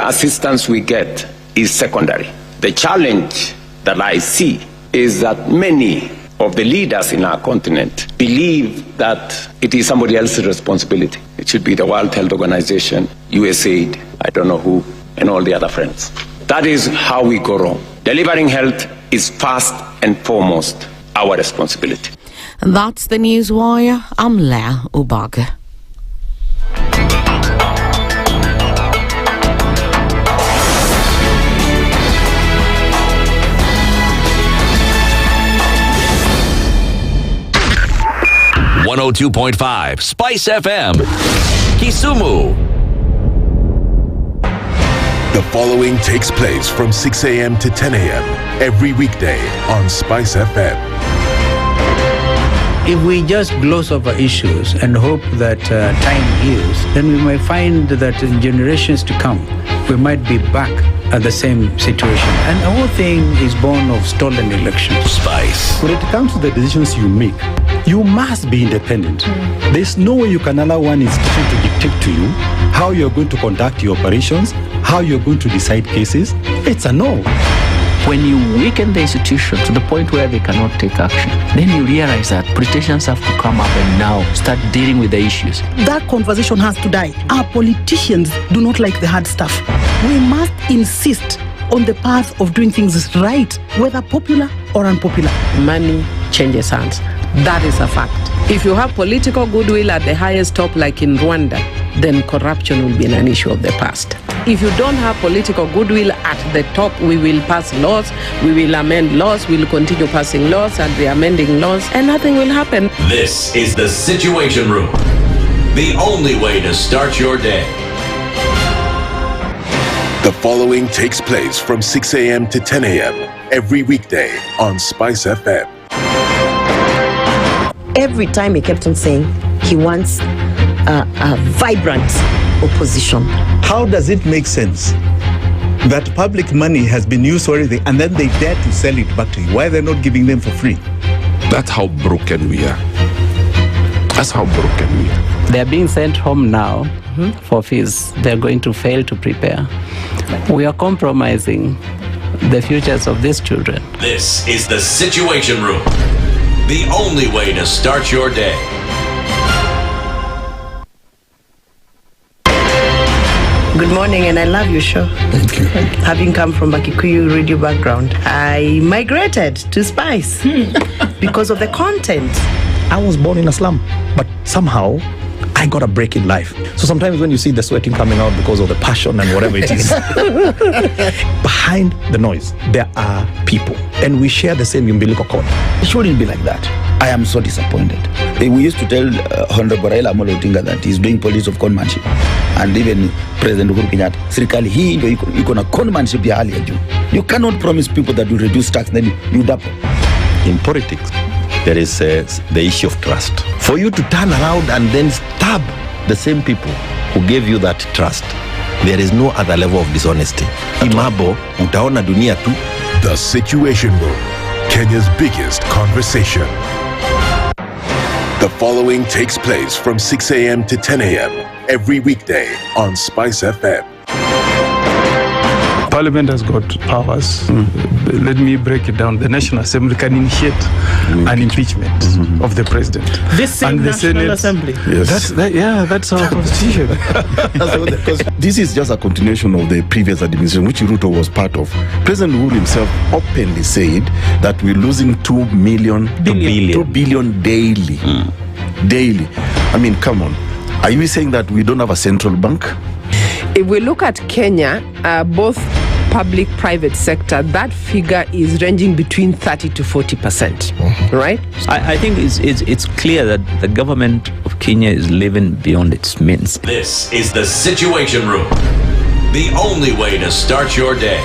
assistance we get is secondary. The challenge that I see is that many of the leaders in our continent believe that it is somebody else's responsibility. It should be the World Health Organization, USAID, I don't know who, and all the other friends. That is how we go wrong. Delivering health is first and foremost our responsibility. And that's the Newswire. I'm Leah Ubaga. .5 Spice FM, Kisumu. The following takes place from 6 a.m. to 10 a.m. every weekday on Spice FM. If we just gloss over issues and hope that time heals, then we might find that in generations to come, we might be back at the same situation. And the whole thing is born of stolen elections. Spice. When it comes to the decisions you make, you must be independent. There's no way you can allow one institution to dictate to you how you're going to conduct your operations, how you're going to decide cases. It's a no. When you weaken the institution to the point where they cannot take action, then you realize that politicians have to come up and now start dealing with the issues. That conversation has to die. Our politicians do not like the hard stuff. We must insist on the path of doing things right, whether popular or unpopular. Money changes hands. That is a fact. If you have political goodwill at the highest top, like in Rwanda, then corruption will be an issue of the past. If you don't have political goodwill at the top, we will pass laws, we will amend laws, we will continue passing laws and re-amending laws, and nothing will happen. This is the Situation Room, the only way to start your day. The following takes place from 6 a.m. to 10 a.m. every weekday on Spice FM. Every time he kept on saying he wants a vibrant opposition. How does it make sense that public money has been used already and then they dare to sell it back to you? Why are they not giving them for free? That's how broken we are. That's how broken we are. They are being sent home now for fees. They're going to fail to prepare. We are compromising the futures of these children. This is the Situation Room, the only way to start your day. Good morning, and I love your show. Thank you. Having come from a Kikuyu radio background, I migrated to Spice because of the content. I was born in a slum, but somehow I got a break in life. So sometimes when you see the sweating coming out because of the passion and whatever it is, behind the noise, there are people. And we share the same umbilical cord. It shouldn't be like that. I am so disappointed. We used to tell Honorable Raila Amolo Odinga that he's doing politics of conmanship. And even President Uhuru Kenyatta, serikali hii ndio iko na conmanship ya hali ya juu. You cannot promise people that you reduce tax, then you double. In politics, there is the issue of trust. For you to turn around and then stab the same people who gave you that trust, there is no other level of dishonesty. Imabo, utaona dunia tu. The Situation Room, Kenya's biggest conversation. The following takes place from 6 a.m. to 10 a.m. every weekday on Spice FM. Parliament has got powers. Let me break it down. The National Assembly can initiate an impeachment of the president. This same and the National Senate, Assembly. Yes. That's our constitution. Because this is just a continuation of the previous administration, which Ruto was part of. President Uhuru himself openly said that we're losing 2 billion daily. Daily. I mean, come on. Are you saying that we don't have a central bank? If we look at Kenya, both public-private sector, that figure is ranging between 30 to 40%, right? I think it's clear that the government of Kenya is living beyond its means. This is the Situation Room, the only way to start your day.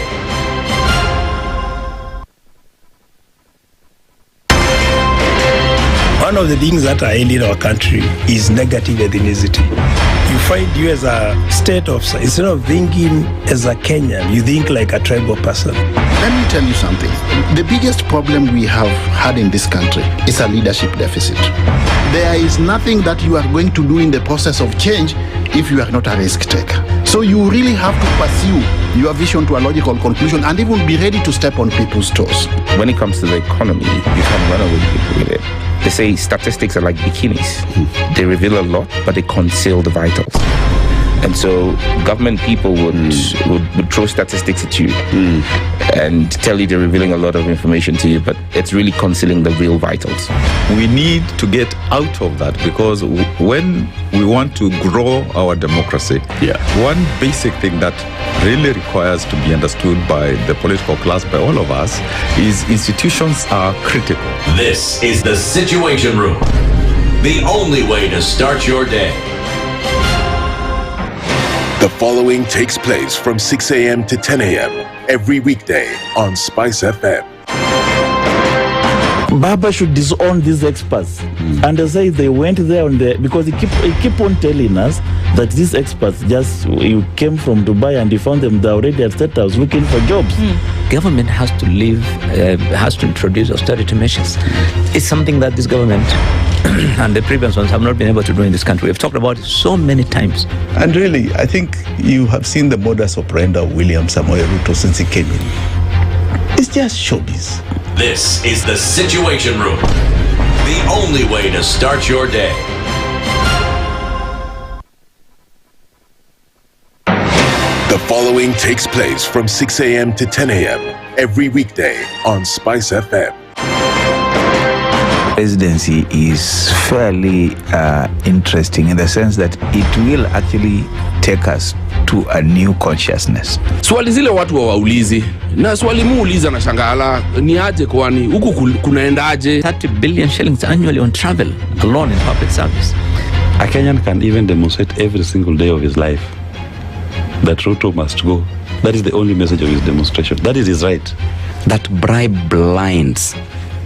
One of the things that are ailing our country is negative ethnicity. You find you as a state officer, instead of thinking as a Kenyan, you think like a tribal person. Let me tell you something. The biggest problem we have had in this country is a leadership deficit. There is nothing that you are going to do in the process of change if you are not a risk taker. So you really have to pursue your vision to a logical conclusion and even be ready to step on people's toes. When it comes to the economy, you can run away with it. They say statistics are like bikinis. They reveal a lot, but they conceal the vitals. And so government people would throw statistics at you and tell you they're revealing a lot of information to you, but it's really concealing the real vitals. We need to get out of that, because when we want to grow our democracy, one basic thing that really requires to be understood by the political class, by all of us, is institutions are critical. This is the Situation Room, the only way to start your day. The following takes place from 6 a.m. to 10 a.m. every weekday on SpiceFM. Baba should disown these experts and say they went there on the, because he keep on telling us that these experts you came from Dubai and you found them there already at State House looking for jobs. Government has to has to introduce austerity measures. It's something that this government and the previous ones have not been able to do in this country. We've talked about it so many times. And really, I think you have seen the modus operandi of William Samoei Ruto since he came in. It's just showbiz. This is the Situation Room, the only way to start your day. The following takes place from 6 a.m. to 10 a.m. every weekday on SpiceFM. Presidency is fairly interesting in the sense that it will actually take us to a new consciousness. Swali zile watu waulizi na swali muuliza na shangala ni aje, kwani huku kunaendaje? 30 billion shillings annually on travel alone in public service. A Kenyan can even demonstrate every single day of his life that Ruto must go. That is the only message of his demonstration. That is his right. That bribe blinds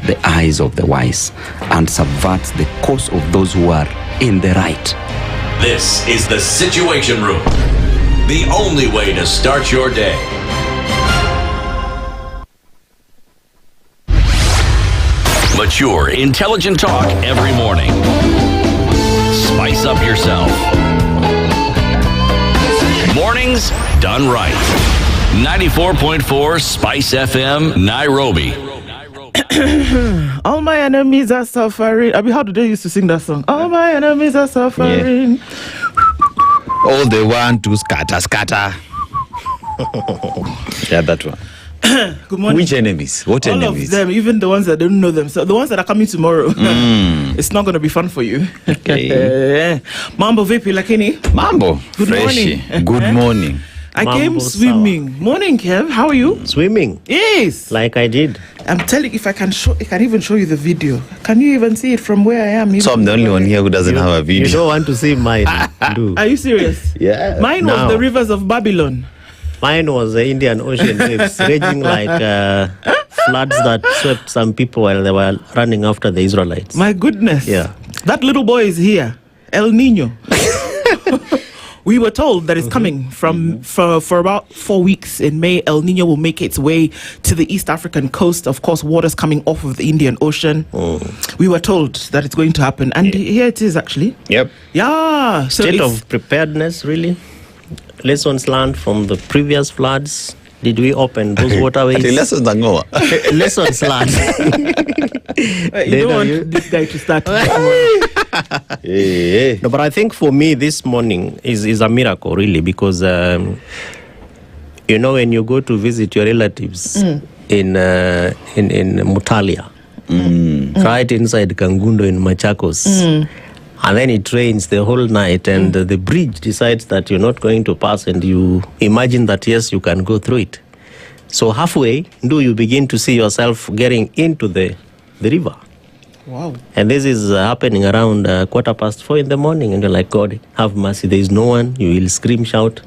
the eyes of the wise and subverts the cause of those who are in the right. This is the Situation Room, the only way to start your day. Mature, intelligent talk every morning. Spice up yourself. Mornings done right. 94.4 Spice FM, Nairobi. All my enemies are suffering. Abbie, how do they used to sing that song? All my enemies are suffering. Yeah. All they want to scatter. Yeah, that one. Good morning. Which enemies? What all enemies? All of them, even the ones that don't know them. So the ones that are coming tomorrow. It's not going to be fun for you. Okay. Mambo vipi lakini? Mambo. Good Freshy. morning. Good morning. I came swimming. Sawa. Morning, Kev. How are you? Swimming? Yes. Like I did. I'm telling you, if I can even show you the video. Can you even see it from where I am? So I'm the only one here who doesn't have a video. You don't want to see mine. Do. Are you serious? Yeah. Mine was the rivers of Babylon. Mine was the Indian Ocean waves raging like floods that swept some people while they were running after the Israelites. My goodness. Yeah. That little boy is here. El Nino. We were told that it's coming for about 4 weeks in May. El Nino will make its way to the East African coast. Of course, water's coming off of the Indian Ocean. We were told that it's going to happen. And here it is, actually. Yep. Yeah. So State of preparedness, really. Lessons learned from the previous floods. Did we open those waterways? Lessons learned. Lessons learned. You don't want this guy to start. No, but I think for me this morning is a miracle, really, because you know, when you go to visit your relatives in Mutalia, right inside Kangundo in Machakos, and then it rains the whole night, and the bridge decides that you're not going to pass, and you imagine that yes, you can go through it. So halfway, you begin to see yourself getting into the river. Wow. And this is happening around 4:15 in the morning, and you're like, God, have mercy, there is no one. You will scream, shout.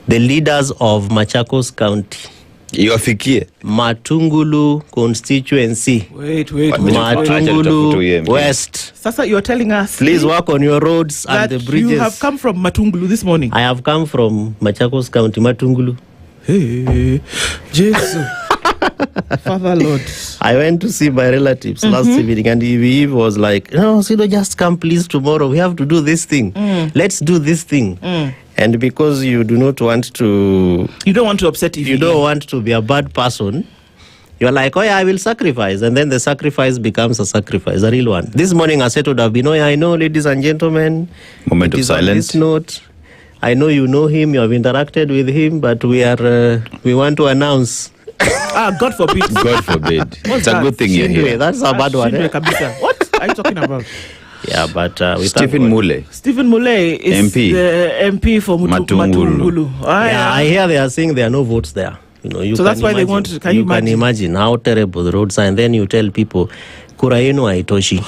The leaders of Machakos County Iwafikie Matungulu constituency. Wait. Matungulu West. Sasa, you're telling us, please work on your roads and the bridges. You have come from Matungulu this morning. I have come from Machakos County, Matungulu. Hey, Jesus. Father Lord. I went to see my relatives last evening, and Eve was like, "No, Osido, just come please tomorrow. We have to do this thing. Let's do this thing." And because you do not want to... You don't want to upset Eve. You don't want to be a bad person. You're like, "Oh yeah, I will sacrifice." And then the sacrifice becomes a sacrifice, a real one. This morning, Aseto would have been, "Oh yeah, I know, ladies and gentlemen. Moment of silence. This note. I know you know him, you have interacted with him, but we want to announce..." God forbid. God forbid. It's a good thing you're here. That's a bad one. What are you talking about? Yeah, but Stephen Mule. Stephen Mule is MP. the MP for Matungulu. I hear they are saying there are no votes there. So that's why they want to. Can you imagine how terrible the roads are, and then you tell people, "Kura yenu haitoshi."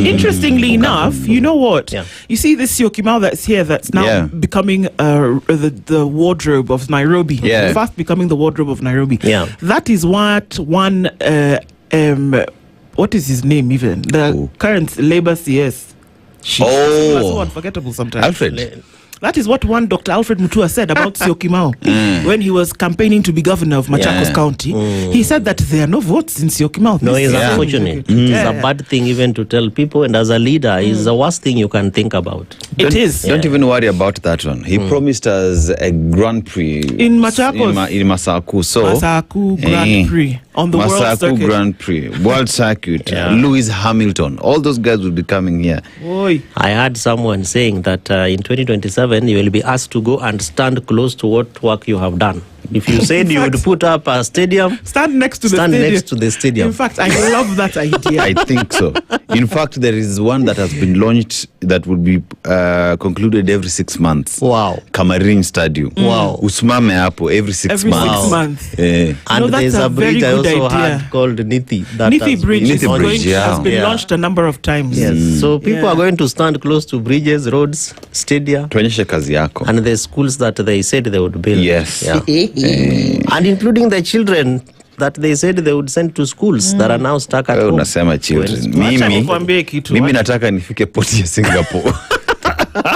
Interestingly enough, you know what? Yeah. You see this Syokimau that's here, that's now becoming the wardrobe of Nairobi. Yeah. Fast becoming the wardrobe of Nairobi. Yeah. That is what one what is his name even? The current Labour CS. That's so unforgettable sometimes. Alfred. That is what one Dr. Alfred Mutua said about Syokimau when he was campaigning to be governor of Machakos County. He said that there are no votes in Syokimau. No, it's unfortunate. It's a bad thing even to tell people, and as a leader, it's the worst thing you can think about. It is. Don't even worry about that one. He promised us a Grand Prix in Machakos. In Masaku. So Masaku Grand Prix on the World Circuit. Grand Prix, World Circuit, Lewis Hamilton. All those guys will be coming here. Oy. I heard someone saying that in 2027, you will be asked to go and stand close to what work you have done. If you said you would put up a stadium, stand next to the stadium. In fact, I love that idea. I think so. In fact, there is one that has been launched that will be concluded every 6 months. Wow. Kamarin Stadium. Wow. Usmame hapo every 6 months. Every 6 months. And there's a bridge I also had called Nithi. Nithi Bridge has been launched a number of times. Yes. So people are going to stand close to bridges, roads, stadia. Tuonyeshe kazi yako. And the schools that they said they would build. Yes. Yeah. And including the children that they said they would send to schools that are now stuck at home. Unasema children. Mimi nataka nifike poti ya Singapore.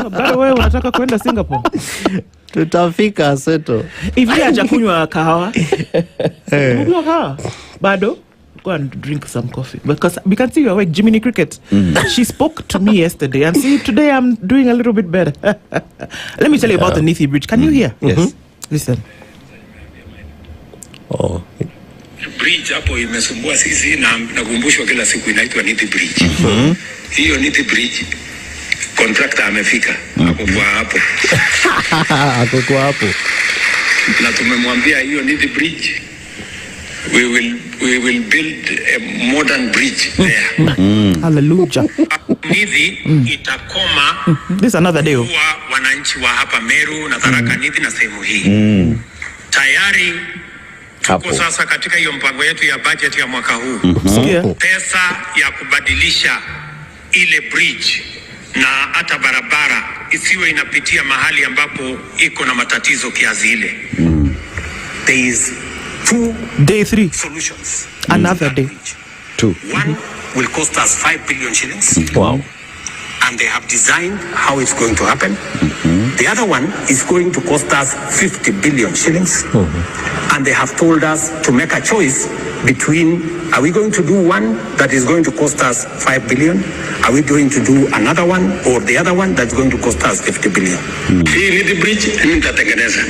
Bado wewe unataka kwenda Singapore? Tutafika Aseto. Hivi hajakunywa kahawa? Unakunywa kahawa? Bado? Go and drink some coffee, because we can see you're awake. Jiminy Cricket, she spoke to me yesterday, and see, today I'm doing a little bit better. Let me tell you about the Nithi Bridge. Can you hear? Yes. Listen. Bridge hapo imesumbua sisi na nakumbushwa kila siku inaitwa Nithi Bridge. Hiyo Nithi Bridge contractor amefika hapo hapo. Na tumemwambia hiyo Nithi Bridge we will build a modern bridge there. Hallelujah. Nithi itakoma. This is another day. Wananchi wa hapa Meru na Tharaka Nithi na sehemu hii. Tayari tuko sasa katika hiyo mpango yetu ya budget ya mwaka huu. Pesa ya kubadilisha ile bridge na hata barabara isiwe inapitia mahali ambapo iko na matatizo kiasi ile. There is day 3 solutions. Another day. 2. One will cost us 5 billion shillings. Wow. And they have designed how it's going to happen. The other one is going to cost us 50 billion shillings. And they have told us to make a choice between, are we going to do one that is going to cost us 5 billion? Are we going to do another one or the other one that's going to cost us 50 billion? Hii Nithi Bridge nitatengeneza.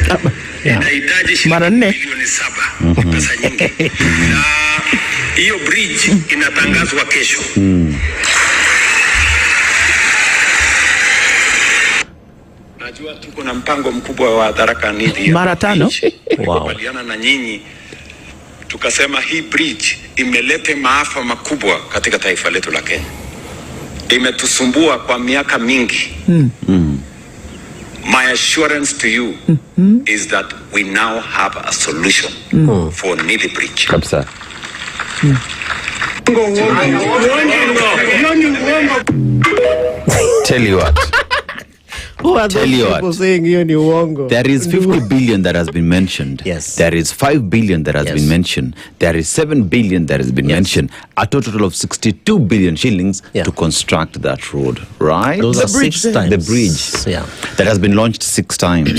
Inahitaji shilingi bilioni 7. Pesa nyingi. Na hiyo bridge inatangazwa kesho. Najua tuko na mpango mkubwa wa Tharaka Nithi. Mara 5. Tukubaliana na nyinyi. Tukasema hii bridge imeleta maafa makubwa katika taifa letu la Kenya. Imetusumbua kwa miaka mingi. My assurance to you is that we now have a solution for Nithi Bridge. Kabisa. Tell you what. Who are those Tell you people what. saying you ni uongo? There is 50 billion that has been mentioned. Yes. There is 5 billion that has been mentioned. There is 7 billion that has been mentioned. A total of 62 billion shillings to construct that road, right? Those are 6 times. The bridge. Yeah. That has been launched 6 times.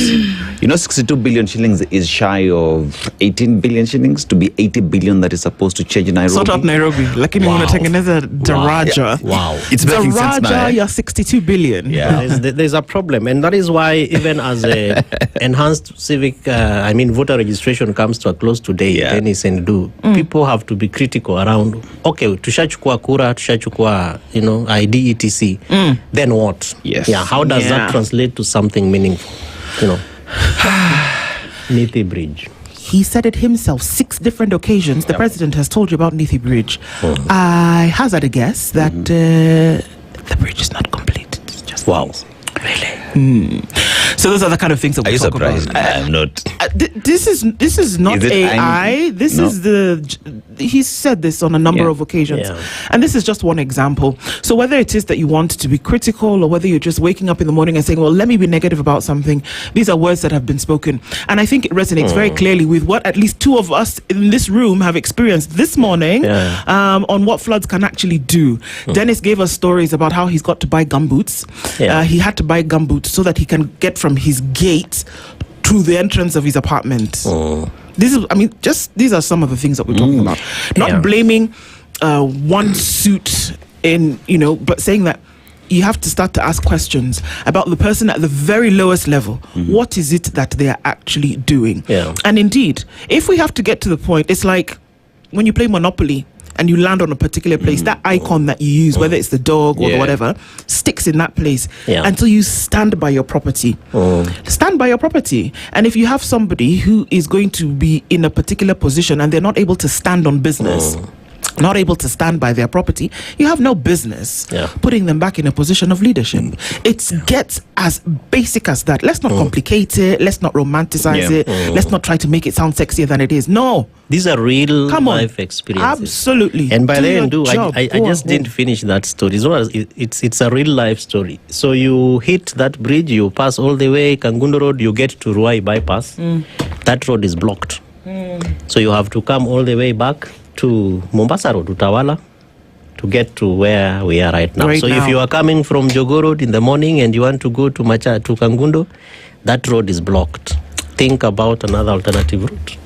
62 billion shillings is shy of 18 billion shillings to be 80 billion that is supposed to change Nairobi. Sort of Nairobi. Lakini unatengeneza daraja. Wow. It's making sense now. Daraja ya 62 billion. Yeah. There's a problem, and that is why even as a enhanced civic, voter registration comes to a close today, Dennis and people have to be critical around. Okay, tushachukua kura, tushachukua, ID, etc. Then what? Yes. Yeah. How does that translate to something meaningful? Nithi Bridge. He said it himself, 6 different occasions. The president has told you about Nithi Bridge. I hazard a guess that the bridge is not complete. It's just really. So those are the kind of things that we talk about. I'm not. This is not AI. This is he said this on a number of occasions. And this is just one example. So whether it is that you want to be critical or whether you're just waking up in the morning and saying, well, let me be negative about something, these are words that have been spoken. And I think it resonates very clearly with what at least 2 of us in this room have experienced this morning on what floods can actually do. Dennis gave us stories about how he's got to buy gumboots. He had to buy gumboots so that he can get from his gate to the entrance of his apartment. These are some of the things that we're talking about. Not blaming one suit but saying that you have to start to ask questions about the person at the very lowest level. What is it that they are actually doing? And indeed, if we have to get to the point, it's like when you play Monopoly and you land on a particular place, that icon that you use, whether it's the dog or the whatever, sticks in that place until you stand by your property. Stand by your property. And if you have somebody who is going to be in a particular position and they're not able to stand on business, not able to stand by their property, you have no business putting them back in a position of leadership. It gets as basic as that. Let's not complicate it. Let's not romanticize it. Let's not try to make it sound sexier than it is. No. These are real life experiences. Absolutely. And by then, I just didn't finish that story. It's a real life story. So you hit that bridge, you pass all the way Kangundo Road, you get to Ruai bypass. That road is blocked. So you have to come all the way back to Mombasa Road, to Tawala, to get to where we are right now. If you are coming from Jogo Road in the morning and you want to go to Kangundo, that road is blocked. Think about another alternative route.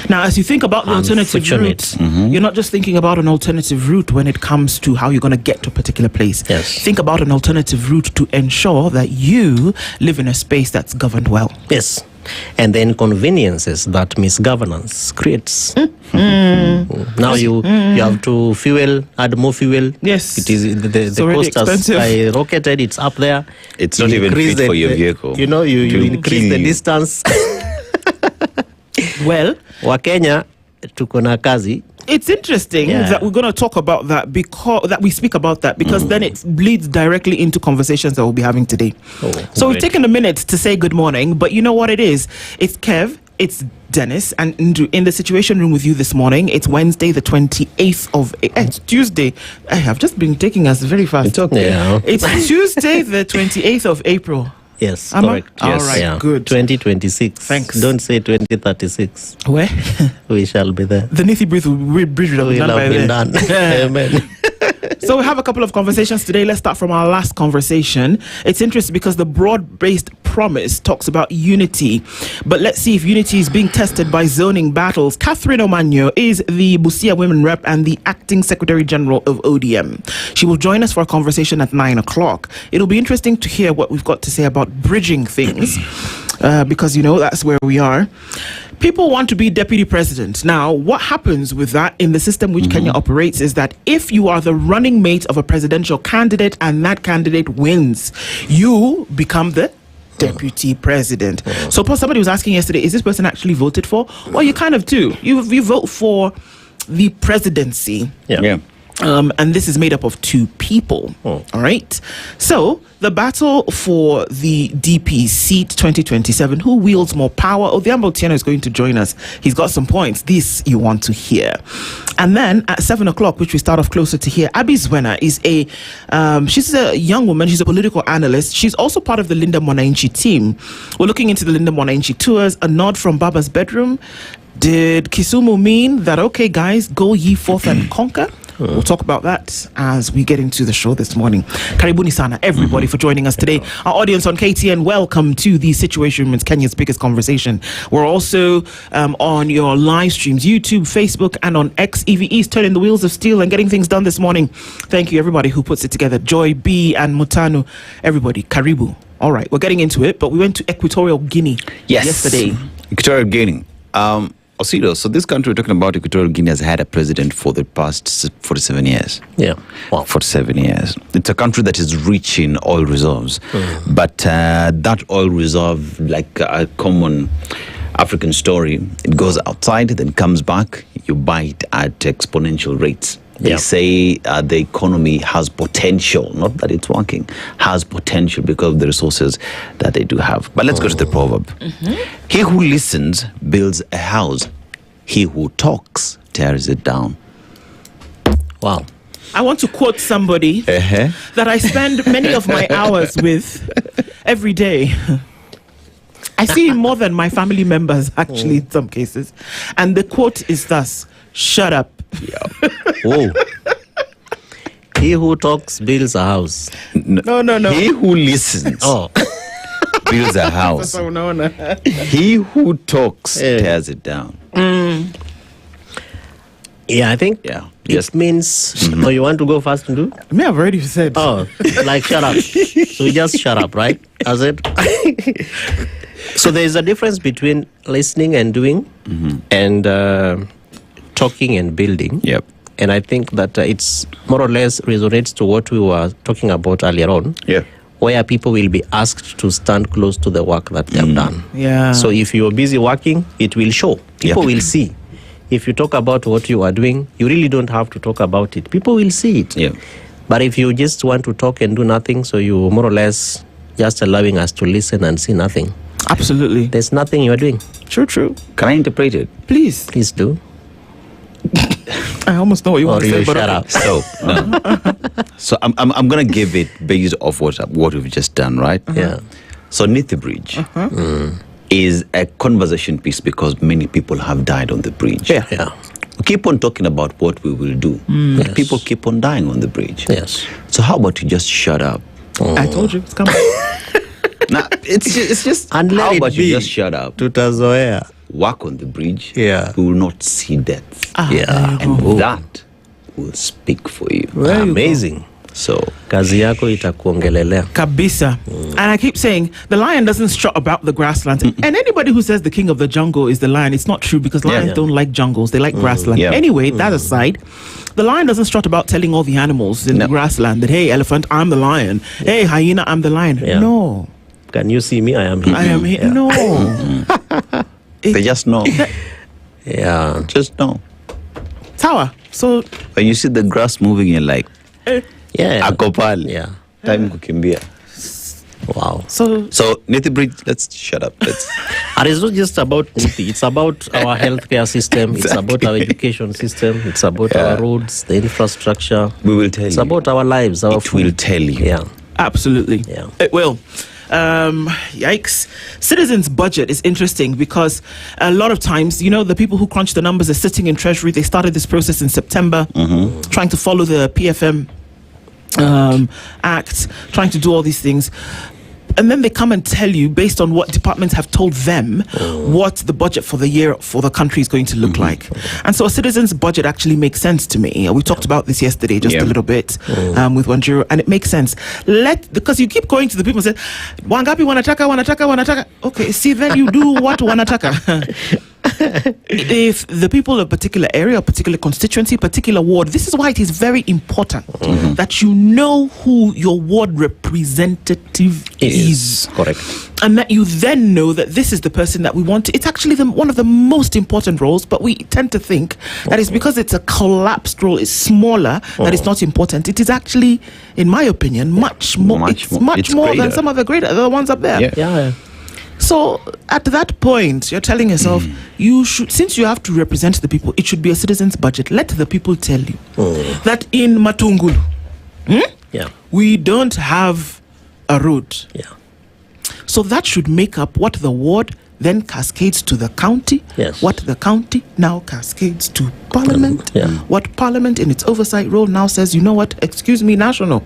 Now, as you think about the alternative route, you're not just thinking about an alternative route when it comes to how you're going to get to a particular place. Think about an alternative route to ensure that you live in a space that's governed well. Yes. And the inconveniences that misgovernance creates. Now you have to add more fuel. Yes. It is the cost has skyrocketed. It's up there. It's not even fit for your vehicle. You increase the distance. Well, Wakenya tuko na kazi. It's interesting that we're going to talk about that we speak about that because then it bleeds directly into conversations that we'll be having today. So we've taken a minute to say good morning, but you know what it is? It's Kev, it's Dennis, and in the Situation Room with you this morning. It's Wednesday, the 28th of... It's Tuesday. I have just been taking us very fast. It's okay. Yeah. It's Tuesday, the 28th of April. Yes, correct. Yes. All right, good. 2026. Thanks. Don't say 2036. Where? We shall be there. The Nithi Bridge will have been done by then. Amen. So we have a couple of conversations today. Let's start from our last conversation. It's interesting because the broad-based promise talks about unity. But let's see if unity is being tested by zoning battles. Catherine Omanyo is the Busia Women Rep and the Acting Secretary General of ODM. She will join us for a conversation at 9 o'clock. It'll be interesting to hear what we've got to say about bridging things because, that's where we are. People want to be deputy president. Now, what happens with that in the system which Kenya operates is that if you are the running mate of a presidential candidate and that candidate wins, you become the deputy president. So somebody was asking yesterday, is this person actually voted for? Well, you kind of do. You vote for the presidency. Yeah. And this is made up of 2 people. All right. So the battle for the DP seat 2027, who wields more power? Odhiambo Otieno is going to join us. He's got some points. This you want to hear. And then at 7 o'clock, which we start off closer to here, Abbie Zuena is she's a young woman. She's a political analyst. She's also part of the Linda Mwananchi team. We're looking into the Linda Mwananchi tours, a nod from Baba's bedroom. Did Kisumu mean that, okay, guys, go ye forth and conquer? We'll talk about that as we get into the show this morning. Karibuni sana, everybody, for joining us today. Our audience on KTN, welcome to the Situation Room. It's Kenya's biggest conversation. We're also on your live streams, YouTube, Facebook, and on X. EVE's turning the wheels of steel and getting things done this morning. Thank you, everybody who puts it together. Joy, B, and Mutanu. Everybody, Karibu. All right, we're getting into it, but we went to Equatorial Guinea yesterday. Equatorial Guinea. Osido, so this country we're talking about, Equatorial Guinea, has had a president for the past 47 years. Yeah. Wow. 47 years. It's a country that is rich in oil reserves. But that oil reserve, like a common African story, it goes outside, then comes back, you buy it at exponential rates. They say the economy has potential, not that it's working, has potential because of the resources that they do have. But let's go to the proverb. He who listens builds a house. He who talks tears it down. Wow. I want to quote somebody that I spend many of my hours with every day. I see him more than my family members, actually, in some cases. And the quote is thus: shut up. Whoa. He who talks builds a house. No. He who listens builds a house. He who talks tears it down. Yeah, I think it means... Oh, you want to go first and do? Me, I've already said. Oh, like shut up. So we just shut up, right? As it. So there's a difference between listening and doing and talking and building. Yep. And I think that it's more or less resonates to what we were talking about earlier on. Yeah. Where people will be asked to stand close to the work that they've done. Yeah. So if you're busy working, it will show. People will see. If you talk about what you are doing, you really don't have to talk about it. People will see it. Yeah. But if you just want to talk and do nothing, so you're more or less just allowing us to listen and see nothing. Absolutely. There's nothing you're doing. True. Can I interpret it? Please. Please do. I almost know what you want to say, but shut up. So I'm gonna give it based off what we've just done, right? Yeah. So Neath the Bridge is a conversation piece because many people have died on the bridge. Yeah. We keep on talking about what we will do, but people keep on dying on the bridge. Yes. So how about you just shut up? I told you it's coming. Nah, it's just and how about you just shut up? Tutazoea. Work on the bridge. Yeah. We will not see death. And that will speak for you. Amazing. So kazi yako itakuongelelea kabisa. And I keep saying the lion doesn't strut about the grassland. And anybody who says the king of the jungle is the lion, it's not true, because lions don't like jungles, they like grassland. Anyway, that aside, the lion doesn't strut about telling all the animals in the grassland that, hey, elephant, I'm the lion. Hey, hyena, I'm the lion. No. Can you see me? I am here. I am here. No. They just know. Yeah. Just know. Tower. So when you see the grass moving, you're like, Akopal. Yeah. Time kukimbia. Wow. So Nithi Bridge, let's shut up. And it's not just about Nithi. It's about our healthcare system. It's about our education system. It's about our roads, the infrastructure. We will tell you. It's about our lives. Our food. Will tell you. Yeah. Absolutely. Yeah. It will. Yikes. Citizens' budget is interesting because a lot of times, you know, the people who crunch the numbers are sitting in Treasury. They started this process in September, trying to follow the PFM Act, trying to do all these things. And then they come and tell you, based on what departments have told them, what the budget for the year for the country is going to look like. And so a citizen's budget actually makes sense to me. We talked about this yesterday just a little bit with Wanjiru, and it makes sense. Because you keep going to the people and say, Wangapi wanataka. Okay, see, then you do what wanataka. if the people of a particular area, a particular constituency, particular ward, this is why it is very important that you know who your ward representative is. Correct. And that you then know that this is the person that we want to. It's actually one of the most important roles, but we tend to think that it's because it's a collapsed role, it's smaller, that it's not important. It is actually, in my opinion, much more. It's much more than some of the ones up there. Yeah. So at that point, you're telling yourself, you should, since you have to represent the people, it should be a citizen's budget. Let the people tell you that in Matungulu, we don't have a road. So that should make up what the ward then cascades to the county, what the county now cascades to parliament, what parliament in its oversight role now says, you know what, excuse me, national,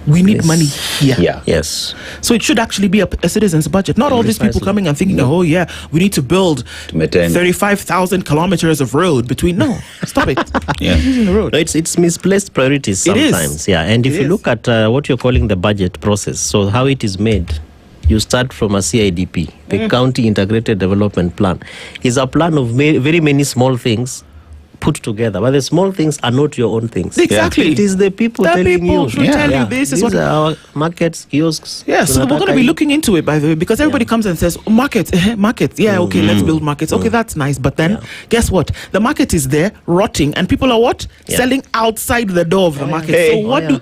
we need money here. Yes. So it should actually be a citizen's budget. Not all these people coming and thinking, oh yeah, we need to build 35,000 kilometers of road between. No, stop it. Using the road. No, it's misplaced priorities sometimes. Yeah, and if you look at what you're calling the budget process, so how it is made, you start from a CIDP, the County Integrated Development Plan. It's a plan of very many small things put together, but the small things are not your own things. Exactly. It is the people telling you. Tell you this is These what are our markets, kiosks. Yeah, so we're going to be looking into it, by the way, because everybody comes and says, markets. Yeah, okay, let's build markets. Okay, that's nice. But then, guess what? The market is there, rotting, and people are what? Selling outside the door of the market. So what do...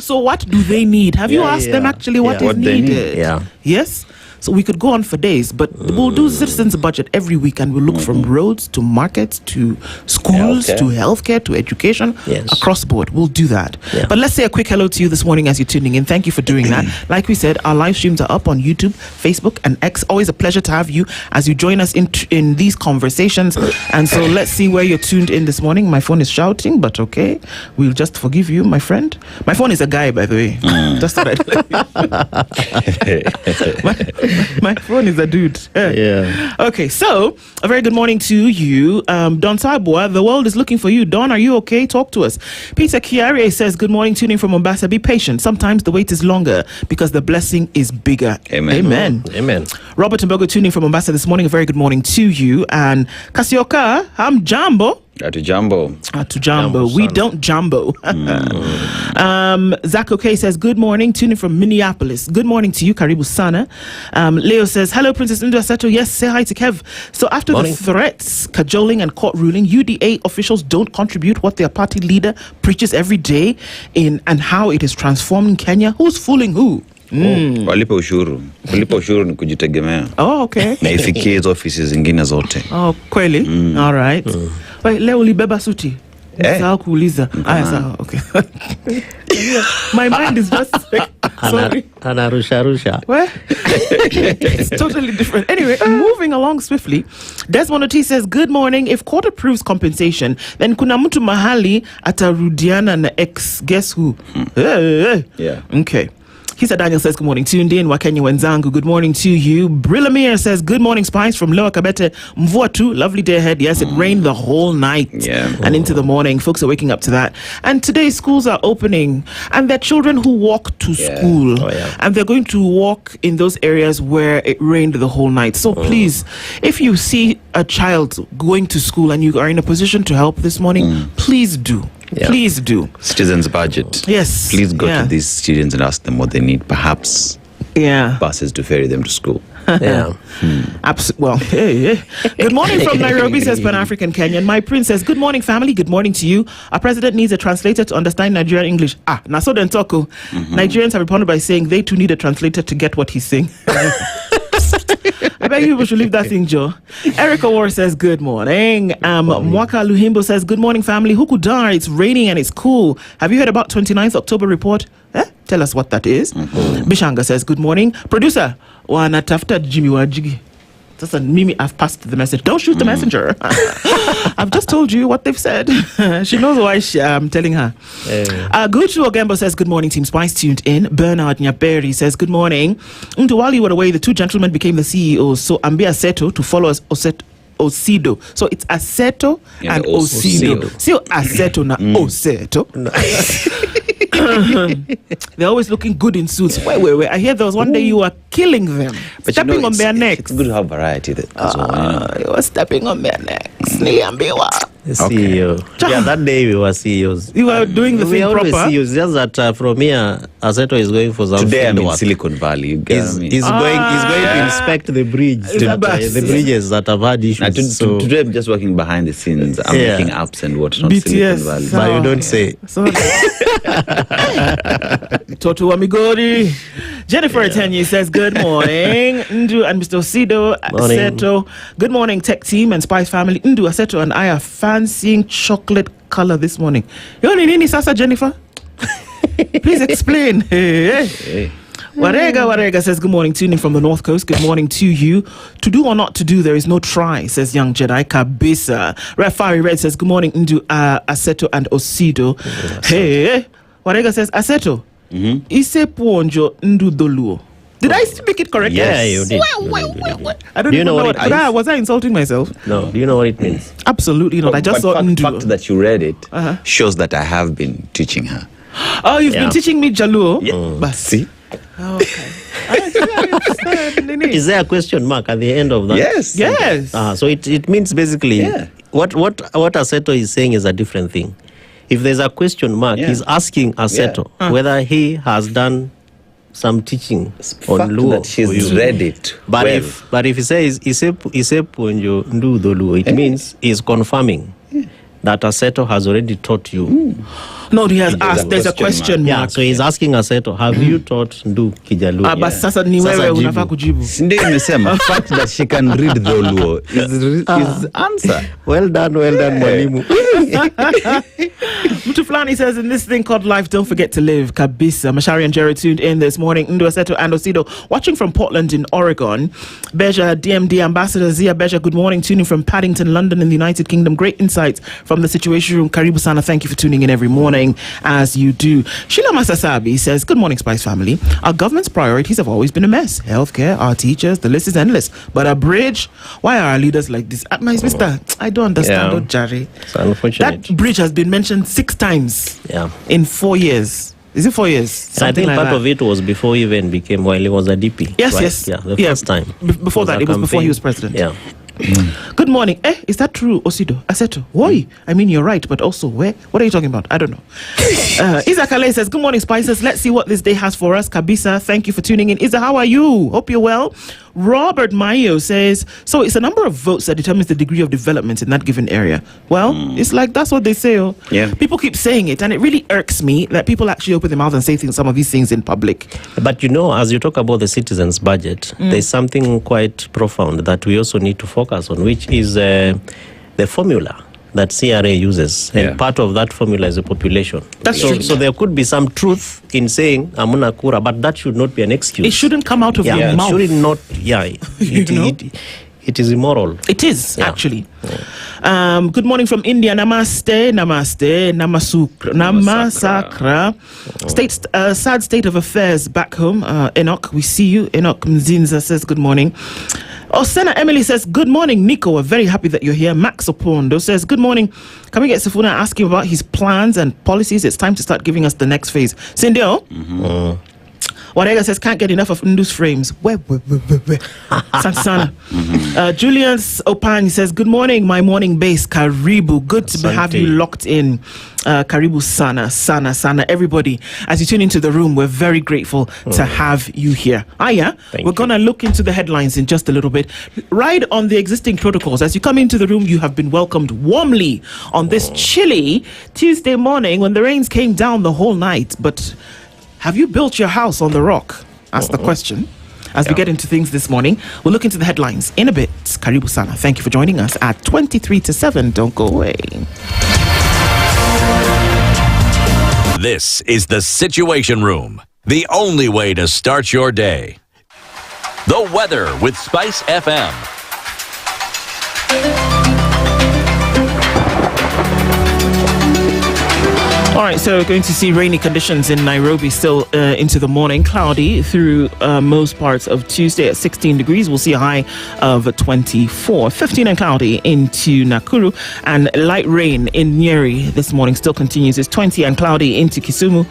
So what do they need? Have you asked them actually what is needed? Yes? So we could go on for days, but we'll do citizens' budget every week, and we'll look from roads to markets to schools to healthcare to education across the board. We'll do that. But let's say a quick hello to you this morning as you're tuning in. Thank you for doing that. Like we said, our live streams are up on YouTube, Facebook, and X. Always a pleasure to have you as you join us in these conversations. And so let's see where you're tuned in this morning. My phone is shouting, but okay, we'll just forgive you, my friend. My phone is a guy, by the way. Just thought my phone is a dude. Okay, so a very good morning to you. Don Sabua, the world is looking for you. Don, are you okay? Talk to us. Peter Kiare says, good morning, tuning from Mombasa. Be patient. Sometimes the wait is longer because the blessing is bigger. Amen. Robert Mbogo tuning from Mombasa this morning. A very good morning to you. And Kasioka, I'm Jambo. To Jumbo. We don't jumbo. Zach OK says, good morning, tuning from Minneapolis. Good morning to you, Karibu Sana. Leo says, hello, Princess Indu Aseto. Yes, say hi to Kev. So after the threats, cajoling and court ruling, UDA officials don't contribute what their party leader preaches every day in and how it is transforming Kenya. Who's fooling who? Walipa ushuru ni kujitegemea. Oh, okay. Na ifikie hizo ofisi zingine zote. Oh, kweli? All right. Wait, leo ulibeba suti? Sawa kuuliza. Sawa, okay. My mind is just like, sorry. Anarusha. Where? It's totally different. Anyway, moving along swiftly, Desmond Oti says, good morning. If court approves compensation, then kuna mtu mahali atarudiana na ex. Guess who? Okay. Kisa Daniel says, good morning to you. Ndian Wakenya Wenzangu, good morning to you. Brilamir says, good morning, Spice from Lower Kabete. Mvua tu, lovely day ahead. Yes, it rained the whole night and into the morning. Folks are waking up to that. And today schools are opening, and there are children who walk to school. And they're going to walk in those areas where it rained the whole night. So please, if you see a child going to school and you are in a position to help this morning, please do. Please do. Citizens' budget. Yes. Please go to these students and ask them what they need. Perhaps buses to ferry them to school. Well, good morning from Nairobi, says Pan-African Kenyan. My prince says, good morning, family. Good morning to you. Our president needs a translator to understand Nigerian English. Naso Dentoko. Nigerians have responded by saying they too need a translator to get what he's saying. I bet you should leave that thing, Joe. Erica War says, good morning. Mwaka Luhimbo says, good morning, family. Hukudar, it's raining and it's cool. Have you heard about 29th October report? Tell us what that is. Bishanga says, good morning. Producer, wanatafuta Jimmy Wajigi. Sasa Mimi, I've passed the message. Don't shoot the messenger. I've just told you what they've said. She knows why I'm telling her. Guchu Ogembo says, good morning, Team Spice tuned in. Bernard Nyaberi says, good morning. While you were away, the two gentlemen became the CEOs. So Ambia Aseto to follow us. Osido. So it's Aseto and Osido. Sio Aseto na Oseto. They're always looking good in suits. Wait. I hear there was one day you were killing them. But stepping on their necks. It's good to have variety as well. You were stepping on their necks. CEO. Yeah, that day we were CEOs. You were doing the thing proper. CEOs, just that from here, Aseto is going for some. Today I'm in Silicon Valley. You get me? He's going to inspect the bridge. The bridges that have had issues. Today I'm just working behind the scenes. I'm making apps and whatnot. BTS. Silicon Valley. But you don't say. Totu Amigori. Jennifer Atenyi says, good morning. Ndu and Mr. Osido, Aseto. Good morning, tech team and Spice family. Ndu, Aseto and I are fancying chocolate color this morning. Yoni nini sasa, Jennifer? Please explain. Hey. Warega says, good morning, tuning from the North Coast. Good morning to you. To do or not to do, there is no try, says Young Jedi Kabisa. Rafari Red says, good morning, Ndu, Aseto and Osido. Hey. Warega says, Aseto, ise puonjo ndu doluo. Did I speak it correctly? Yeah, you did. I don't even know what it means. Was I insulting myself? No. Do you know what it means? Absolutely not. I just thought the fact that you read it shows that I have been teaching her. Oh, you've been teaching me Jaluo? Yeah. See? Okay. Is there a question mark at the end of that? Yes. So it means basically what Aseto is saying is a different thing. If there's a question mark, he's asking Aseto whether he has done some teaching on Luo. That she's read it. But if he says Isepu ndu doluo, it means he's confirming that Aseto has already taught you. No, he has asked. There's a question mark. Yeah, so he's asking Aseto, have you taught Ndu Kijaluo? But sasa ni wewe unafaa kujibu. Ndio nimesema fact that she can read the Luo is answer. Well done, mwalimu. Mtu Fulani says, in this thing called life, don't forget to live. Kabisa. Mashari and Njeri tuned in this morning. Ndu, Aseto and Osido watching from Portland in Oregon. Beja, DMD Ambassador Zia Beja, good morning. Tuning from Paddington, London in the United Kingdom. Great insights from the Situation Room. Karibu sana. Thank you for tuning in every morning as you do. Sheila Masasabi says, good morning, Spice family. Our government's priorities have always been a mess. Healthcare, our teachers, the list is endless. But a bridge, why are our leaders like this? My sister, I don't understand, Jerry. It's unfortunate. That bridge has been mentioned 6 times in 4 years. Is it 4 years? I think part of it was before he even became, while he was a DP. Yes, right? yes. Yeah, the first time. Before that, it was before he was president. Yeah. Good morning. Is that true, Osido? Aseto, why? I mean, you're right, but also where? What are you talking about? I don't know. Isa Kale says, good morning, Spices. Let's see what this day has for us. Kabisa, thank you for tuning in. Isa, how are you? Hope you're well. Robert Mayo says, so it's a number of votes that determines the degree of development in that given area. Well, it's like that's what they say. People keep saying it, and it really irks me that people actually open their mouth and say some of these things in public. But you know, as you talk about the citizens' budget, there's something quite profound that we also need to focus on, which is the formula that CRA uses, and part of that formula is the population. That's true. So there could be some truth in saying Amuna Kura, but that should not be an excuse. It shouldn't come out of your mouth. It should not. It is immoral. It is actually. Good morning from India. Namaste, namasakra. Sad state of affairs back home. Enoch, we see you. Enoch Mzinza says good morning. Osena Emily says, good morning, Nico. We're very happy that you're here. Max Opondo says, good morning. Can we get Sifuna asking about his plans and policies? It's time to start giving us the next phase. Sindio? Warega says, can't get enough of Ndu's frames. Sansana. Julius Opani says, good morning, my morning base. Karibu. Good to have you locked in. Karibu sana. Everybody, as you tune into the room, we're very grateful to have you here. We're going to look into the headlines in just a little bit. Right on the existing protocols. As you come into the room, you have been welcomed warmly on this chilly Tuesday morning when the rains came down the whole night. But have you built your house on the rock? Ask the question. As we get into things this morning, we'll look into the headlines in a bit. Karibu sana. Thank you for joining us at 7:23. Don't go away. This is the Situation Room, the only way to start your day. The weather with Spice FM. All right, so we're going to see rainy conditions in Nairobi still into the morning. Cloudy through most parts of Tuesday at 16 degrees. We'll see a high of 24. 15 and cloudy into Nakuru. And light rain in Njeri this morning still continues. It's 20 and cloudy into Kisumu.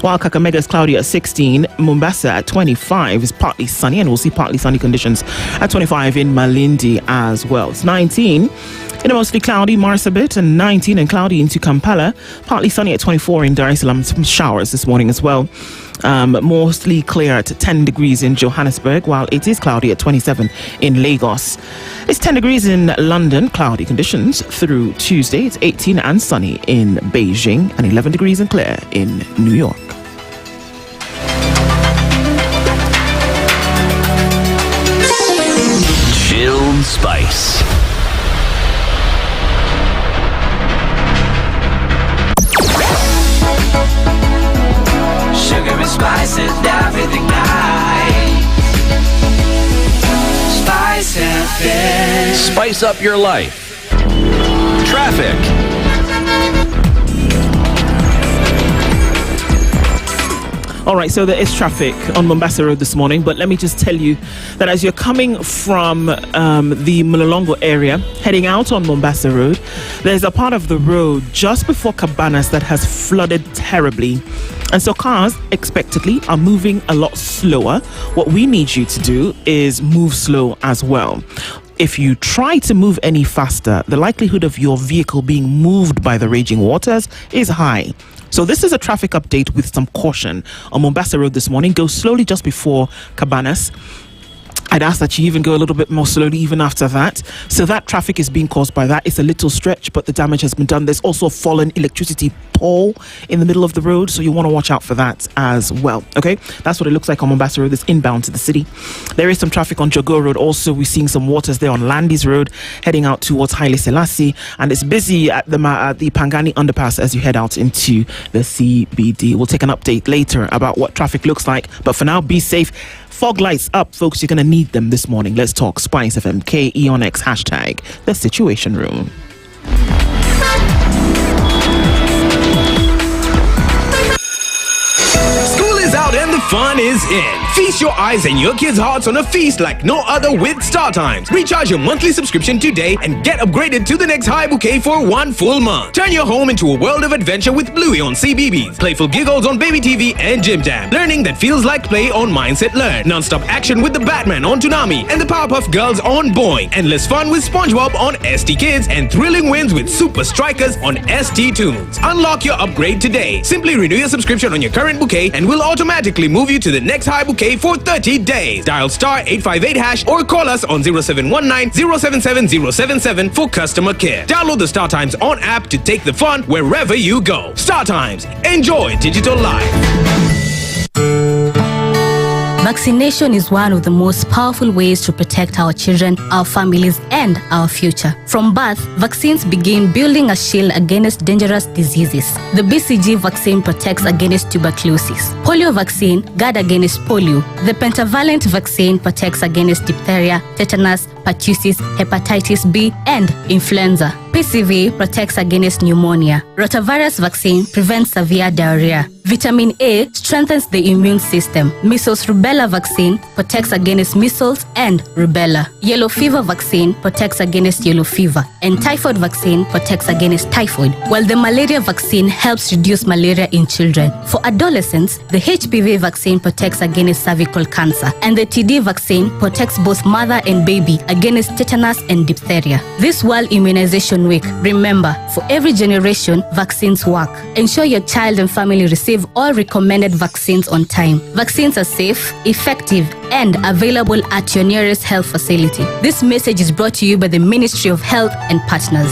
While Kakamega is cloudy at 16. Mombasa at 25 is partly sunny. And we'll see partly sunny conditions at 25 in Malindi as well. It's 19 in a mostly cloudy Marsabit and 19 and cloudy into Kampala. Partly sunny at 24 in Dar es Salaam. Some showers this morning as well. Mostly clear at 10 degrees in Johannesburg, while it is cloudy at 27 in Lagos. It's 10 degrees in London, cloudy conditions through Tuesday. It's 18 and sunny in Beijing and 11 degrees and clear in New York. Chilled Spice. Sugar and spices, everything nice. SpiceFM. Spice up your life. Traffic. All right, so there is traffic on Mombasa Road this morning, but let me just tell you that as you're coming from the Mlolongo area, heading out on Mombasa Road, there's a part of the road just before Cabanas that has flooded terribly. And so cars, expectedly, are moving a lot slower. What we need you to do is move slow as well. If you try to move any faster, the likelihood of your vehicle being moved by the raging waters is high. So this is a traffic update with some caution on Mombasa Road this morning. Go slowly just before Cabanas. I'd ask that you even go a little bit more slowly even after that. So that traffic is being caused by that. It's a little stretch, but the damage has been done. There's also a fallen electricity pole in the middle of the road, so you want to watch out for that as well. Okay, that's what it looks like on Mombasa Road. It's inbound to the city. There is some traffic on Jogo Road also. We're seeing some waters there on Landis Road, heading out towards Haile Selassie, and it's busy at the Pangani underpass as you head out into the CBD. We'll take an update later about what traffic looks like, but for now, be safe. Fog lights up, folks. You're going to need them this morning. Let's talk SpiceFM, KE on X, hashtag The Situation Room. School is out and the fun is in. Feast your eyes and your kids' hearts on a feast like no other with StarTimes. Recharge your monthly subscription today and get upgraded to the next high bouquet for 1 full month. Turn your home into a world of adventure with Bluey on CBeebies, playful giggles on Baby TV and Jim Jam, learning that feels like play on Mindset Learn, non-stop action with the Batman on Toonami and the Powerpuff Girls on Boing, endless fun with SpongeBob on ST Kids, and thrilling wins with Super Strikers on ST Tunes. Unlock your upgrade today. Simply renew your subscription on your current bouquet and we'll automatically move you to the next high bouquet for 30 days. Dial *858# or call us on 0719 077 077 for customer care. Download the StarTimes On app to take the fun wherever you go. StarTimes. Enjoy digital life. Vaccination is one of the most powerful ways to protect our children, our families, and our future. From birth, vaccines begin building a shield against dangerous diseases. The BCG vaccine protects against tuberculosis. Polio vaccine guard against polio. The pentavalent vaccine protects against diphtheria, tetanus, pertussis, hepatitis B, and influenza. PCV protects against pneumonia. Rotavirus vaccine prevents severe diarrhea. Vitamin A strengthens the immune system. Measles rubella vaccine protects against measles and rubella. Yellow fever vaccine protects against yellow fever. And typhoid vaccine protects against typhoid. While the malaria vaccine helps reduce malaria in children. For adolescents, the HPV vaccine protects against cervical cancer. And the TD vaccine protects both mother and baby against tetanus and diphtheria. This World Immunization Week, remember, for every generation, vaccines work. Ensure your child and family receive all recommended vaccines on time. Vaccines are safe, effective, and available at your nearest health facility. This message is brought to you by the Ministry of Health and partners.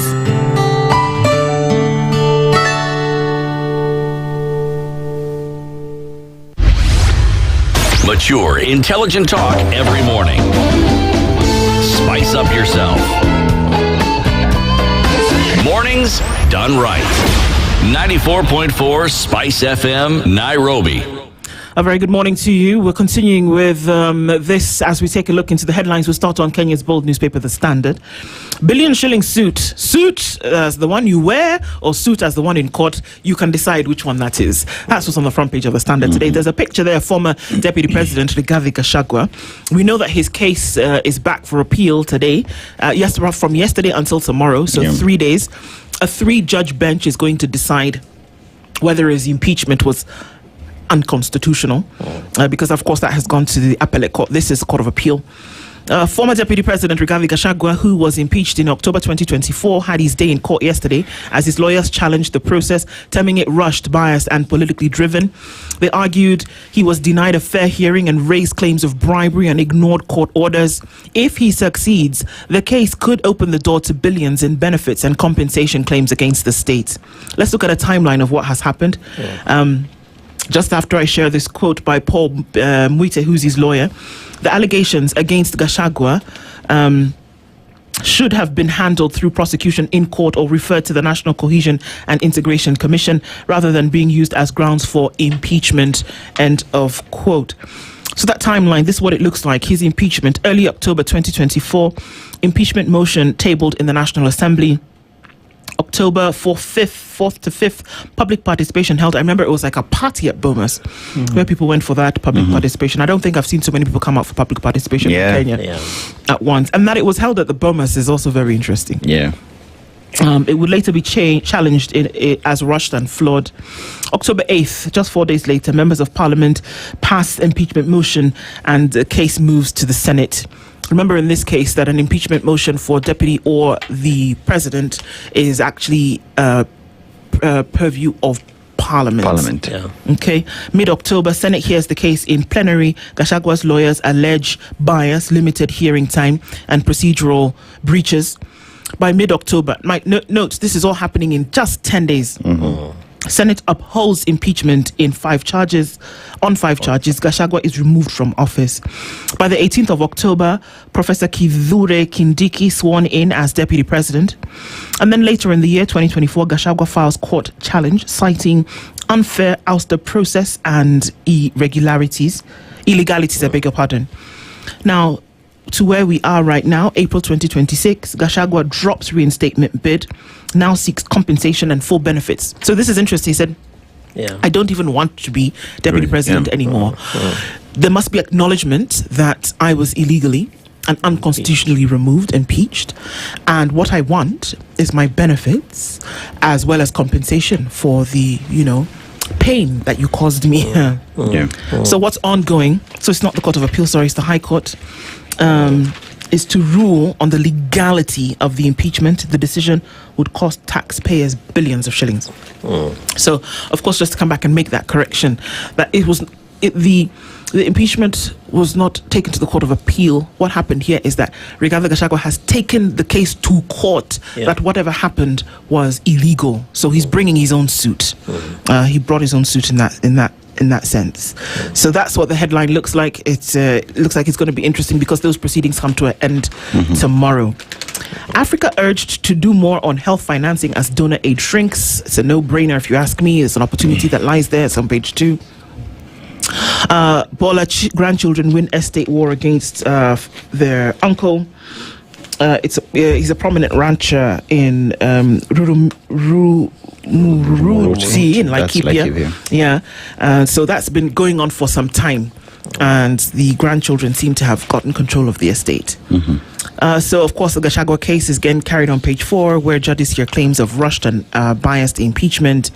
Mature, intelligent talk every morning. Spice up yourself. Mornings done right. 94.4 Spice FM, Nairobi. A very good morning to you. We're continuing with this as we take a look into the headlines. We'll start on Kenya's bold newspaper, The Standard. Billion shilling suit. Suit as the one you wear or suit as the one in court. You can decide which one that is. That's what's on the front page of The Standard today. There's a picture there of former Deputy President Rigathi Gachagua. We know that his case is back for appeal today. From yesterday until tomorrow, so 3 days. A 3-judge bench is going to decide whether his impeachment was unconstitutional, because of course that has gone to the appellate court. This is Court of Appeal. Former Deputy President Rigathi Gachagua, who was impeached in October 2024, had his day in court yesterday as his lawyers challenged the process, terming it rushed, biased and politically driven. They argued he was denied a fair hearing and raised claims of bribery and ignored court orders. If he succeeds, the case could open the door to billions in benefits and compensation claims against the state. Let's look at a timeline of what has happened. Just after I share this quote by Paul Mwite, who's his lawyer, the allegations against Gachagua should have been handled through prosecution in court or referred to the National Cohesion and Integration Commission rather than being used as grounds for impeachment, end of quote. So that timeline, this is what it looks like. His impeachment, early October 2024, impeachment motion tabled in the National Assembly. October 4th to 5th, public participation held. I remember it was like a party at Bomas where people went for that public participation. I don't think I've seen so many people come out for public participation in Kenya at once. And that it was held at the Bomas is also very interesting. Yeah. It would later be challenged as rushed and flawed. October 8th, just 4 days later, members of parliament passed impeachment motion and the case moves to the Senate. Remember in this case that an impeachment motion for deputy or the president is actually purview of Parliament. Okay. Mid-October, Senate hears the case in plenary. Gachagua's lawyers allege bias, limited hearing time, and procedural breaches. By mid-October, note this is all happening in just 10 days. Senate upholds impeachment in 5 charges. On 5 charges, Gachagua is removed from office. By the 18th of October, Professor Kithure Kindiki sworn in as deputy president. And then later in the year, 2024, Gachagua files court challenge, citing unfair ouster process and illegalities, I beg your pardon. Now, to where we are right now, April 2026, Gachagua drops reinstatement bid, now seeks compensation and full benefits. So this is interesting. He said, I don't even want to be deputy president anymore. There must be acknowledgement that I was illegally and unconstitutionally removed, impeached, and what I want is my benefits as well as compensation for the, pain that you caused me. So what's ongoing? So it's not the Court of Appeal, sorry, it's the High Court. Is to rule on the legality of the impeachment. The decision would cost taxpayers billions of shillings. So, of course, just to come back and make that correction, that the impeachment was not taken to the Court of Appeal. What happened here is that Rigathi Gachagua has taken the case to court that whatever happened was illegal. So he's bringing his own suit. He brought his own suit in that sense. So that's what the headline looks like. It looks like it's going to be interesting because those proceedings come to an end tomorrow. Africa urged to do more on health financing as donor aid shrinks. It's a no-brainer if you ask me. It's an opportunity that lies there. It's on page 2. Bola grandchildren win estate war against their uncle. He's a prominent rancher in Ruruti in Laikipia. So that's been going on for some time, and the grandchildren seem to have gotten control of the estate. So, of course, the Gachagua case is again carried on page 4, where judges hear claims of rushed and biased impeachment.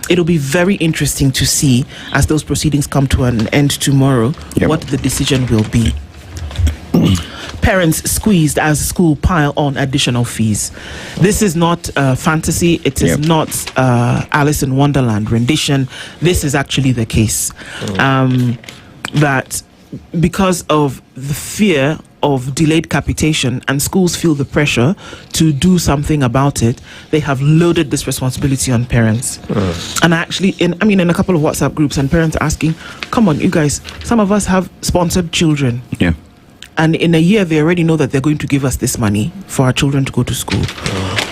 It'll be very interesting to see, as those proceedings come to an end tomorrow, what the decision will be. Parents squeezed as school pile on additional fees. This is not fantasy. It is not Alice in Wonderland rendition. This is actually the case. That because of the fear of delayed capitation and schools feel the pressure to do something about it, they have loaded this responsibility on parents. And actually, in a couple of WhatsApp groups, and parents are asking, come on, you guys, some of us have sponsored children. And in a year, they already know that they're going to give us this money for our children to go to school.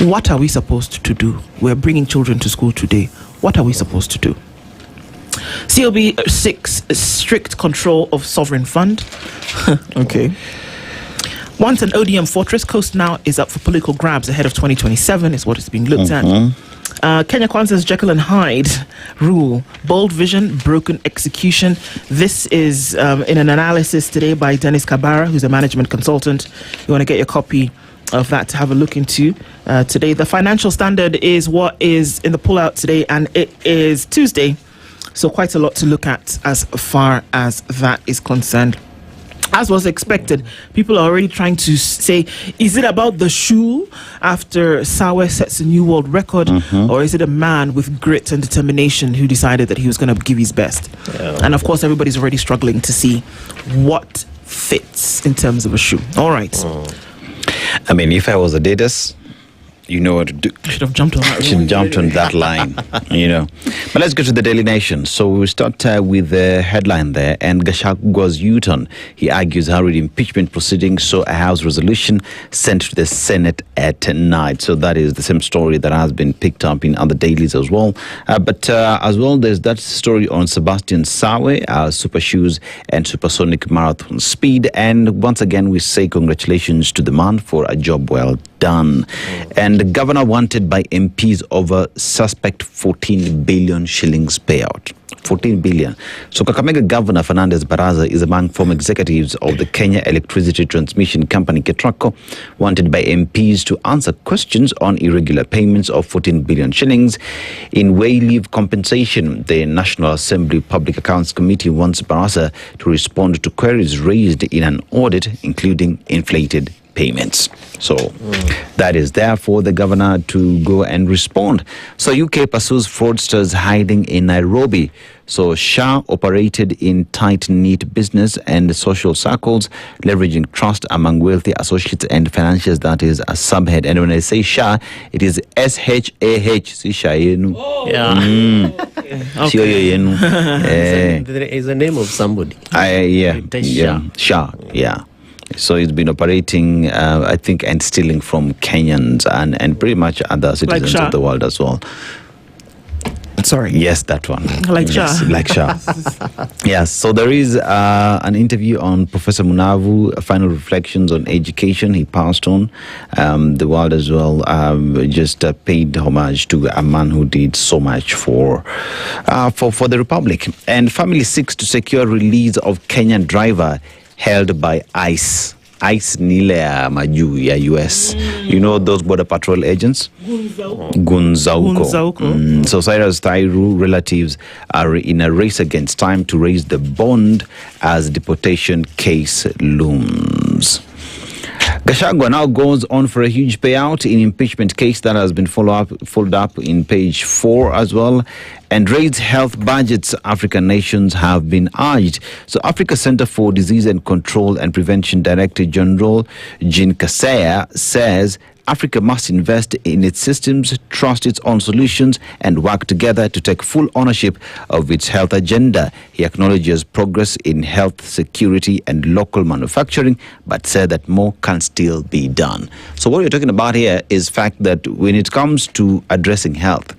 What are we supposed to do? We're bringing children to school today. What are we supposed to do? COB6, strict control of sovereign fund. Okay. Once an ODM fortress, Coast now is up for political grabs ahead of 2027, is what is being looked at. Kenya Kwanzaa's Jekyll and Hyde rule. Bold vision, broken execution. This is in an analysis today by Dennis Kabara, who's a management consultant. You want to get your copy of that to have a look into today. The Financial Standard is what is in the pullout today, and it is Tuesday. So quite a lot to look at as far as that is concerned. As was expected, people are already trying to say, is it about the shoe after Sawe sets a new world record, or is it a man with grit and determination who decided that he was going to give his best? And of course, everybody's already struggling to see what fits in terms of a shoe. All right. I mean, if I was a Adidas, you know what to do. Should have jumped on that. Should have jumped on that line, you know. But let's go to the Daily Nation. So we'll start with the headline there. And Gachagwa's U-turn. He argues hurried impeachment proceedings saw a House resolution sent to the Senate at night. So that is the same story that has been picked up in other dailies as well. But as well, there's that story on Sebastian Sawe, super shoes and supersonic marathon speed. And once again, we say congratulations to the man for a job well done. And the governor wanted by MPs over suspect 14 billion shillings payout. 14 billion. So Kakamega Governor Fernandez Barasa is among former executives of the Kenya Electricity Transmission Company, KETRACO, wanted by MPs to answer questions on irregular payments of 14 billion shillings in way leave compensation. The National Assembly Public Accounts Committee wants Barasa to respond to queries raised in an audit, including inflated payments. So that is there for the governor to go and respond. So UK pursues fraudsters hiding in Nairobi. So Shah operated in tight-knit business and social circles, leveraging trust among wealthy associates and financiers. That is a subhead. And when I say Shah, it is S-H-A-H. Si Shah yenu. There is a name of somebody. Shah. So he's been operating, I think, and stealing from Kenyans and pretty much other citizens of the world as well. Sorry. Yes, that one. Like yes, Shah. Like Shah. Yes, so there is an interview on Professor Munavu, final reflections on education. He passed on. The world as well just paid homage to a man who did so much for the Republic. And family seeks to secure release of Kenyan driver held by ICE. ICE Nile Maju, US. You know those border patrol agents? Gunzauko. So Cyrus Tairu relatives are in a race against time to raise the bond as deportation case looms. Gachagua now goes on for a huge payout in impeachment case that has been followed up in page 4 as well. And raised health budgets, African nations have been urged. So Africa Center for Disease and Control and Prevention Director General Jean Kaseya says Africa must invest in its systems, trust its own solutions, and work together to take full ownership of its health agenda. He acknowledges progress in health security and local manufacturing, but said that more can still be done. So what we're talking about here is fact that when it comes to addressing health,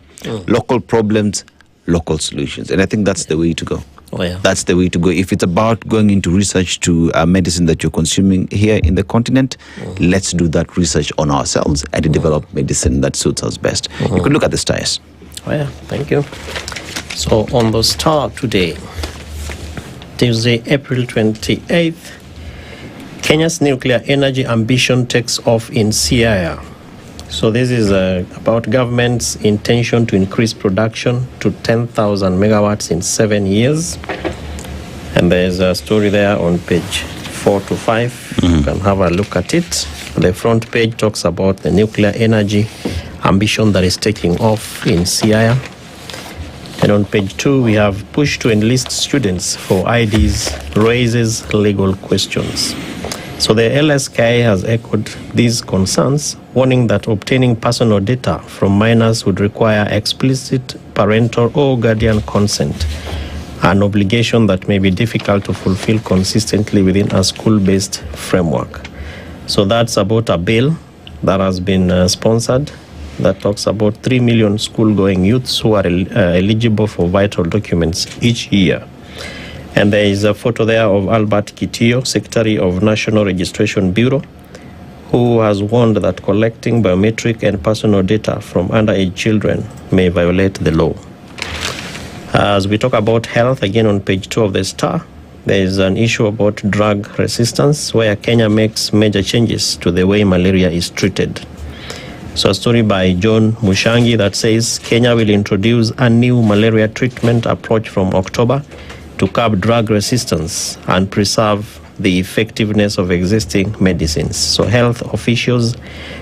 local problems, local solutions. And I think that's the way to go. That's the way to go. If it's about going into research to medicine that you're consuming here in the continent, let's do that research on ourselves and develop medicine that suits us best. You could look at the stars. Thank you. So on the Star today, Tuesday, April 28th, Kenya's nuclear energy ambition takes off in Siaya. So this is about government's intention to increase production to 10,000 megawatts in 7 years. And there's a story there on page 4 to 5. You can have a look at it. The front page talks about the nuclear energy ambition that is taking off in Siaya. And on page 2, we have push to enlist students for IDs raises legal questions. So the LSK has echoed these concerns, warning that obtaining personal data from minors would require explicit parental or guardian consent, an obligation that may be difficult to fulfill consistently within a school-based framework. So that's about a bill that has been sponsored that talks about 3 million school-going youths who are eligible for vital documents each year. And there is a photo there of Albert Kitio, Secretary of National Registration Bureau, who has warned that collecting biometric and personal data from underage children may violate the law. As we talk about health, again on page 2 of the Star, there is an issue about drug resistance where Kenya makes major changes to the way malaria is treated. So a story by John Mushangi that says Kenya will introduce a new malaria treatment approach from October to curb drug resistance and preserve the effectiveness of existing medicines. So health officials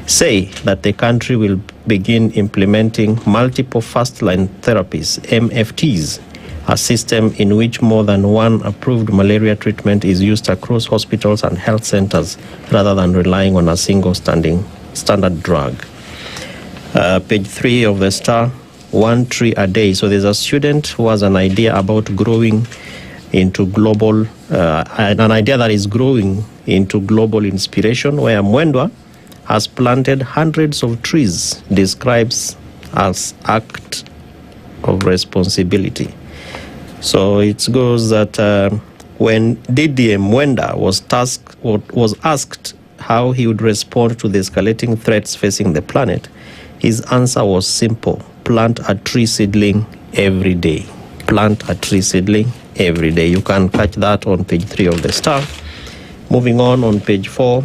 say that the country will begin implementing multiple first-line therapies, MFTs, a system in which more than one approved malaria treatment is used across hospitals and health centers rather than relying on a single standard drug. Page 3 of the Star, 1 tree a day. So there's a student who has an idea about growing into global, an idea that is growing into global inspiration, where Mwendwa has planted hundreds of trees, describes as act of responsibility. So it goes that when Didier Mwenda was asked how he would respond to the escalating threats facing the planet, his answer was simple: plant a tree seedling every day. Plant a tree seedling every day. You can catch that on page 3 of the Star. Moving on page 4,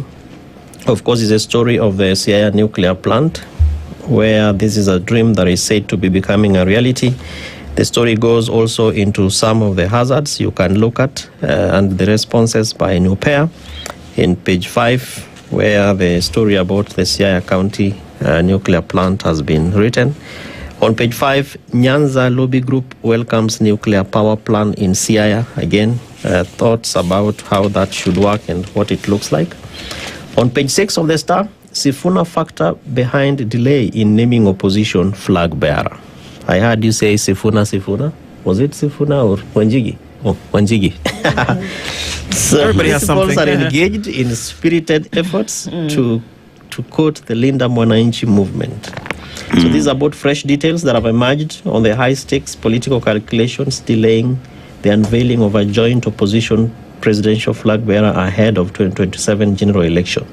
of course, is a story of the Siaya nuclear plant, where this is a dream that is said to be becoming a reality. The story goes also into some of the hazards you can look at and the responses by Nupea in page 5, where the story about the Siaya County nuclear plant has been written. On page 5, Nyanza Lobby Group welcomes nuclear power plant in Siaya. Again, thoughts about how that should work and what it looks like. On page 6 of the Star, Sifuna factor behind delay in naming opposition flag bearer. I heard you say Sifuna. Was it Sifuna or Wanjigi? Oh, Wanjigi. So everybody has something. Principals are engaged in spirited efforts to quote the Linda Mwananchi movement. So these are about fresh details that have emerged on the high-stakes political calculations delaying the unveiling of a joint opposition presidential flag bearer ahead of 2027 general election.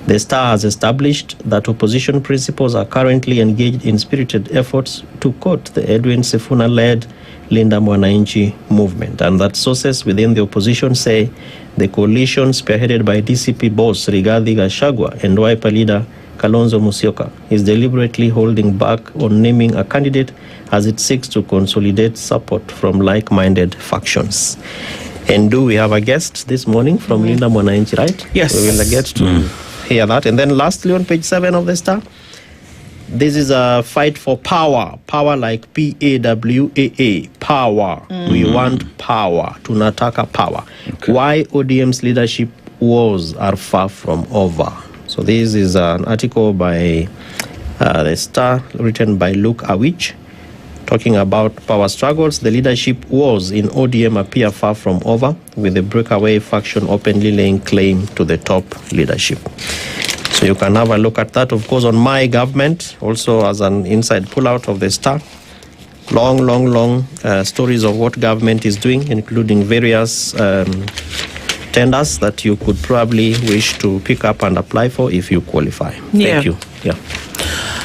The Star has established that opposition principals are currently engaged in spirited efforts to quote the Edwin Sifuna-led Linda Mwananchi movement, and that sources within the opposition say the coalition spearheaded by DCP boss Rigathi Gachagua and Wiper leader Kalonzo Musyoka is deliberately holding back on naming a candidate as it seeks to consolidate support from like-minded factions. And do we have a guest this morning from Linda Mwananchi, right? Yes. We will get to hear that. And then lastly on page 7 of the Star, this is a fight for power. Power like P-A-W-A-A. Power. We want power. Tunataka power. Okay. Why ODM's leadership wars are far from over. So this is an article by the Star written by Luke Awich, talking about power struggles. The leadership wars in ODM appear far from over, with the breakaway faction openly laying claim to the top leadership. So you can have a look at that, of course, on My Government, also as an inside pullout of the Star. Long stories of what government is doing, including various tenders that you could probably wish to pick up and apply for if you qualify. Yeah. Thank you. Yeah.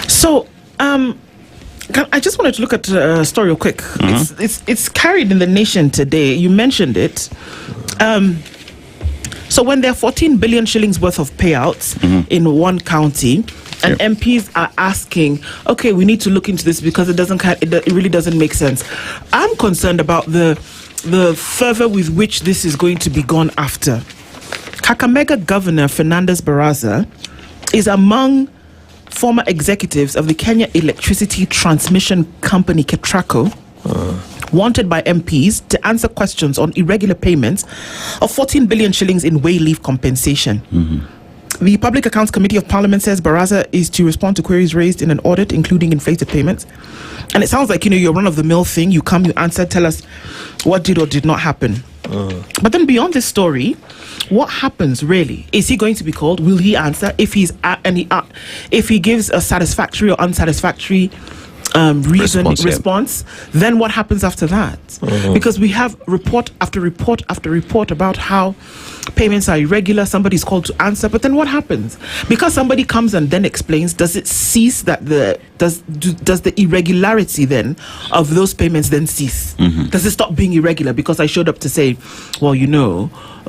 So, I just wanted to look at a story real quick. It's carried in the Nation today. You mentioned it. So when there are 14 billion shillings worth of payouts in one county, and MPs are asking, okay, we need to look into this because it really doesn't make sense. I'm concerned about the fervor with which this is going to be gone after. Kakamega Governor Fernandez Barasa is among former executives of the Kenya Electricity Transmission Company, KETRACO, wanted by MPs to answer questions on irregular payments of 14 billion shillings in way leave compensation. The Public Accounts Committee of Parliament says Barasa is to respond to queries raised in an audit, including inflated payments. And it sounds like, you're run-of-the-mill thing. You come, you answer, tell us what did or did not happen. But then beyond this story, what happens really? Is he going to be called? Will he answer? If he's if he gives a satisfactory or unsatisfactory response, then what happens after that? Because we have report after report after report about how payments are irregular. Somebody's called to answer, but then what happens? Because somebody comes and then explains, does it cease? That does the irregularity then of those payments then cease? Does it stop being irregular because I showed up to say, well,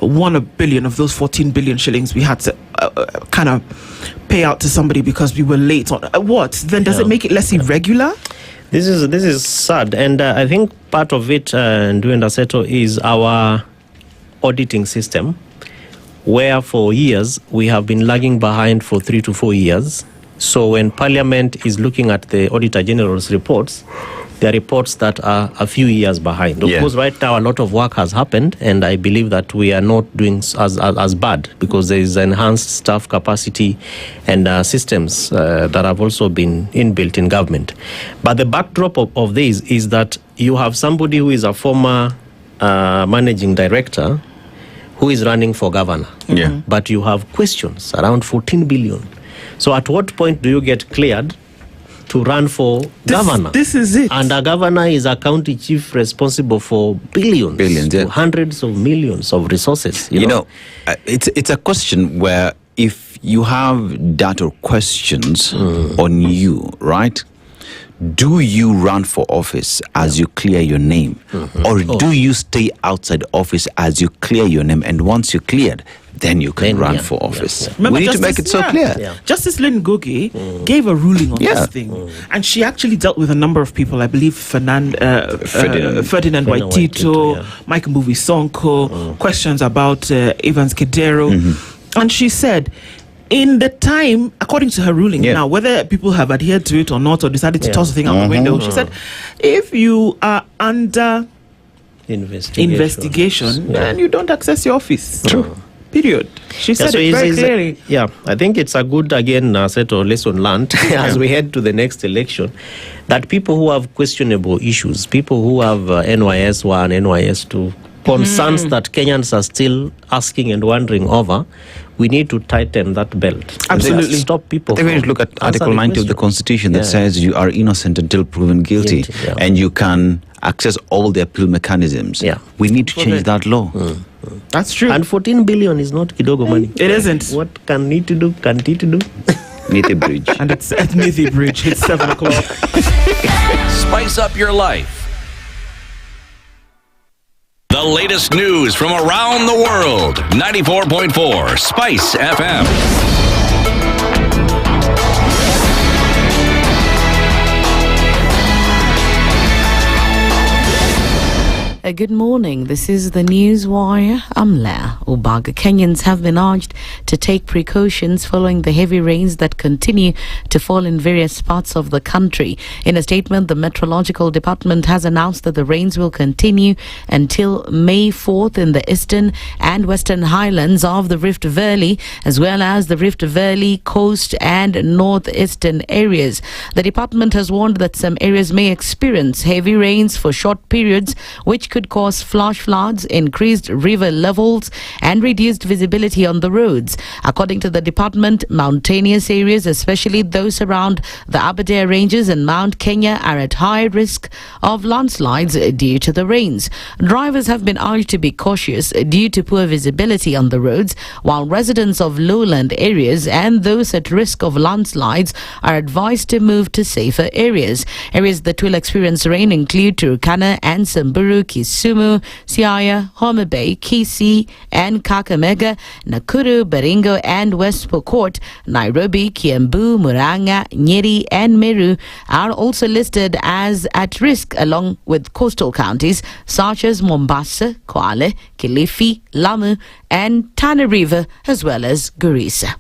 1 billion of those 14 billion shillings we had to kind of pay out to somebody because we were late on what? Then does it make it less irregular? This is sad, and I think part of it, Ndu and Aseto, is our auditing system, where for years we have been lagging behind for 3 to 4 years. So when Parliament is looking at the Auditor General's reports, there are reports that are a few years behind. Of course, right now a lot of work has happened, and I believe that we are not doing as bad because there is enhanced staff capacity and systems that have also been inbuilt in government. But the backdrop of this is that you have somebody who is a former managing director who is running for governor. But you have questions around 14 billion. So at what point do you get cleared to run for governor? This is it. And a governor is a county chief responsible for billions, hundreds of millions of resources. You know? It's a question where if you have doubt or questions on you, right? Do you run for office as you clear your name? Or do you stay outside office as you clear your name? And once you're cleared, then you can run for office. Remember, we need to make it so clear. Justice Lynn Gogi gave a ruling on this thing, and she actually dealt with a number of people. I believe Ferdinand Waitito, Michael Mbuvi Sonko, questions about Evans Kedero, and she said, in the time, according to her ruling, now whether people have adhered to it or not, or decided to toss the thing out the window, she said, if you are under investigation, then you don't access your office. True. Period. She said it very clearly. I think it's a good, again, set or lesson learned as we head to the next election, that people who have questionable issues, people who have NYS 1, NYS 2, concerns that Kenyans are still asking and wondering over, we need to tighten that belt. Absolutely. Stop people. They will look at Article 90 of the Constitution that says you are innocent until proven guilty, and you can access all the appeal mechanisms. We need to change that law. That's true. And 14 billion is not kidogo money. It isn't. What can need to do? Nithi Bridge. And it's at Nithi Bridge. It's 7 o'clock. Spice up your life. The latest news from around the world. 94.4 Spice FM. Good morning. This is the News Wire. I'm La Ubaga. Kenyans have been urged to take precautions following the heavy rains that continue to fall in various parts of the country. In a statement, the Meteorological Department has announced that the rains will continue until May 4th in the eastern and western highlands of the Rift Valley, as well as the Rift Valley coast and northeastern areas. The department has warned that some areas may experience heavy rains for short periods, which could cause flash floods, increased river levels, and reduced visibility on the roads. According to the department, mountainous areas, especially those around the Aberdare Ranges and Mount Kenya, are at high risk of landslides due to the rains. Drivers have been urged to be cautious due to poor visibility on the roads, while residents of lowland areas and those at risk of landslides are advised to move to safer areas. Areas that will experience rain include Turkana and Samburu, Kisumu, Siaya, Homa Bay, Kisii, and Kakamega, Nakuru, Baringo, and West Pokot. Nairobi, Kiambu, Murang'a, Njeri, and Meru are also listed as at risk, along with coastal counties such as Mombasa, Kwale, Kilifi, Lamu, and Tana River, as well as Garissa.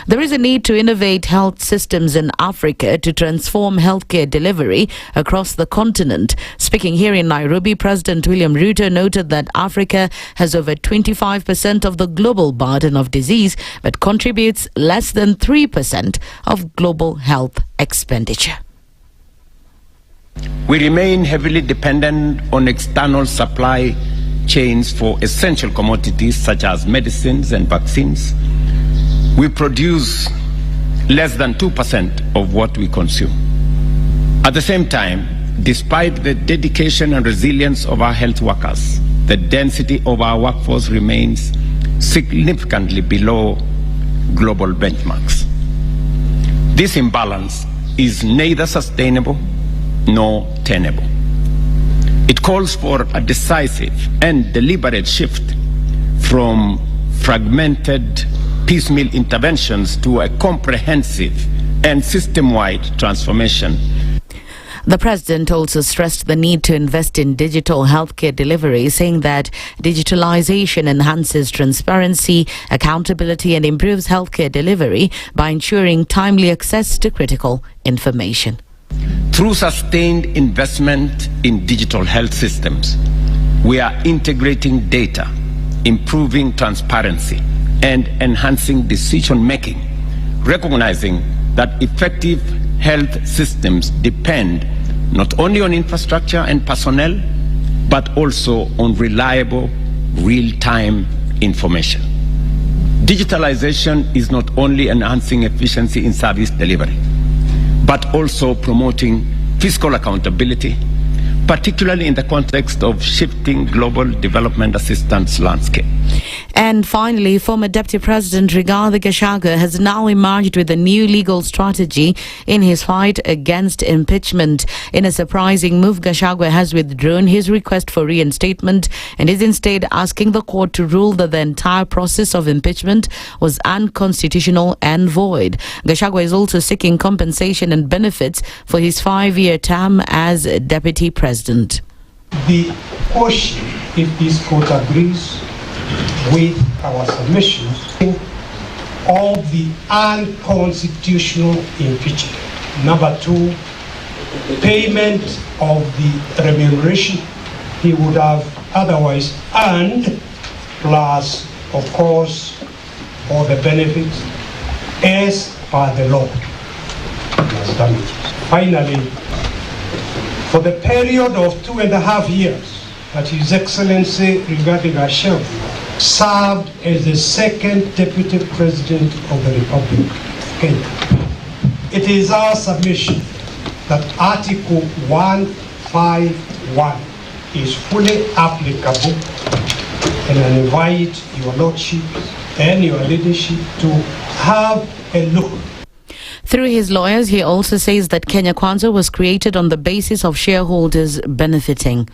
There is a need to innovate health systems in Africa to transform healthcare delivery across the continent. Speaking here in Nairobi, President William Ruto noted that Africa has over 25% of the global burden of disease, but contributes less than 3% of global health expenditure. We remain heavily dependent on external supply chains for essential commodities such as medicines and vaccines, we produce less than 2% of what we consume. At the same time, despite the dedication and resilience of our health workers, the density of our workforce remains significantly below global benchmarks. This imbalance is neither sustainable nor tenable. It calls for a decisive and deliberate shift from fragmented piecemeal interventions to a comprehensive and system-wide transformation. The president also stressed the need to invest in digital healthcare delivery, saying that digitalization enhances transparency, accountability, and improves healthcare delivery by ensuring timely access to critical information. Through sustained investment in digital health systems, we are integrating data, improving transparency, and enhancing decision-making, recognizing that effective health systems depend not only on infrastructure and personnel, but also on reliable, real-time information. Digitalization is not only enhancing efficiency in service delivery, but also promoting fiscal accountability, particularly in the context of shifting global development assistance landscape. And finally, former Deputy President Rigathi Gachagua has now emerged with a new legal strategy in his fight against impeachment. In a surprising move, Gachagua has withdrawn his request for reinstatement and is instead asking the court to rule that the entire process of impeachment was unconstitutional and void. Gachagua is also seeking compensation and benefits for his 5-year term as Deputy President. The question, if this court agrees with our submissions, of the unconstitutional impeachment. Number 2, payment of the remuneration he would have otherwise earned, plus, of course, all the benefits as per the law, plus damages. Finally, for the period of 2.5 years that His Excellency Rigathi Gachagua served as the second Deputy President of the Republic of Kenya, it is our submission that Article 151 is fully applicable, and I invite your Lordship and your leadership to have a look. Through his lawyers, he also says that Kenya Kwanza was created on the basis of shareholders benefiting.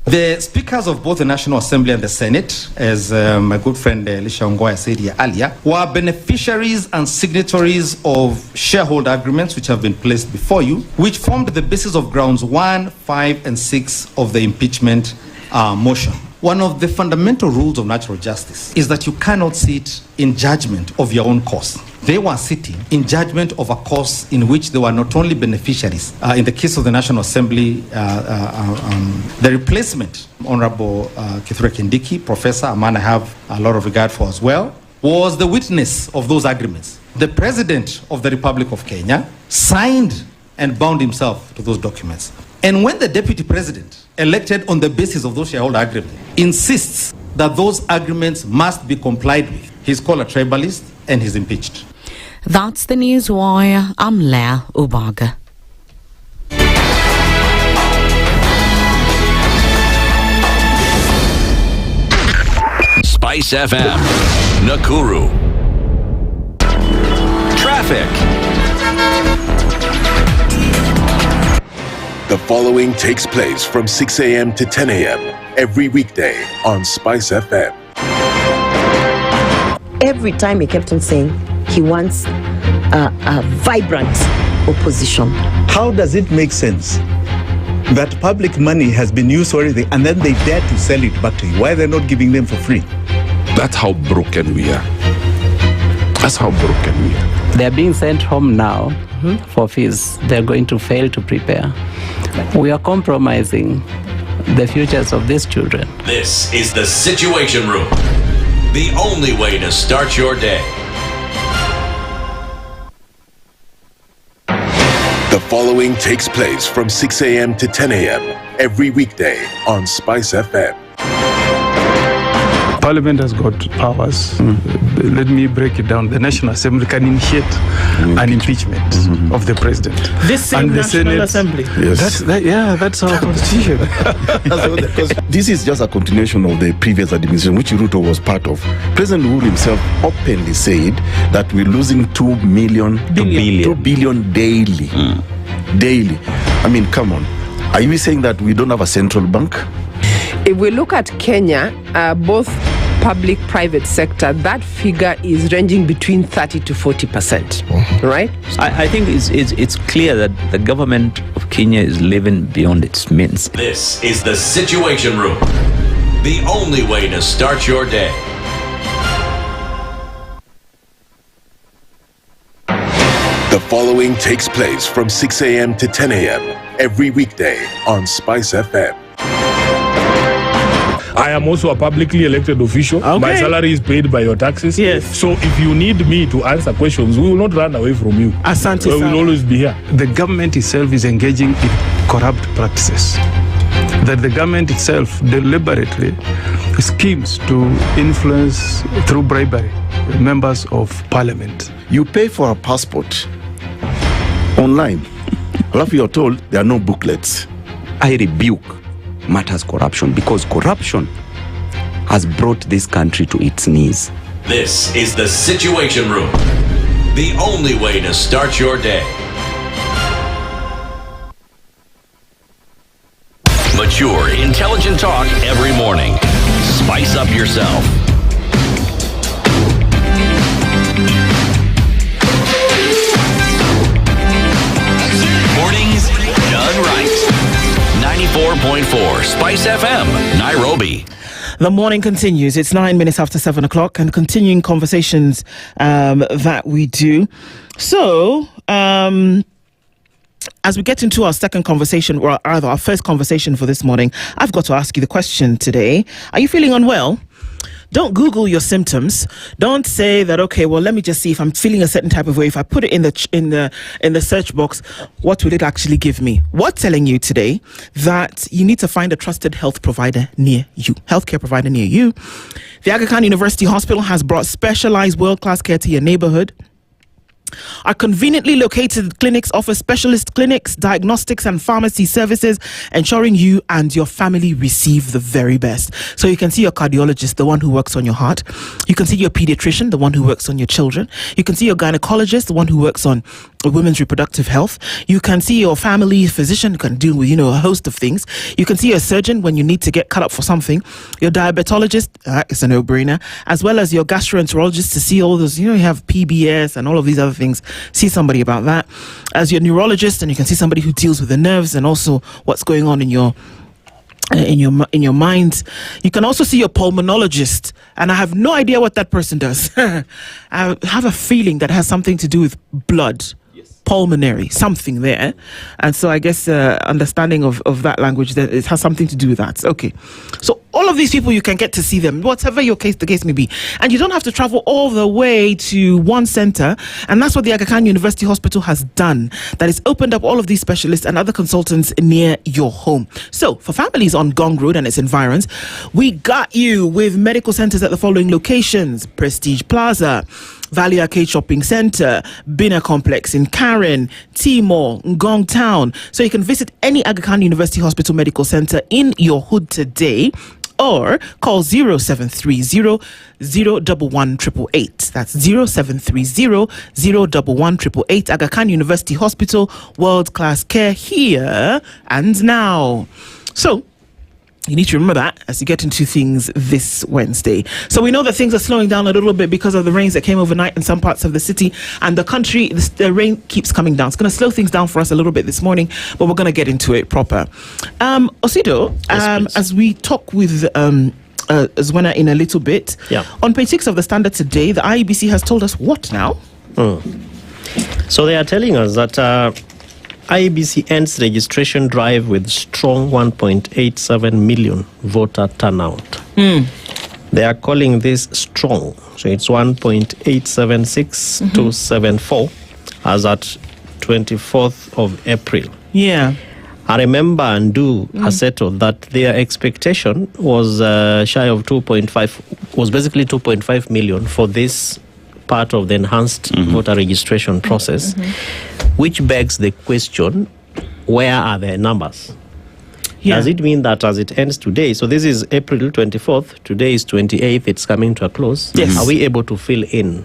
The speakers of both the National Assembly and the Senate, as my good friend Elisha Mungai said here earlier, were beneficiaries and signatories of shareholder agreements which have been placed before you, which formed the basis of grounds 1, 5, and 6 of the impeachment motion. One of the fundamental rules of natural justice is that you cannot sit in judgment of your own cause. They were sitting in judgment of a cause in which they were not only beneficiaries. In the case of the National Assembly, the replacement, Honorable Kithure Kindiki, Professor, a man I have a lot of regard for as well, was the witness of those agreements. The President of the Republic of Kenya signed and bound himself to those documents. And when the Deputy President, elected on the basis of those shareholder agreements, insists that those agreements must be complied with, he's called a tribalist and he's impeached. That's the News Wire. I'm Leah Ubaga. SpiceFM, Nakuru. Traffic. The following takes place from 6 a.m. to 10 a.m. every weekday on SpiceFM. Every time he kept on saying he wants a vibrant opposition. How does it make sense that public money has been used already and then they dare to sell it back to you? Why are they not giving them for free? That's how broken we are. That's how broken we are. They're being sent home now for fees. They're going to fail to prepare. We are compromising the futures of these children. This is the Situation Room, the only way to start your day. The following takes place from 6 a.m. to 10 a.m. every weekday on SpiceFM. Parliament has got powers. Let me break it down. The National Assembly can initiate an impeachment of the president. This same National Assembly. Yes. That's our constitution. Because this is just a continuation of the previous administration, which Ruto was part of. President Uhuru himself openly said that we're losing 2 billion daily. Daily. I mean, come on. Are you saying that we don't have a central bank? If we look at Kenya, both public-private sector, that figure is ranging between 30 to 40%, right? I think it's clear that the government of Kenya is living beyond its means. This is the Situation Room, the only way to start your day. The following takes place from 6 a.m. to 10 a.m. every weekday on SpiceFM. I am also a publicly elected official. Okay. My salary is paid by your taxes. Yes. So if you need me to answer questions, we will not run away from you. Asante, we will always be here. The government itself is engaging in corrupt practices. That the government itself deliberately schemes to influence through bribery members of parliament. You pay for a passport online. Alafu you're told there are no booklets. I rebuke matters corruption because corruption has brought this country to its knees. This is the Situation Room, the only way to start your day. Mature, intelligent talk every morning. Spice up yourself. Mornings done right. 94.4 Spice FM, Nairobi. The morning continues. It's 9 minutes after 7 o'clock and continuing conversations that we do. So, as we get into our second conversation, or rather our first conversation for this morning, I've got to ask you the question today. Are you feeling unwell? Don't Google your symptoms. Don't say that, okay, well, let me just see if I'm feeling a certain type of way. If I put it in the search box, what will it actually give me? We're telling you today that you need to find a trusted health provider near you, healthcare provider near you. The Aga Khan University Hospital has brought specialized world-class care to your neighborhood. Our conveniently located clinics offer specialist clinics, diagnostics and pharmacy services, ensuring you and your family receive the very best. So you can see your cardiologist, the one who works on your heart. You can see your pediatrician, the one who works on your children. You can see your gynecologist, the one who works on women's reproductive health. You can see your family physician, who can deal with, a host of things. You can see your surgeon when you need to get cut up for something. Your diabetologist, it's a no-brainer, as well as your gastroenterologist to see all those, you have PBS and all of these other things. See somebody about that. As your neurologist, and you can see somebody who deals with the nerves and also what's going on in your mind. You can also see your pulmonologist, and I have no idea what that person does. I have a feeling that has something to do with blood. Pulmonary, something there. And so I guess understanding of that language, that it has something to do with that. Okay. So all of these people, you can get to see them, whatever the case may be. And you don't have to travel all the way to one center. And that's what the Aga Khan University Hospital has done. That is opened up all of these specialists and other consultants near your home. So for families on Gong Road and its environs, we got you with medical centers at the following locations: Prestige Plaza, Valley Arcade Shopping Center, Bina Complex in Karen, Timor, Ngong Town. So you can visit any Aga Khan University Hospital Medical Center in your hood today, or call 0730 011 888. That's 0730 011 888. Aga Khan University Hospital, world-class care here and now. So you need to remember that as you get into things this Wednesday. So we know that things are slowing down a little bit because of the rains that came overnight in some parts of the city and the country. The rain keeps coming down. It's going to slow things down for us a little bit this morning, but we're going to get into it proper. Osido, as we talk with Zuena in a little bit, on page 6 of the Standard today, the IEBC has told us what now? So they are telling us that IEBC ends registration drive with strong 1.87 million voter turnout. They are calling this strong. So it's 1.876 to 74 as at 24th of April. Yeah. I remember Aseto that their expectation was shy of 2.5, was basically 2.5 million for this part of the enhanced voter registration process, which begs the question, where are the numbers? Does it mean that as it ends today, so this is April 24th, today is 28th, it's coming to a close. Yes. Are we able to fill in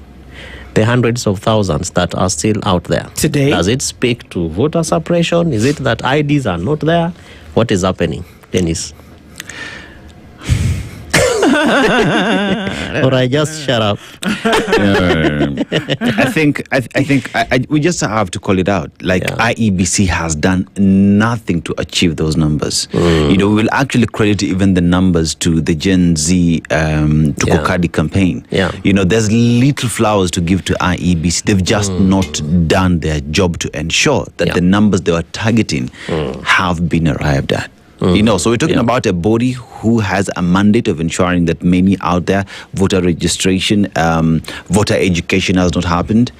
the hundreds of thousands that are still out there? Today? Does it speak to voter suppression? Is it that IDs are not there? What is happening, Dennis? Or I just shut up. I think we just have to call it out. Like IEBC has done nothing to achieve those numbers. We'll actually credit even the numbers to the Gen Z Tukokadi campaign. There's little flowers to give to IEBC. They've just not done their job to ensure that the numbers they were targeting have been arrived at. So we're talking about a body who has a mandate of ensuring that many out there, voter registration, voter education has not happened.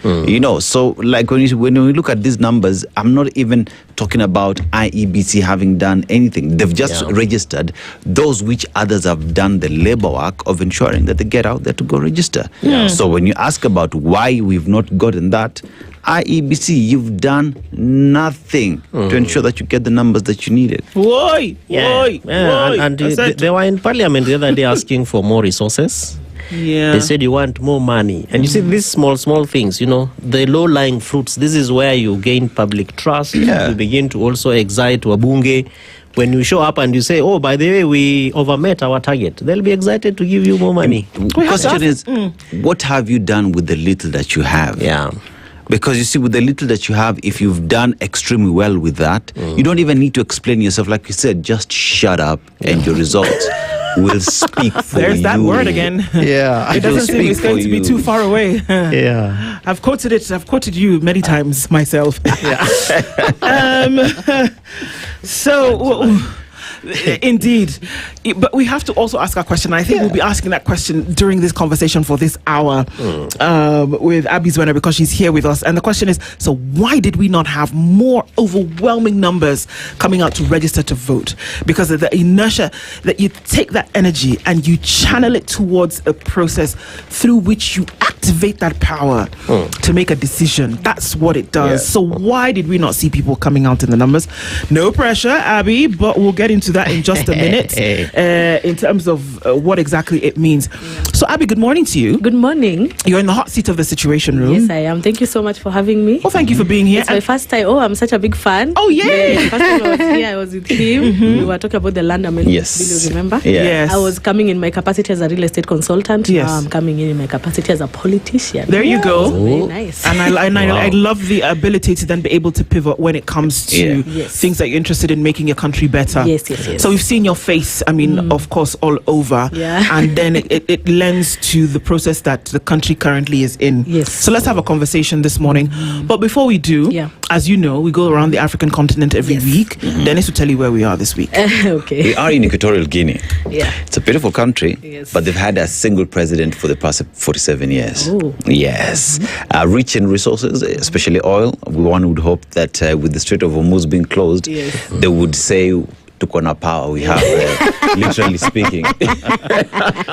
So like when we look at these numbers, I'm not even talking about IEBC having done anything. They've just registered those which others have done the labor work of ensuring that they get out there to go register. So when you ask about why we've not gotten that, IEBC, you've done nothing to ensure that you get the numbers that you needed. Why? And they were in Parliament the other day asking for more resources. They said you want more money. And you see these small things, the low-lying fruits, this is where you gain public trust. You begin to also excite Wabunge. When you show up and you say, oh, by the way, we overmet our target, they'll be excited to give you more money. The question is, what have you done with the little that you have? Because you see, with the little that you have, if you've done extremely well with that, you don't even need to explain yourself. Like you said, just shut up and your results will speak for you. There's that word again. It doesn't seem it's going to be too far away. I've quoted it. I've quoted you many times myself. Indeed. But we have to also ask our question. I think we'll be asking that question during this conversation for this hour with Abbie Zuena, because she's here with us. And the question is, so why did we not have more overwhelming numbers coming out to register to vote? Because of the inertia that you take that energy and you channel it towards a process through which you activate that power to make a decision. That's what it does. So why did we not see people coming out in the numbers? No pressure, Abbie, but we'll get into that in just a minute in terms of what exactly it means. So Abbie, good morning to you. Good morning. You're in the hot seat of the Situation Room. Yes, I am. Thank you so much for having me. Oh, thank you for being here. It's my first time. Oh, I'm such a big fan. Oh, yeah. First time I was here, I was with him. We were talking about the land amendment bill, you remember? Yes. I was coming in my capacity as a real estate consultant. Now I'm coming in my capacity as a politician. There you go. Very nice. And I love the ability to then be able to pivot when it comes to things that you're interested in making your country better. Yes. So we've seen your face, of course, all over. And then it lends to the process that the country currently is in. So let's have a conversation this morning. But before we do, as you know, we go around the African continent every week. Dennis will tell you where we are this week. Okay. We are in Equatorial Guinea. It's a beautiful country, but they've had a single president for the past 47 years. Rich in resources, especially oil. One would hope that with the Strait of Hormuz being closed, they would say, Tukona power we have, literally speaking.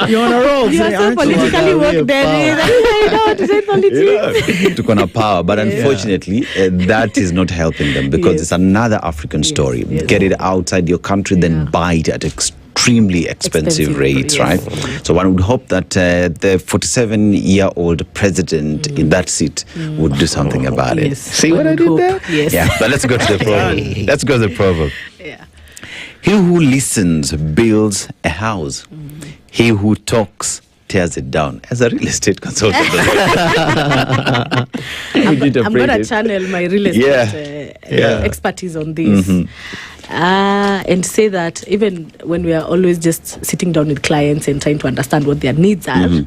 You're on a roll. You are so politically woke, Dennis. I know how to say politics. Tukona power, but unfortunately, that is not helping them, because it's another African story. Get it outside your country, then buy it at extremely expensive rates, right? So one would hope that the 47-year-old president in that seat would do something about it. See what I did there? Yeah, but let's go to the proverb. Let's go to the proverb. He who listens builds a house. He who talks tears it down. As a real estate consultant, I'm going to channel my real estate expertise on this. And say that even when we are always just sitting down with clients and trying to understand what their needs are,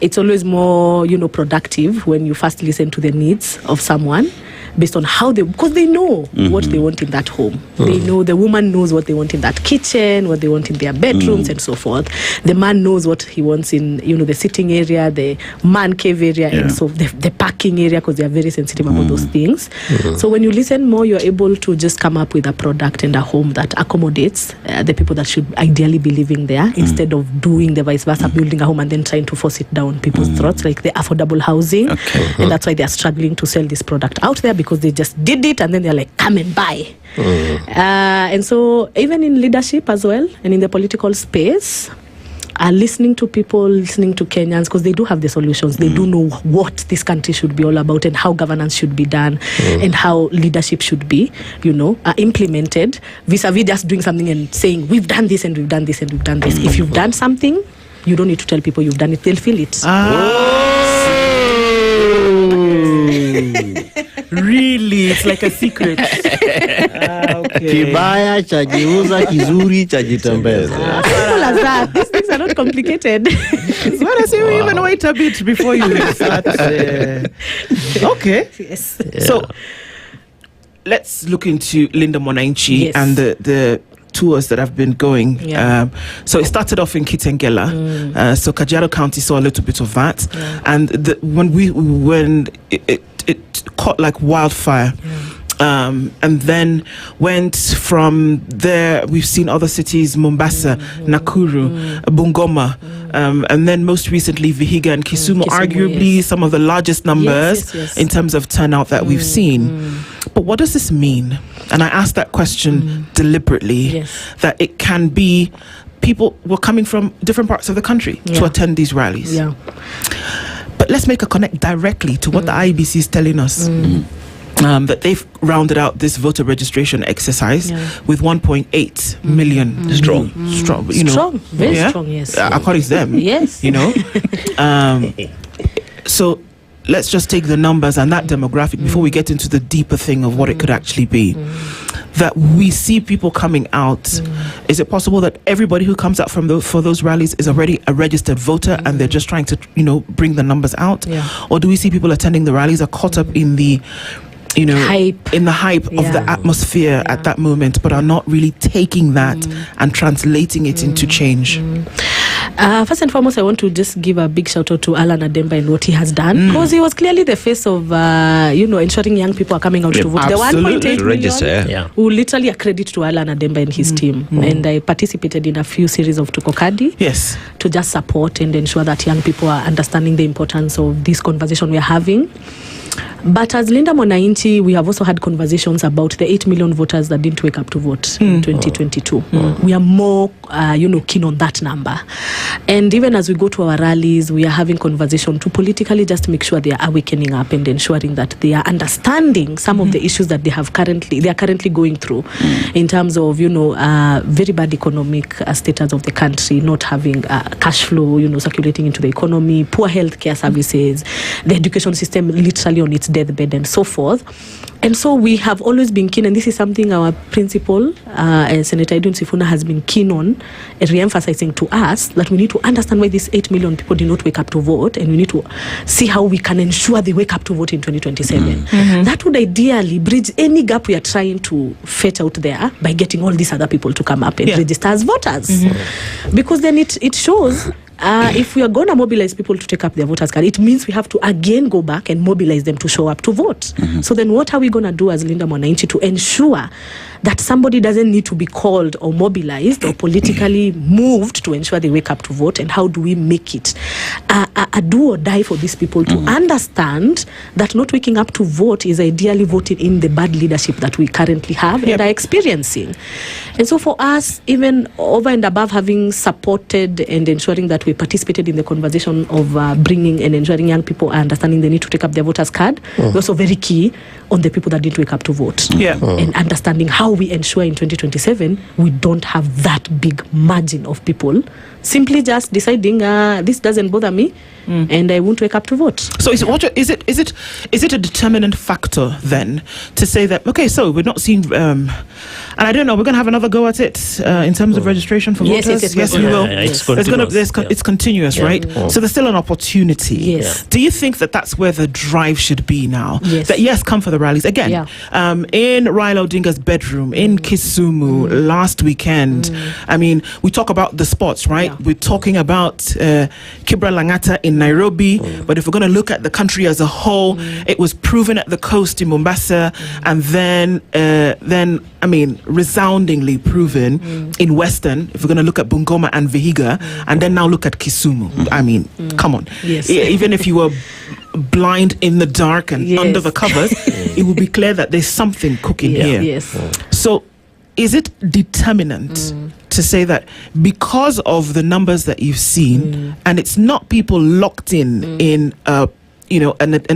it's always more, productive when you first listen to the needs of someone based on how because they know what they want in that home. They know, the woman knows what they want in that kitchen, what they want in their bedrooms and so forth. The man knows what he wants in, the sitting area, the man cave area, and so the parking area, because they are very sensitive about those things. So when you listen more, you're able to just come up with a product and a home that accommodates the people that should ideally be living there, instead of doing the vice versa, building a home and then trying to force it down people's throats, like the affordable housing. And that's why they are struggling to sell this product out there, because they just did it and then they're like, come and buy. And so even in leadership as well, and in the political space, listening to people, listening to Kenyans, because they do have the solutions. They do know what this country should be all about, and how governance should be done, and how leadership should be, implemented, vis-a-vis just doing something and saying, we've done this and we've done this and we've done this. If you've done something, you don't need to tell people you've done it. They'll feel it. Really? It's like a secret. Kibaya chajiuza, kizuri chajitembeza. Simple as that. These things are not complicated. What I say, we even wait a bit before you start. Okay. Yes. So let's look into Linda Mwananchi and the tours that have been going. So it started off in Kitengela. So Kajiado County saw a little bit of that. And when it caught like wildfire. And then went from there, we've seen other cities, Mombasa, Nakuru, Bungoma, and then most recently Vihiga and Kisumu, arguably some of the largest numbers in terms of turnout that we've seen. But what does this mean? And I asked that question deliberately, that it can be people were coming from different parts of the country to attend these rallies. But let's make a connect directly to what the IEBC is telling us. That they've rounded out this voter registration exercise with 1.8 million strong, very strong, yes. According to them, yes, so let's just take the numbers and that demographic before we get into the deeper thing of what it could actually be. That we see people coming out. Is it possible that everybody who comes out for those rallies is already a registered voter and they're just trying to bring the numbers out? Or do we see people attending the rallies are caught up in the hype. In the hype of the atmosphere at that moment, but are not really taking that and translating it into change? First and foremost, I want to just give a big shout out to Alan Ademba and what he has done, because he was clearly the face of ensuring young people are coming out to vote. The 1.8 million, who literally a credit to Alan Ademba and his team. And I participated in a few series of Tukokadi to just support and ensure that young people are understanding the importance of this conversation we're having. But as Linda Mwananchi, we have also had conversations about the 8 million voters that didn't wake up to vote in 2022. We are more, keen on that number. And even as we go to our rallies, we are having conversation to politically just make sure they are awakening up and ensuring that they are understanding some of the issues that they are currently going through in terms of, very bad economic status of the country, not having cash flow, circulating into the economy, poor healthcare services, the education system literally on its deathbed and so forth. And so we have always been keen, and this is something our principal, Senator Edwin Sifuna, has been keen on, re-emphasizing to us that we need to understand why these 8 million people did not wake up to vote, and we need to see how we can ensure they wake up to vote in 2027. That would ideally bridge any gap we are trying to fetch out there by getting all these other people to come up and register as voters. Because then it shows... if we are going to mobilize people to take up their voters card, it means we have to again go back and mobilize them to show up to vote. So then what are we going to do as Linda Mwananchi to ensure that somebody doesn't need to be called or mobilized or politically moved to ensure they wake up to vote? And how do we make it a do or die for these people to understand that not waking up to vote is ideally voting in the bad leadership that we currently have and are experiencing? And so for us, even over and above having supported and ensuring that we participated in the conversation of bringing and ensuring young people are understanding they need to take up their voters card, we're also very key on the people that didn't wake up to vote. And understanding how we ensure in 2027 we don't have that big margin of people simply just deciding this doesn't bother me, and I won't wake up to vote. So is it a determinant factor then to say that, okay, so we're not seeing, and I don't know, we're going to have another go at it in terms of registration for voters? Yes, we will. It's continuous, right? So there's still an opportunity. Yes. Do you think that that's where the drive should be now? Yes. That yes, come for the rallies. Again, in Raila Odinga's bedroom, in Kisumu last weekend, I mean, we talk about the spots, right? We're talking about Kibra Langata in Nairobi, but if we're going to look at the country as a whole, it was proven at the coast in Mombasa, and then I mean, resoundingly proven in Western, if we're going to look at Bungoma and Vihiga, and then now look at Kisumu. I mean, come on. Yes. Even if you were blind in the dark and under the covers, it will be clear that there's something cooking here. Yes. So is it determinant to say that because of the numbers that you've seen, and it's not people locked in a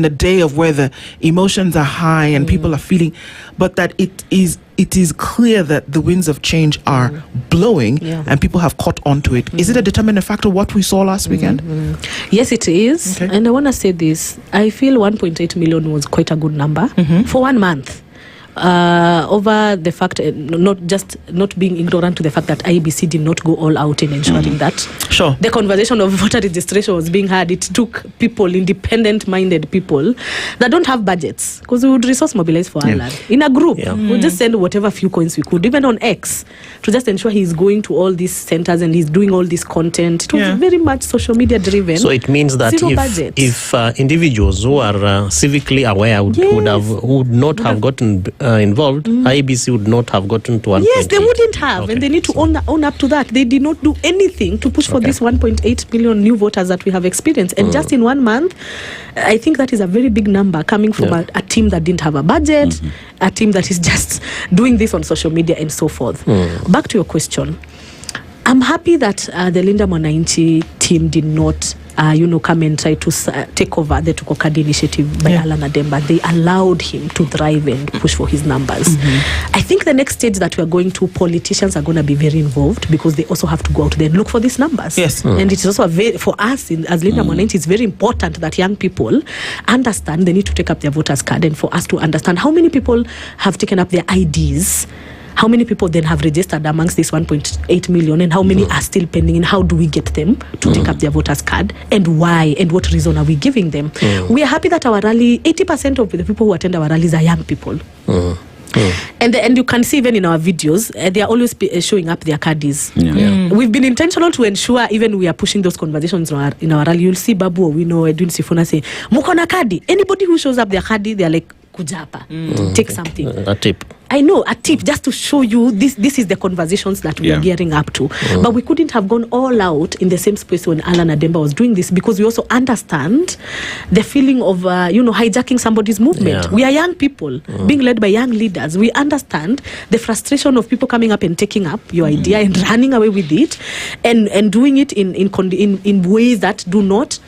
day of where the emotions are high and people are feeling, but that it is clear that the winds of change are blowing and people have caught on to it. Is it a determinant factor what we saw last weekend? Yes, it is. Okay. And I want to say this. I feel 1.8 million was quite a good number for 1 month. Over the fact, not being ignorant to the fact that IEBC did not go all out in ensuring that the conversation of voter registration was being had. It took people, independent-minded people that don't have budgets, because we would resource mobilize for Alan in a group. We'll just send whatever few coins we could, even on X, to just ensure he's going to all these centers and he's doing all this content. It was very much social media driven. So it means that if individuals who are civically aware would not have gotten involved, IEBC would not have gotten to 1.8. Yes, they wouldn't have, and they need to own up to that. They did not do anything to push for this 1.8 million new voters that we have experienced, and just in 1 month, I think that is a very big number coming from a team that didn't have a budget, a team that is just doing this on social media and so forth. Back to your question, I'm happy that the Linda Mwananchi team did not come and try to take over the Tukokadi initiative by Alan Ademba. They allowed him to thrive and push for his numbers. I think the next stage that we are going to, politicians are going to be very involved, because they also have to go out there and look for these numbers. Yes. And it is also for us as Linda Mwananchi, it's very important that young people understand they need to take up their voters card, and for us to understand how many people have taken up their IDs, how many people then have registered amongst this 1.8 million, and how many are still pending, and how do we get them to take up their voters card, and why, and what reason are we giving them? We are happy that our rally, 80% of the people who attend our rallies are young people. And you can see even in our videos, they are always showing up their cards. We've been intentional to ensure even we are pushing those conversations in our rally. You'll see Babu, we know Edwin Sifuna say, Mukona kadi. Anybody who shows up their card, they're like, Kujapa, take something. A tip. I know, a tip, just to show you this is the conversations that we are gearing up to. But we couldn't have gone all out in the same space when Alan Ademba was doing this, because we also understand the feeling of hijacking somebody's movement. We are young people being led by young leaders. We understand the frustration of people coming up and taking up your idea and running away with it, and doing it in ways that do not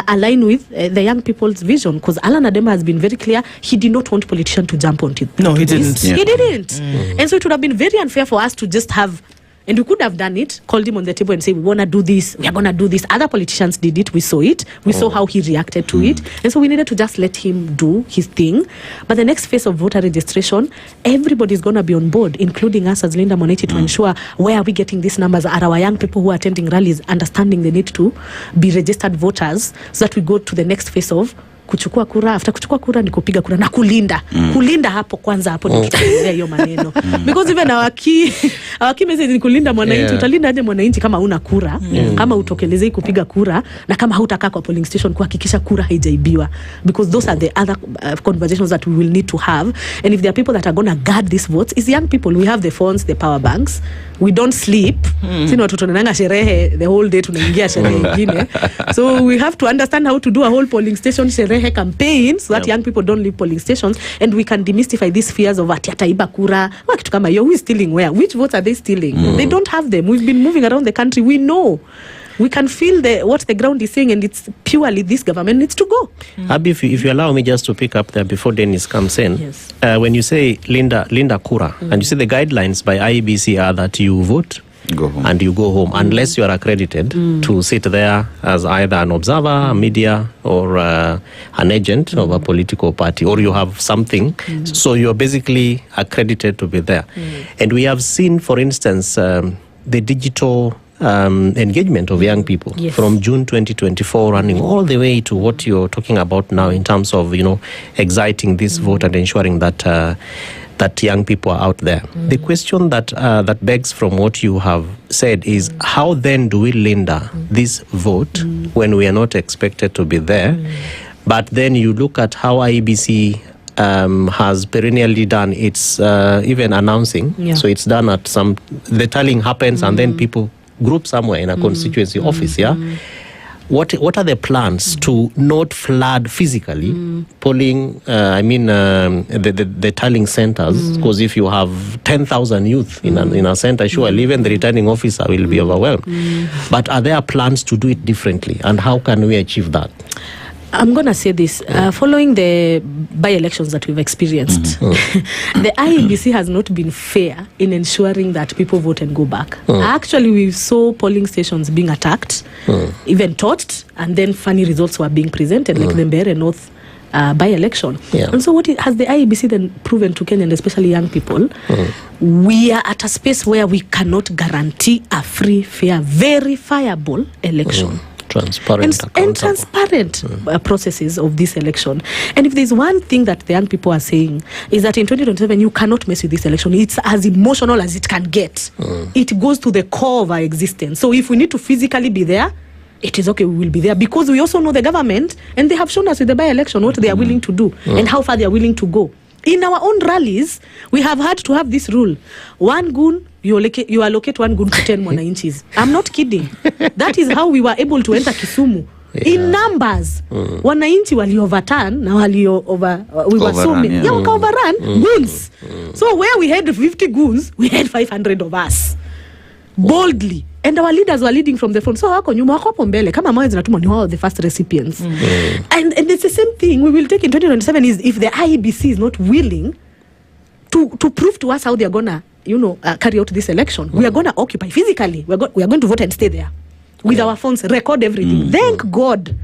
align with the young people's vision. Because Alan Ademba has been very clear, he did not want politicians to jump onto it. No, he didn't. He didn't. And so it would have been very unfair for us to just have, and we could have done it, called him on the table and say, we want to do this, we are going to do this. Other politicians did it, we saw it, we saw how he reacted to it, and so we needed to just let him do his thing. But the next phase of voter registration, everybody's going to be on board, including us as Linda Mwananchi, to ensure where are we getting these numbers. Are our young people who are attending rallies understanding they need to be registered voters, so that we go to the next phase of kuchukua kura. After kuchukua kura ni kupiga kura na kulinda. Kulinda hapo kwanza, hapo ndio tutaendelea hiyo maneno. Because even our key message ni kulinda mwananchi. Utalinda aje mwananchi kama huna kura, kama utokelezei kupiga kura, na kama hutakaa kwa polling station kuhakikisha kura haijaibiwa. Because those are the other conversations that we will need to have. And if there are people that are going to guard these votes, it's young people. We have the phones, the power banks. We don't sleep. Sisi watu tunananga sherehe the whole day, tunaingia sherehe nyingine. So we have to understand how to do a whole polling station sherehe campaign, so that young people don't leave polling stations, and we can demystify these fears of ataiba kura, kitu kama hiyo. Who is stealing where? Which votes are they stealing? They don't have them. We've been moving around the country. We know. We can feel what the ground is saying, and it's purely this government needs to go. Abbie, if you allow me just to pick up there before Dennis comes in. Yes. When you say Linda Kura, and you say the guidelines by IEBC are that you vote and you go home, unless you are accredited to sit there as either an observer, a media, or an agent of a political party, or you have something. So you're basically accredited to be there. And we have seen, for instance, the digital engagement of young people from June 2024 running all the way to what you're talking about now in terms of, exciting this vote and ensuring that that young people are out there. The question that that begs from what you have said is, how then do we linder this vote when we are not expected to be there? But then you look at how IEBC has perennially done its even announcing. So it's done at the tallying happens and then people group somewhere in a constituency office. What are the plans to not flood physically polling, the tallying centers? Because if you have 10,000 youth in a center, surely even the returning officer will be overwhelmed. But are there plans to do it differently, and how can we achieve that? I'm going to say this. Following the by-elections that we've experienced, the IEBC has not been fair in ensuring that people vote and go back. Actually, we saw polling stations being attacked, even torched, and then funny results were being presented, like the Mbere North by-election. And so what has the IEBC then proven to Kenyan, especially young people? We are at a space where we cannot guarantee a free, fair, verifiable election. Transparent processes of this election. And if there's one thing that the young people are saying is that in 2027 you cannot mess with this election. It's as emotional as it can get. It goes to the core of our existence. So if we need to physically be there, it is okay, we will be there, because we also know the government, and they have shown us with the by-election what they are willing to do and how far they are willing to go. In our own rallies, we have had to have this rule: one goon, you allocate one goon to 10 mwananchis. I'm not kidding. That is how we were able to enter Kisumu. In numbers, wananchi wali overturn, na wali we were so many. Waka overrun goons. So where we had 50 goons, we had 500 of us. Boldly. And our leaders were leading from the front. So wako nyuma, wako hapo mbele. Kama mawe zinatumwa ni wao the first recipients. And it's the same thing we will take in 2027 is if the IEBC is not willing to prove to us how they are going to, carry out this election. We are going to occupy physically. We are going to vote and stay there with our phones, record everything. Thank God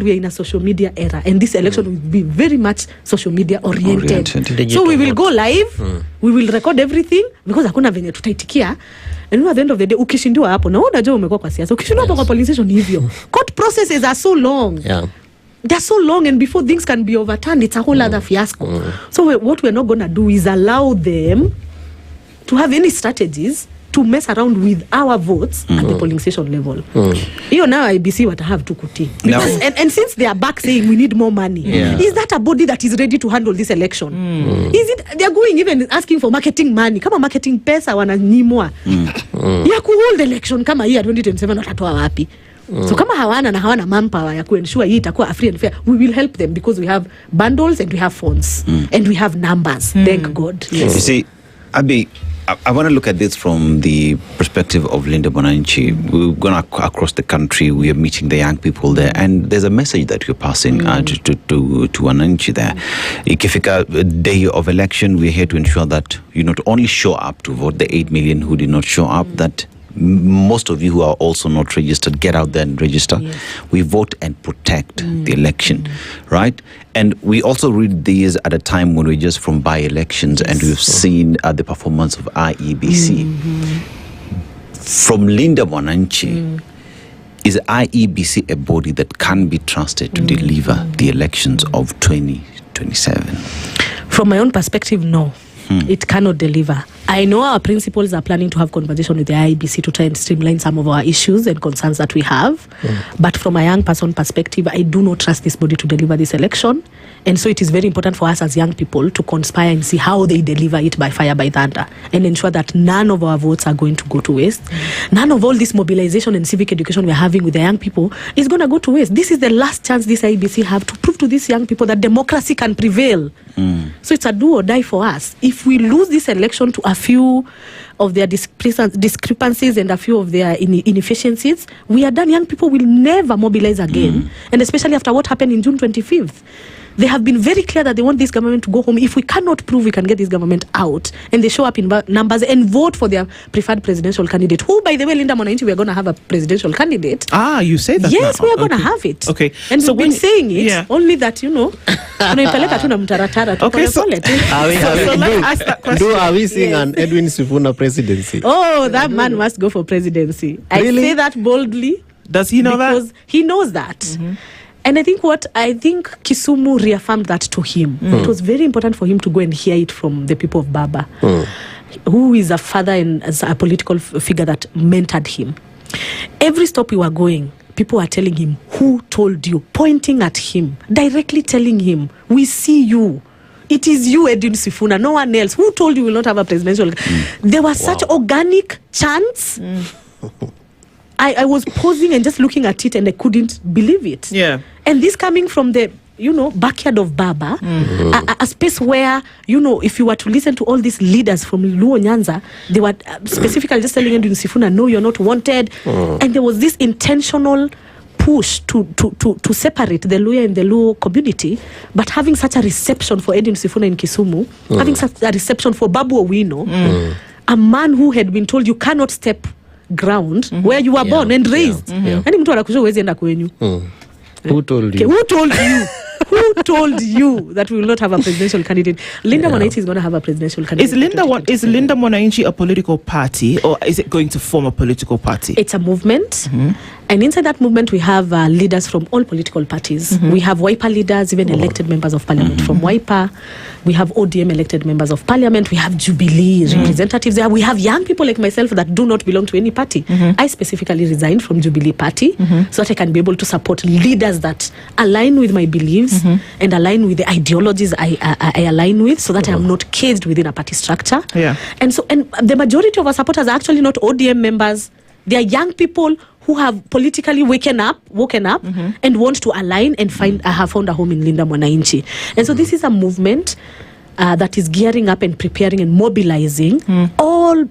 we are in a social media era, and this election will be very much social media oriented. So we will go live, we will record everything, because hakuna venye tutaitikia. And at the end of the day, ukishindwa hapo, na unajua umekuwa kwa siasa, ukishindwa hapo kwa police station hivyo. Court processes are so long. They're so long, and before things can be overturned, it's a whole other fiasco. So what we're not going to do is allow them to have any strategies to mess around with our votes at the polling station level. Now IBC what have to kuti. And since they are back saying we need more money, is that a body that is ready to handle this election? Is it they're going even asking for marketing money? Kama marketing pesa wananyimwa. Ya kuhold election kama hii 2027 watatoa wapi? So kama hawana manpower ya kuensure hii itakuwa free and fair, we will help them, because we have bundles and we have phones and we have numbers. Thank God. Yes. You see, Abbie, I want to look at this from the perspective of Linda Bonanchi. We're going across the country. We are meeting the young people there, and there's a message that you're passing to Wananchi there. Ikifika day of election, we're here to ensure that you not only show up to vote, the 8 million who did not show up, that most of you who are also not registered, get out there and register. We vote and protect the election, right? And we also read these at a time when we're just from by-elections, and we've seen the performance of IEBC. From Linda Bonanchi, is IEBC a body that can be trusted to deliver the elections of 2027? From my own perspective, no. It cannot deliver. I know our principals are planning to have conversation with the IEBC to try and streamline some of our issues and concerns that we have. But from a young person perspective, I do not trust this body to deliver this election. And so it is very important for us as young people to conspire and see how they deliver it by fire, by thunder, and ensure that none of our votes are going to go to waste. None of all this mobilization and civic education we're having with the young people is going to go to waste. This is the last chance this IEBC have to prove to these young people that democracy can prevail. So it's a do or die for us. If we lose this election to a few of their discrepancies and a few of their inefficiencies, we are done. Young people will never mobilize again. And especially after what happened in June 25th. They have been very clear that they want this government to go home. If we cannot prove we can get this government out, and they show up in numbers and vote for their preferred presidential candidate, who, by the way, Linda Mwananchi, we are going to have a presidential candidate. You say that? Yes, now. we are going to have it. Okay. And so we've been saying it, only that, Okay, so are we seeing an Edwin Sifuna presidency? Oh, that man must go for presidency. Really? I say that boldly. Does he know that? Because he knows that. And I think Kisumu reaffirmed that to him. It was very important for him to go and hear it from the people of Baba, who is a father and as a political figure that mentored him. Every stop we were going, people were telling him, who told you? Pointing at him, directly telling him, we see you. It is you, Edwin Sifuna, no one else. Who told you will not have a presidential? There was such organic chants. I was pausing and just looking at it and I couldn't believe it. Yeah. And this coming from the, backyard of Baba, a space where, if you were to listen to all these leaders from Luo Nyanza, they were specifically just telling Edwin Sifuna, no, you're not wanted. And there was this intentional push to separate the Luo and the Luo community, but having such a reception for Edwin Sifuna in Kisumu, having such a reception for Babu Owino, a man who had been told you cannot step ground where you were born and raised. Who told you? Who told you? Who told you that we will not have a presidential candidate? Linda Mwananchi is going to have a presidential candidate. Is Linda Mwananchi a political party, or is it going to form a political party? It's a movement. And inside that movement, we have leaders from all political parties. We have Wiper leaders, even elected members of parliament from Wiper. We have ODM elected members of parliament. We have Jubilee representatives there. We have young people like myself that do not belong to any party. I specifically resigned from Jubilee party so that I can be able to support leaders that align with my beliefs and align with the ideologies I align with, so that I am not caged within a party structure. And the majority of our supporters are actually not ODM members. They are young people who have politically woken up and want to align and have found a home in Linda Mwananchi. And so this is a movement that is gearing up and preparing and mobilizing all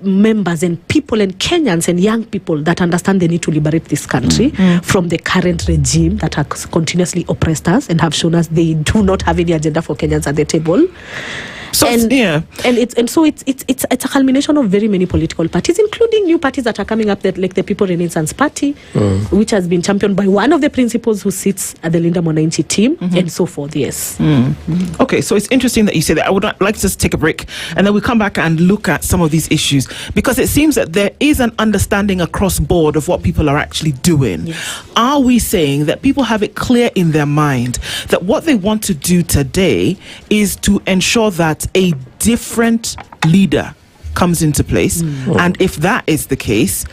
members and people and Kenyans and young people that understand they need to liberate this country from the current regime that has continuously oppressed us and have shown us they do not have any agenda for Kenyans at the table. So it's a culmination of very many political parties, including new parties that are coming up, that like the People Renaissance Party, which has been championed by one of the principals who sits at the Linda Mwananchi team, and so forth. Yes. Okay, so it's interesting that you say that. I would like to just take a break, and then we come back and look at some of these issues, because it seems that there is an understanding across board of what people are actually doing. Yes. Are we saying that people have it clear in their mind that what they want to do today is to ensure that a different leader comes into place? And if that is the case,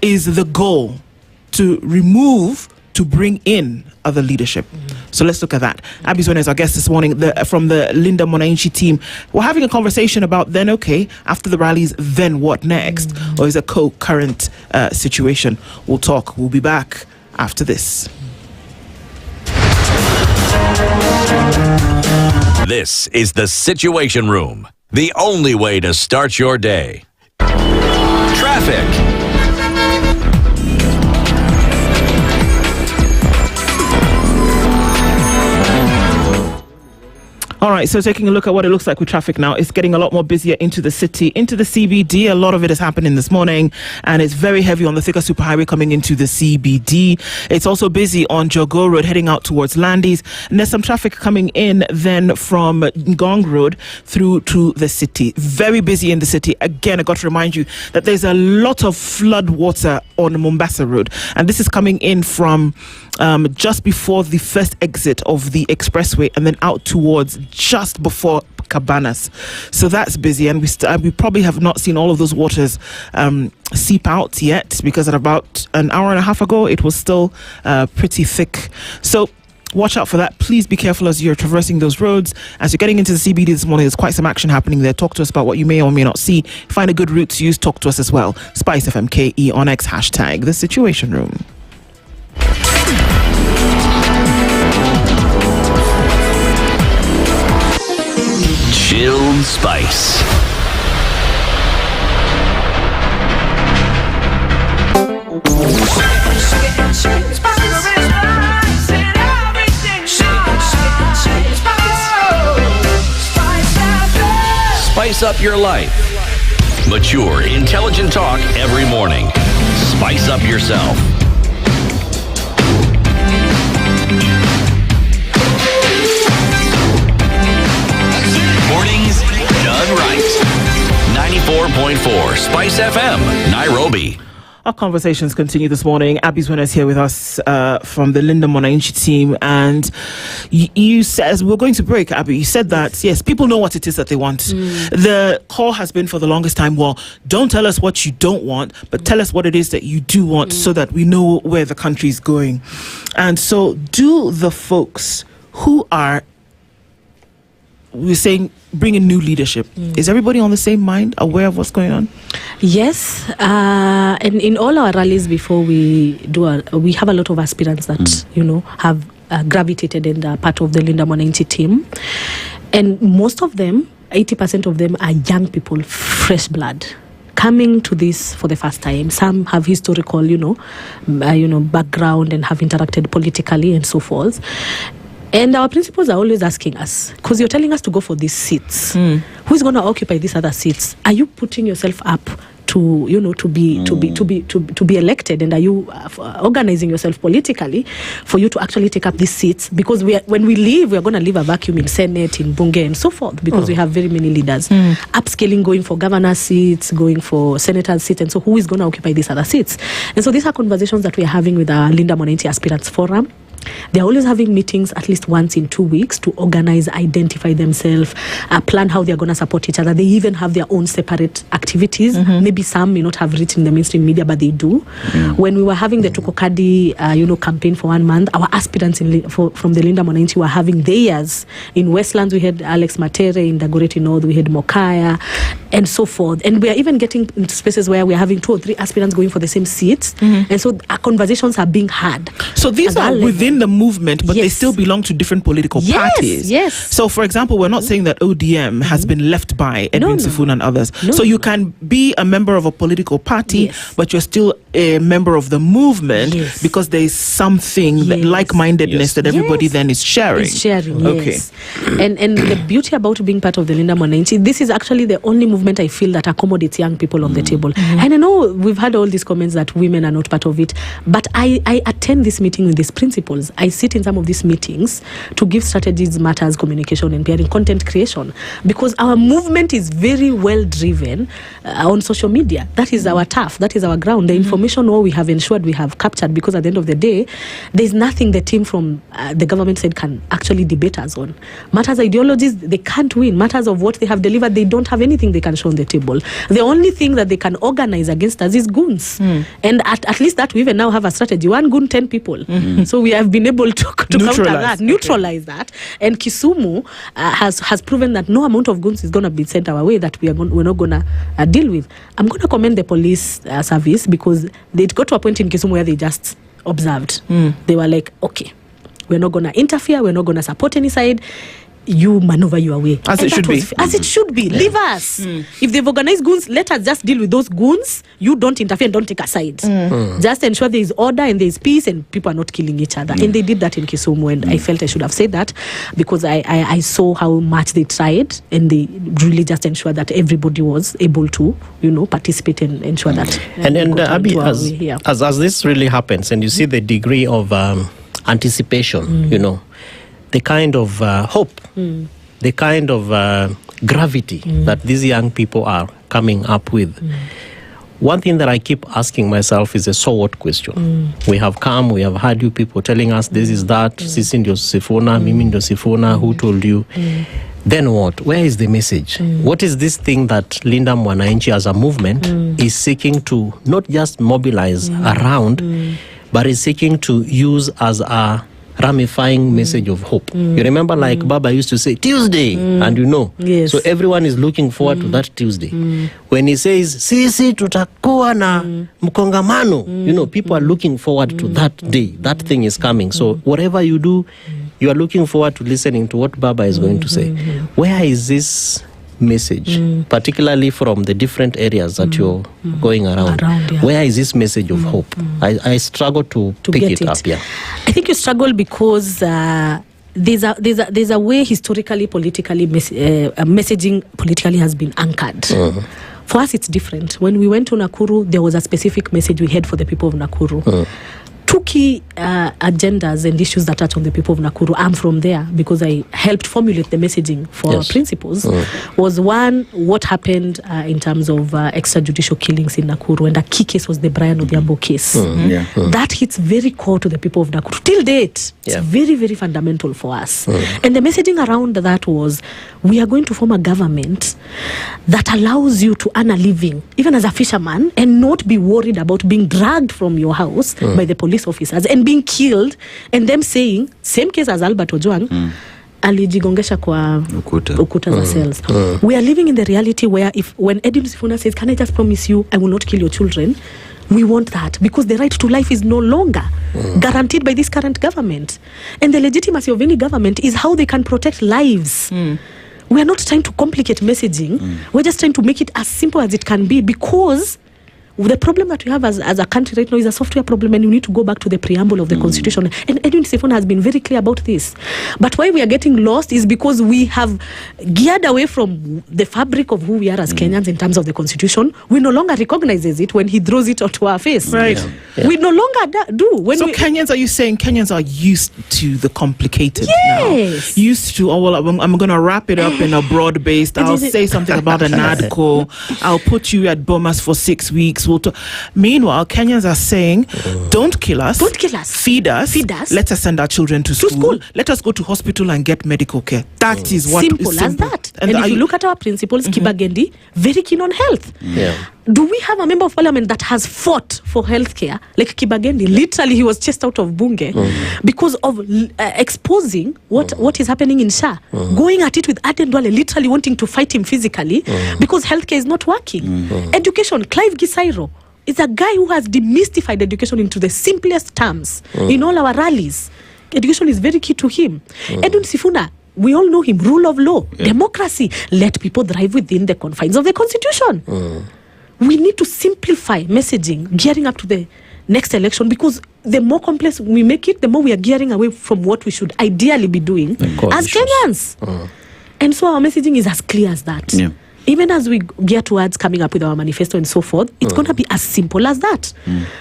is the goal to bring in other leadership? So let's look at that. Abbie Zuena is our guest this morning from the Linda Mwananchi team. We're having a conversation about then, okay, after the rallies, then what next? Or is a current situation? We'll talk. We'll be back after this. This is the Situation Room, the only way to start your day. Traffic. All right, so taking a look at what it looks like with traffic now, it's getting a lot more busier into the city, into the CBD. A lot of it is happening this morning, and it's very heavy on the Thika Superhighway coming into the CBD. It's also busy on Jogo Road heading out towards Landis, and there's some traffic coming in then from Ngong Road through to the city. Very busy in the city. Again, I got to remind you that there's a lot of flood water on Mombasa Road, and this is coming in from just before the first exit of the expressway and then out towards just before Cabanas. So that's busy, and we probably have not seen all of those waters seep out yet, because at about an hour and a half ago it was still pretty thick. So watch out for that. Please be careful as you're traversing those roads. As you're getting into the CBD this morning, there's quite some action happening there. Talk to us about what you may or may not see. Find a good route to use. Talk to us as well. SpiceFM KE on X, hashtag The Situation Room. Chilled Spice. spice up your life. Mature, intelligent talk every morning. Spice up yourself. Mornings done right. 94.4 Spice FM, Nairobi. Our conversations continue this morning. Abbie Zuena is here with us from the Linda Mwananchi team. And you said, we're going to break, Abbie. You said that, yes, people know what it is that they want. The call has been for the longest time, well, don't tell us what you don't want, but tell us what it is that you do want so that we know where the country is going. And so do the folks who are, we're saying, bring in new leadership. Is everybody on the same mind, aware of what's going on? Yes, and in all our rallies before we do, we have a lot of aspirants that have gravitated and are part of the Linda Mwananchi team, and most of them, 80% of them, are young people, fresh blood, coming to this for the first time. Some have historical, background and have interacted politically and so forth. And our principals are always asking us, because you're telling us to go for these seats. Who's going to occupy these other seats? Are you putting yourself up to be elected, and are you organizing yourself politically for you to actually take up these seats? Because when we leave, we're going to leave a vacuum in Senate, in Bunge, and so forth, because we have very many leaders upscaling, going for governor seats, going for senator seats, and so who is going to occupy these other seats? And so these are conversations that we are having with our Linda Mwananchi Aspirants Forum. They're always having meetings at least once in 2 weeks to organize, identify themselves, plan how they're going to support each other. They even have their own separate activities. Maybe some may not have reached in the mainstream media, but they do. When we were having the Tukokadi, campaign for 1 month, our aspirants from the Linda Mwananchi were having theirs. In Westlands, we had Alex Matere. In Dagoretti North, we had Mokaya, and so forth. And we are even getting into spaces where we are having 2 or 3 aspirants going for the same seats. And so our conversations are being had. So these are within the movement, but they still belong to different political parties. Yes. So, for example, we're not saying that ODM has been left by Edwin Sifuna and others. So you can be a member of a political party, but you're still a member of the movement because there is something that like-mindedness that everybody then is sharing. Yes. And the beauty about being part of the Linda Mwananchi, this is actually the only movement I feel that accommodates young people on the table. And I know we've had all these comments that women are not part of it, but I attend this meeting with these principles. I sit in some of these meetings to give strategies, matters, communication, and PR, content creation, because our movement is very well driven on social media. That is our turf. That is our ground. The information we have ensured we have captured, because at the end of the day, there's nothing the team from the government side can actually debate us on. Matters ideologies, they can't win. Matters of what they have delivered, they don't have anything they can show on the table. The only thing that they can organize against us is goons. And at least that we even now have a strategy. 1 goon, 10 people. So we have been able to counter that, neutralize that. And Kisumu has proven that no amount of goons is going to be sent our way that we're not going to deal with. I'm going to commend the police service, because they got to a point in Kisumu where they just observed. They were like, okay, we're not going to interfere, we're not going to support any side. You maneuver your way. As it should be. As it should be. Leave us. If they've organized goons, let us just deal with those goons. You don't interfere and don't take a side. Just ensure there is order and there is peace and people are not killing each other. And they did that in Kisumu, and I felt I should have said that, because I saw how much they tried, and they really just ensured that everybody was able to, participate and ensure that. And Abbie, as this really happens, and you see the degree of anticipation, the kind of hope, the kind of gravity that these young people are coming up with. One thing that I keep asking myself is a so what question. We have heard you people telling us this is that, sisi ndio Sifuna, mimi ndio Sifuna, who told you? Then what? Where is the message? What is this thing that Linda Mwananchi as a movement is seeking to not just mobilize around, but is seeking to use as a ramifying message of hope? You remember, like Baba used to say, Tuesday, and Yes. so everyone is looking forward to that Tuesday. When he says, sisi tutakuwa na mkongamano, people are looking forward to that day. That thing is coming. So whatever you do, you are looking forward to listening to what Baba is going to say. Where is this message, particularly from the different areas that you're going around? Where is this message of hope? I struggle to pick it up. I think you struggle because there's a way historically, politically, messaging politically has been anchored. For us, it's different. When we went to Nakuru, there was a specific message we had for the people of Nakuru. Two key agendas and issues that touch on the people of Nakuru. I'm from there because I helped formulate the messaging for our principals. Was one, what happened in terms of extrajudicial killings in Nakuru, and a key case was the Brian Odhiambo case. That hits very core to the people of Nakuru. Till date, it's very, very fundamental for us. And the messaging around that was, we are going to form a government that allows you to earn a living, even as a fisherman, and not be worried about being dragged from your house by the police officers and being killed, and them saying, same case as Albert Ojwang, alijigongesha kwa ukuta za cells. We are living in the reality where when Edwin Sifuna says, can I just promise you I will not kill your children, we want that because the right to life is no longer guaranteed by this current government, and the legitimacy of any government is how they can protect lives. We are not trying to complicate messaging. We're just trying to make it as simple as it can be, because the problem that we have as a country right now is a software problem, and you need to go back to the preamble of the Constitution. And Edwin Sifuna has been very clear about this. But why we are getting lost is because we have geared away from the fabric of who we are as Kenyans in terms of the Constitution. We no longer recognizes it when he throws it onto our face. Right. We no longer do. Kenyans, are you saying Kenyans are used to the complicated now? Used to, I'm going to wrap it up in a broad-based, I'll say something about an ADCO, I'll put you at Bomas for 6 weeks. Meanwhile, Kenyans are saying, don't kill us. Feed us. Let us send our children to school. Let us go to hospital and get medical care. That is what simple is as that. And if you look at our principles, Kibagendi, very keen on health. Do we have a member of parliament that has fought for healthcare like Kibagendi? Literally, he was chased out of Bunge because of exposing what is happening in Sha. Going at it with Aden Duale, literally wanting to fight him physically because healthcare is not working. Education, Clive Gisairo is a guy who has demystified education into the simplest terms in all our rallies. Education is very key to him. Edwin Sifuna, we all know him, rule of law, democracy, let people thrive within the confines of the Constitution. We need to simplify messaging, gearing up to the next election, because the more complex we make it, the more we are gearing away from what we should ideally be doing as Kenyans. And so our messaging is as clear as that. Even as we gear towards coming up with our manifesto and so forth, it's going to be as simple as that.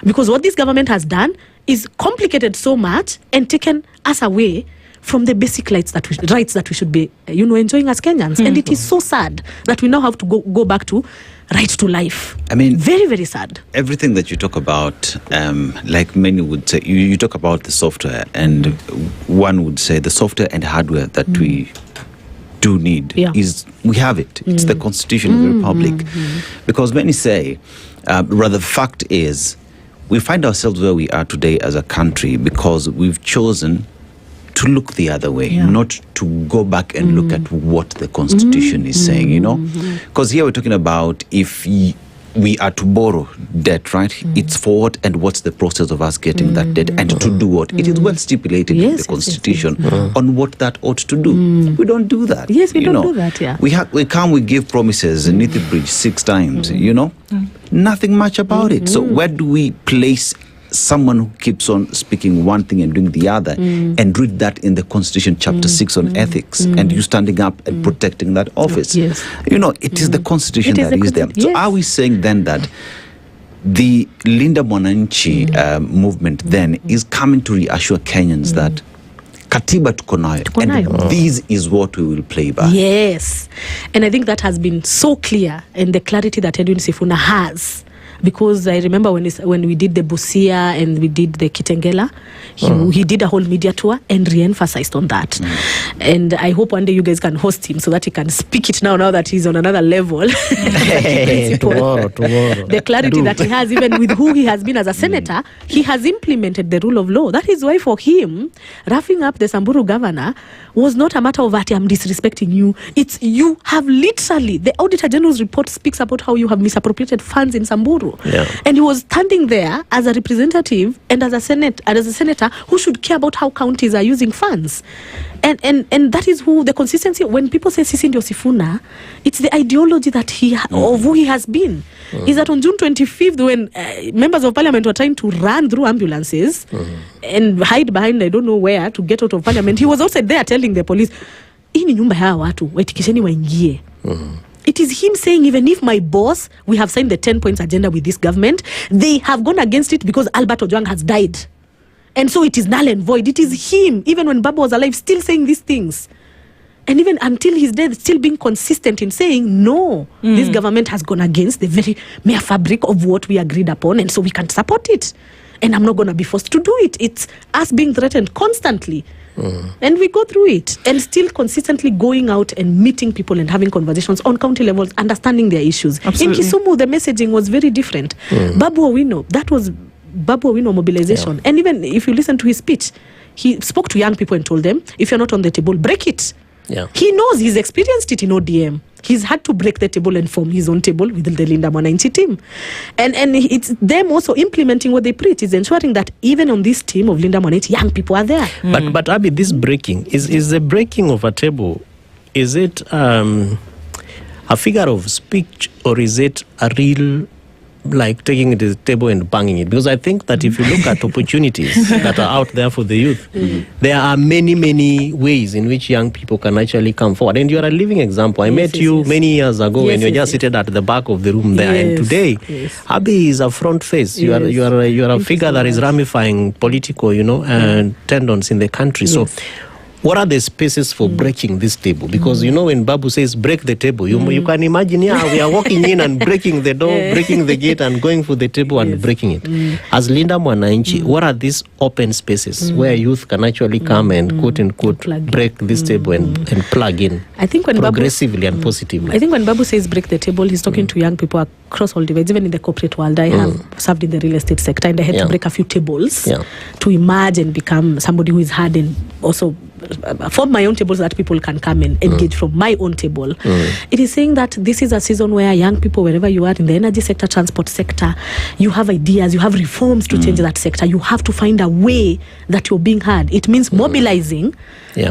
Because what this government has done is complicated so much and taken us away from the basic rights that we should be, enjoying as Kenyans. And it is so sad that we now have to go back to right to life. I mean, very, very sad. Everything that you talk about, like many would say, you talk about the software, and one would say the software and hardware that we do need is, we have it. It's the Constitution of the Republic. Because many say, rather, the fact is, we find ourselves where we are today as a country because we've chosen to look the other way, not to go back and look at what the Constitution is saying, Because here we're talking about if we are to borrow debt, right? It's for what and what's the process of us getting that debt and to do what? It is well stipulated in the Constitution on what that ought to do. We don't do that. Yes, we don't do that, We give promises and Nithi Bridge 6 times, Nothing much about it. So where do we place someone who keeps on speaking one thing and doing the other, and read that in the Constitution, chapter 6 on ethics, and you standing up and protecting that office? It is the Constitution that is there. So are we saying then that the Linda Mwananchi movement then is coming to reassure Kenyans that Katiba tuko nayo, and this is what we will play by? Yes. And I think that has been so clear, and the clarity that Edwin Sifuna has. Because I remember when we did the Busia and we did the Kitengela, he did a whole media tour and re-emphasized on that. And I hope one day you guys can host him so that he can speak it now that he's on another level. Tomorrow. The clarity that he has, even with who he has been as a senator, he has implemented the rule of law. That is why for him, roughing up the Samburu governor was not a matter of that I'm disrespecting you. It's you have literally, the Auditor General's report speaks about how you have misappropriated funds in Samburu. Uhuru. And he was standing there as a representative and as a senator who should care about how counties are using funds. And that is who the consistency, when people say Sisi ndio Sifuna, it's the ideology that of who he has been. Is that on June 25th, when members of parliament were trying to run through ambulances and hide behind I don't know where to get out of parliament, he was outside there telling the police, ini nyumba ya watu, waitikisheni waingie. It is him saying, even if my boss, we have signed the 10 points agenda with this government, they have gone against it because Albert Ojwang has died. And so it is null and void. It is him, even when Baba was alive, still saying these things. And even until his death, still being consistent in saying, no, this government has gone against the very mere fabric of what we agreed upon, and so we can't support it. And I'm not going to be forced to do it. It's us being threatened constantly. And we go through it and still consistently going out and meeting people and having conversations on county levels, understanding their issues. Absolutely. In Kisumu, the messaging was very different. Babu Owino, that was Babu Owino mobilization. And even if you listen to his speech, he spoke to young people and told them, if you're not on the table, break it. He knows, he's experienced it in ODM. He's had to break the table and form his own table with the Linda Mwananchi team. And it's them also implementing what they preach. It's ensuring that even on this team of Linda Mwananchi, young people are there. But Abbie, this breaking, is the breaking of a table, is it a figure of speech, or is it a real, like taking it to the table and banging it? Because I think that if you look at opportunities that are out there for the youth, there are many, many ways in which young people can actually come forward. And you are a living example. I met you many years ago and you're just seated at the back of the room there. And today, Abbie is a front face. You are a figure that is ramifying political, tendons in the country. So what are the spaces for breaking this table? Because when Babu says break the table, you can imagine, we are walking in and breaking the door, breaking the gate and going for the table and breaking it. As Linda Mwananchi, what are these open spaces where youth can actually come and quote unquote break this table and plug in? I think when progressively and positively. I think when Babu says break the table, he's talking to young people across all divides, even in the corporate world. I have served in the real estate sector and I had to break a few tables to emerge and become somebody who is hard and also form my own tables so that people can come and engage from my own table. It is saying that this is a season where young people, wherever you are in the energy sector, transport sector, you have ideas, you have reforms to change that sector. You have to find a way that you're being heard. It means mobilizing,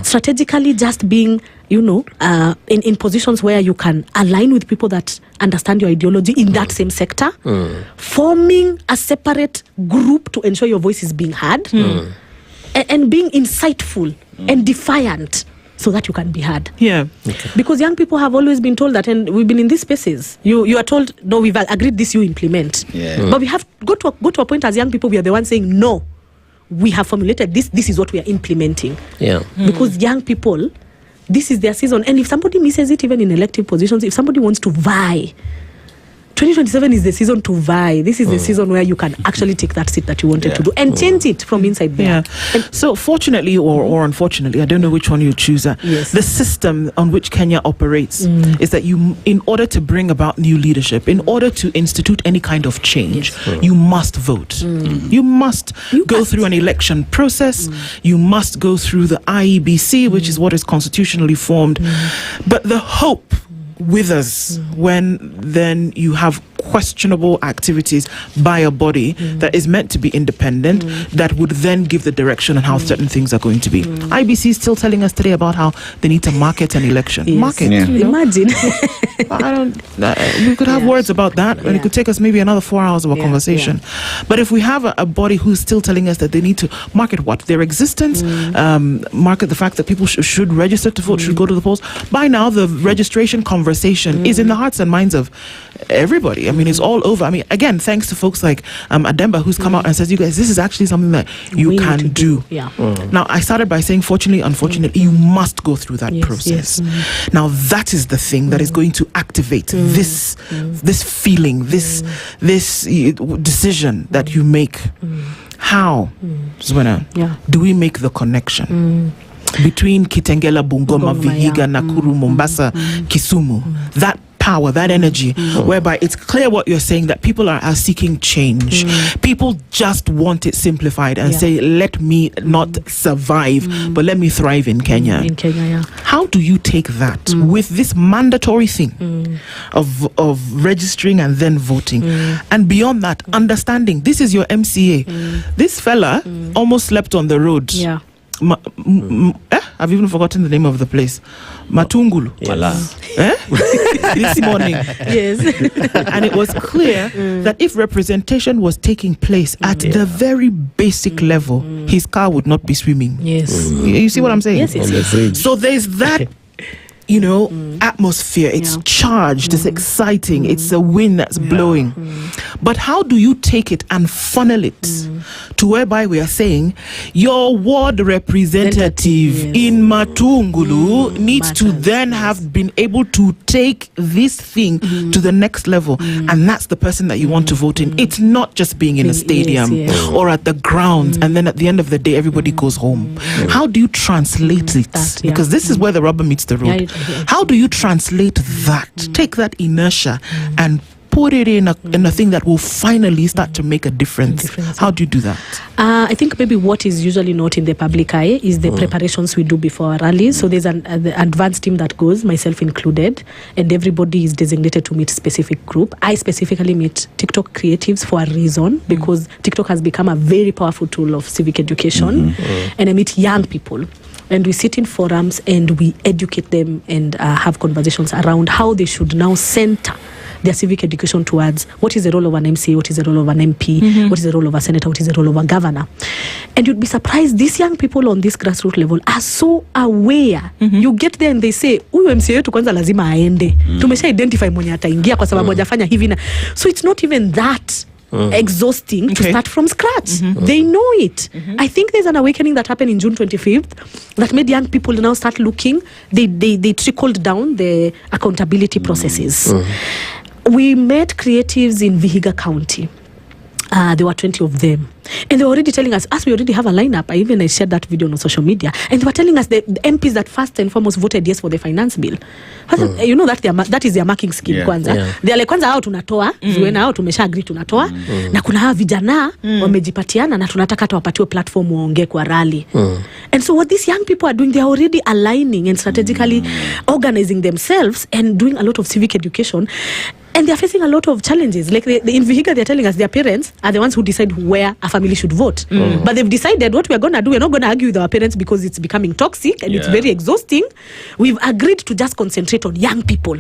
strategically just being, in positions where you can align with people that understand your ideology in that same sector, forming a separate group to ensure your voice is being heard, and being insightful and defiant so that you can be heard. Because young people have always been told that, and we've been in these spaces. You are told, no, we've agreed this, you implement. But we have go to a point as young people, we are the ones saying, no, we have formulated this is what we are implementing. Because young people, this is their season. And if somebody misses it, even in elective positions, if somebody wants to vie, 2027 is the season to vie. This is the season where you can actually take that seat that you wanted to do and change it from inside there. So fortunately or unfortunately, I don't know which one you choose, the system on which Kenya operates is that you, in order to bring about new leadership, in order to institute any kind of change, you must vote. You must go through an election process. You must go through the IEBC, which is what is constitutionally formed. But the hope withers when then you have questionable activities by a body that is meant to be independent, that would then give the direction on how certain things are going to be. IBC is still telling us today about how they need to market an election. Imagine. We could have words about that, and it could take us maybe another 4 hours of a conversation. But if we have a body who's still telling us that they need to market what? Their existence, market the fact that people should register to vote, should go to the polls. By now, the registration conversation is in the hearts and minds of everybody. I mean, it's all over. I mean, again, thanks to folks like Ademba, who's come out and says, you guys, this is actually something that you can do. Now, I started by saying, fortunately, unfortunately, you must go through that process. Now, that is the thing that is going to activate this feeling, this decision that you make. How, Zuena, do we make the connection between Kitengela, Bungoma, Vihiga, Nakuru, Mombasa, Kisumu? That power, that energy, whereby it's clear what you're saying, that people are seeking change. People just want it simplified and say, let me not survive, but let me thrive in Kenya. In Kenya, yeah. How do you take that with this mandatory thing of registering and then voting? And beyond that, understanding this is your MCA. This fella almost slept on the road. Yeah. I've even forgotten the name of the place. Matungulu. This morning. Yes. And it was clear that if representation was taking place at the very basic level, his car would not be swimming. Yes. You see what I'm saying? Yes. So there's that atmosphere. It's charged, it's exciting, it's a wind that's blowing. But how do you take it and funnel it to whereby we are saying your ward representative in Matungulu needs to then have been able to take this thing to the next level, and that's the person that you want to vote in. It's not just being in a stadium or at the grounds and then at the end of the day everybody goes home. How do you translate it? Because this is where the rubber meets the road. How do you translate that? Take that inertia and put it in a thing that will finally start to make a difference. How do you do that? I think maybe what is usually not in the public eye is the preparations we do before our rallies. So there's the advanced team that goes, myself included, and everybody is designated to meet specific group. I specifically meet TikTok creatives for a reason, because TikTok has become a very powerful tool of civic education. And I meet young people. And we sit in forums and we educate them and have conversations around how they should now center their civic education towards what is the role of an MCA, what is the role of an MP, what is the role of a senator, what is the role of a governor. And you'd be surprised, these young people on this grassroots level are so aware. You get there and they say, huyu MCA yetu kwanza lazima aende. Tumesha identify mwenye ataingia kwa sababu hajafanya hivi na. So it's not even that exhausting to start from scratch. They know it. I think there's an awakening that happened in June 25th that made young people now start looking. They trickled down the accountability processes. We met creatives in Vihiga County. There were 20 of them. And they were already telling us, as we already have a lineup, I shared that video on social media, and they were telling us the MPs that first and foremost voted yes for the finance bill. You know that is their marking scheme kwanza. They are like, kwanza hao tunatoa, Zuena hao tumesha agree tunatoa, na kuna hawa vijana wamejipatiana na tunataka tuwapatiwe platform waongee kwa rally. And so what these young people are doing, they are already aligning and strategically organizing themselves and doing a lot of civic education. And they're facing a lot of challenges. Like in Vihiga, they're telling us their parents are the ones who decide where a family should vote. But they've decided what we're going to do. We're not going to argue with our parents because it's becoming toxic and it's very exhausting. We've agreed to just concentrate on young people.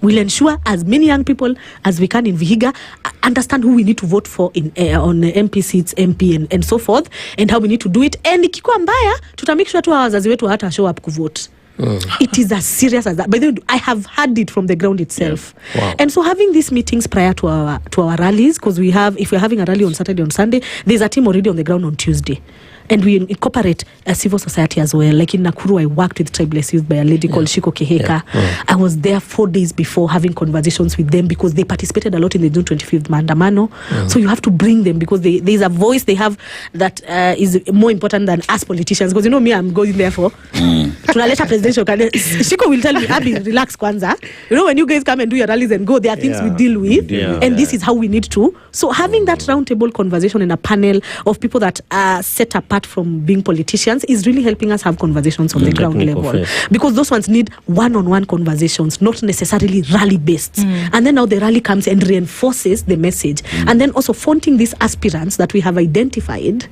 We'll ensure as many young people as we can in Vihiga understand who we need to vote for on MP seats, MP and so forth, and how we need to do it. And ikikuwa mbaya, tuta make sure tu wazazi wetu hata show up kuvote. It is as serious as that. But I have heard it from the ground itself. Wow. And so having these meetings prior to our rallies, because if we're having a rally on Saturday, on Sunday, there's a team already on the ground on Tuesday. And we incorporate a civil society as well. Like in Nakuru, I worked with tribeless youth by a lady called Shiko Keheka. I was there 4 days before having conversations with them because they participated a lot in the June 25th Mandamano. So you have to bring them because there's a voice they have that is more important than us politicians. Because me, I'm going there for tunaleta presidential candidate. Shiko will tell me, Abbie, relax kwanza. When you guys come and do your rallies and go, there are things we deal with. And this is how we need to. So having that roundtable conversation in a panel of people that are set apart from being politicians is really helping us have conversations on the ground level. Because those ones need one-on-one conversations, not necessarily rally-based. And then now the rally comes and reinforces the message. And then also fronting these aspirants that we have identified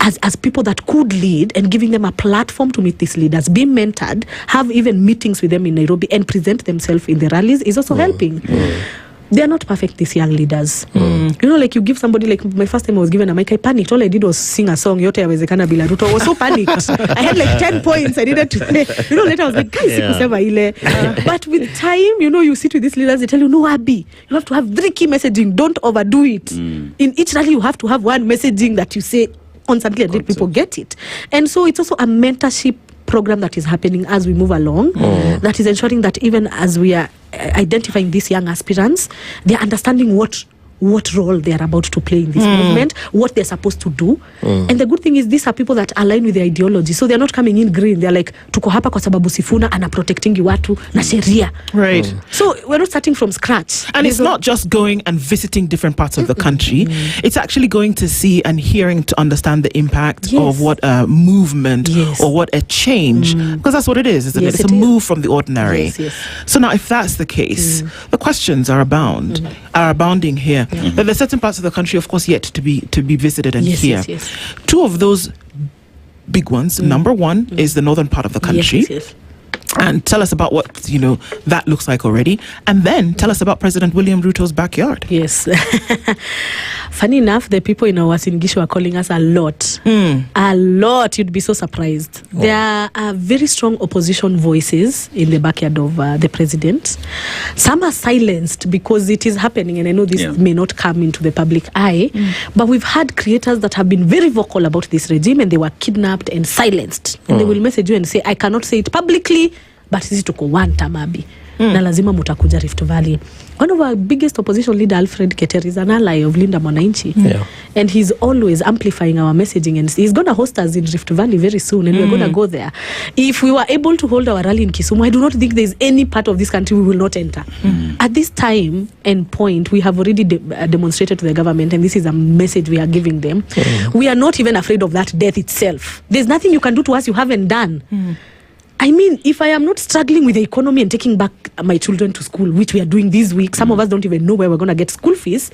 as people that could lead and giving them a platform to meet these leaders, be mentored, have even meetings with them in Nairobi and present themselves in the rallies is also helping. They are not perfect, these young leaders. Like you give somebody, like my first time I was given a mic, I panicked. All I did was sing a song, Yote Yawezekana Bila Ruto. I was so panicked. I had like 10 points I needed to play. Later I was like, guys, sikusema ile. But with time, you sit with these leaders, they tell you, no, Abbie, you have to have 3 key messaging. Don't overdo it. In each rally, you have to have one messaging that you say constantly and let people get it. And so it's also a mentorship program that is happening as we move along, that is ensuring that even as we are identifying these young aspirants, they are understanding what what role they are about to play in this movement, what they're supposed to do. And the good thing is these are people that align with the ideology. So they're not coming in green. They're like, tuko hapa kwa sababu Sifuna ana protecting watu na sheria. Right. So we're not starting from scratch. And it's not just going and visiting different parts of the country. It's actually going to see and hearing to understand the impact of what a movement or what a change, because that's what it is, isn't it? It's a move from the ordinary. So now if that's the case, the questions are abounding here. But there's certain parts of the country, of course, yet to be visited and hear. Two of those big ones. Number one is the northern part of the country. And tell us about what, that looks like already. And then tell us about President William Ruto's backyard. Yes. Funny enough, the people in our Singishu are calling us a lot. A lot. You'd be so surprised. There are very strong opposition voices in the backyard of the president. Some are silenced because it is happening. And I know this may not come into the public eye. But we've had creators that have been very vocal about this regime, and they were kidnapped and silenced. And they will message you and say, I cannot say it publicly, but sisi tuko one time Abbie. Na lazima mutakuja Rift Valley. One of our biggest opposition leader, Alfred Keter, is an ally of Linda Mwananchi. And he's always amplifying our messaging, and he's going to host us in Rift Valley very soon, and we're going to go there. If we were able to hold our rally in Kisumu, I do not think there's any part of this country we will not enter. At this time and point, we have already demonstrated to the government, and this is a message we are giving them. We are not even afraid of that death itself. There's nothing you can do to us you haven't done. I mean, if I am not struggling with the economy and taking back my children to school, which we are doing this week, some of us don't even know where we're going to get school fees,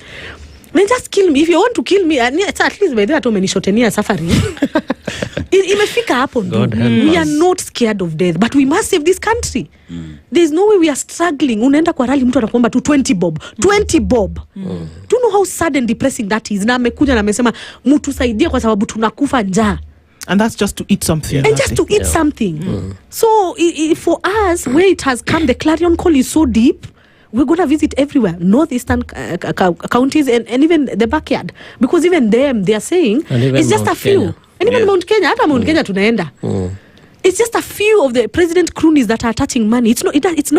then just kill me. If you want to kill me, it's at least by there to many shortenia suffering. Imefika hapo. We are not scared of death, but we must save this country. There's no way we are struggling. Unaenda kwa rally mtu anakuomba tu 20 bob. 20 bob. Do you know how sad and depressing that is? Na amekuja na amesema mtusaidie kwa sababu tunakufa njaa. And that's just to eat something. And just to eat something. So for us, where it has come, the clarion call is so deep. We're going to visit everywhere, northeastern counties and even the backyard. Because even them, they are saying, it's just a few. Kenya. And even Mount Kenya, hata Mount Kenya tunaenda. It's just a few of the president cronies that are touching money. It's not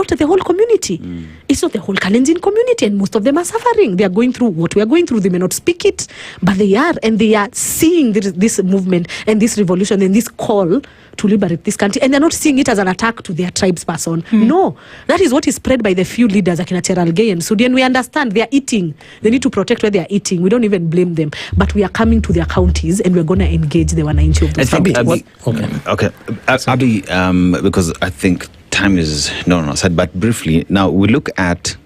the whole community. It's not the whole Kalenjin community, and most of them are suffering. They are going through what we are going through. They may not speak it, but they are, and they are seeing this movement and this revolution and this call to liberate this country, and they're not seeing it as an attack to their tribes person. No, that is what is spread by the few leaders like Cheralgei and Sudi, and we understand they are eating. They need to protect where they are eating. We don't even blame them, but we are coming to their counties and we're going to engage the Wananchi of those counties. Okay. Abbie, because I think time is not on our side, but briefly, now we look at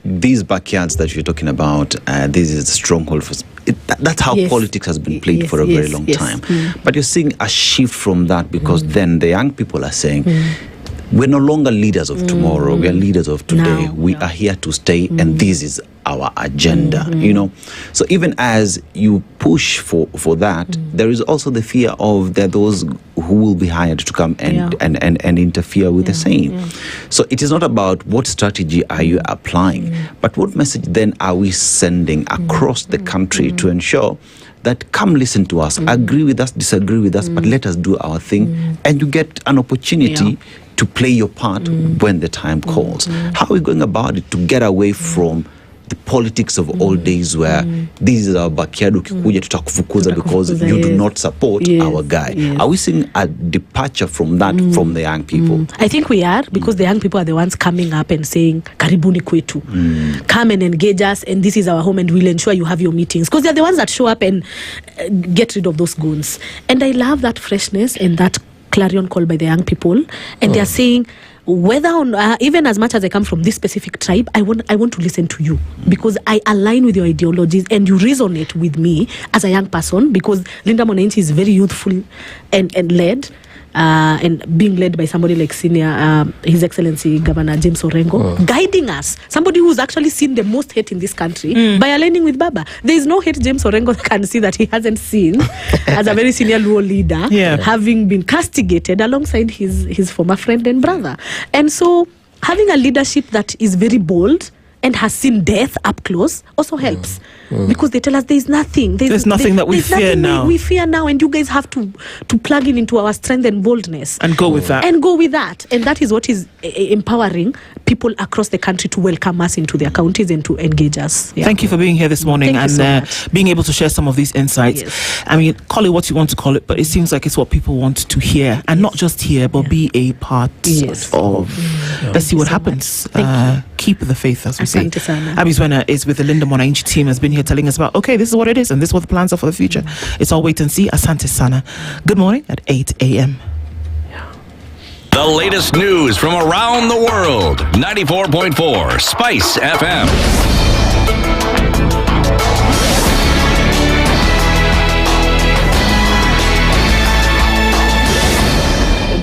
these backyards that you're talking about. This is a stronghold for that's how politics has been played for a very long time. But you're seeing a shift from that, because then the young people are saying, we're no longer leaders of tomorrow, we are leaders of today. We are here to stay, and this is our agenda, So even as you push for that, there is also the fear of there are those who will be hired to come and interfere with the same. So it is not about what strategy are you applying, but what message then are we sending across the country to ensure that come listen to us, agree with us, disagree with us, but let us do our thing, and you get an opportunity to play your part when the time calls. How are we going about it to get away from the politics of old days where this is our backyard, ukikuja tutakufukuza because you do not support our guy? Are we seeing a departure from that from the young people? I think we are, because the young people are the ones coming up and saying, karibuni kwetu. Come and engage us, and this is our home, and we'll ensure you have your meetings. Because they're the ones that show up and get rid of those goons. And I love that freshness and that clarion call by the young people, and they are saying, whether even as much as I come from this specific tribe, I want to listen to you, because I align with your ideologies and you resonate with me as a young person, because Linda Mwananchi is very youthful and led. And being led by somebody like Senior, His Excellency Governor James Orengo, guiding us, somebody who's actually seen the most hate in this country by aligning with Baba. There is no hate James Orengo can see that he hasn't seen as a very senior Luo leader, having been castigated alongside his former friend and brother. And so having a leadership that is very bold and has seen death up close also helps, because they tell us there's nothing that we fear now. We fear now, and you guys have to plug into our strength and boldness and go with that. And that is what is empowering people across the country to welcome us into their counties and to engage us. Yeah. Thank you for being here this morning Thank and you so being able to share some of these insights. Yes. I mean, call it what you want to call it, but it seems like it's what people want to hear, and not just hear, but be a part of. Let's see what happens. Keep the faith, as we say. Abbie Zuena is with the Linda Mwananchi team, has been here telling us about, okay, this is what it is, and this is what the plans are for the future. It's all wait and see. Asante Sana. Good morning at 8 a.m. The latest news from around the world. 94.4 Spice FM.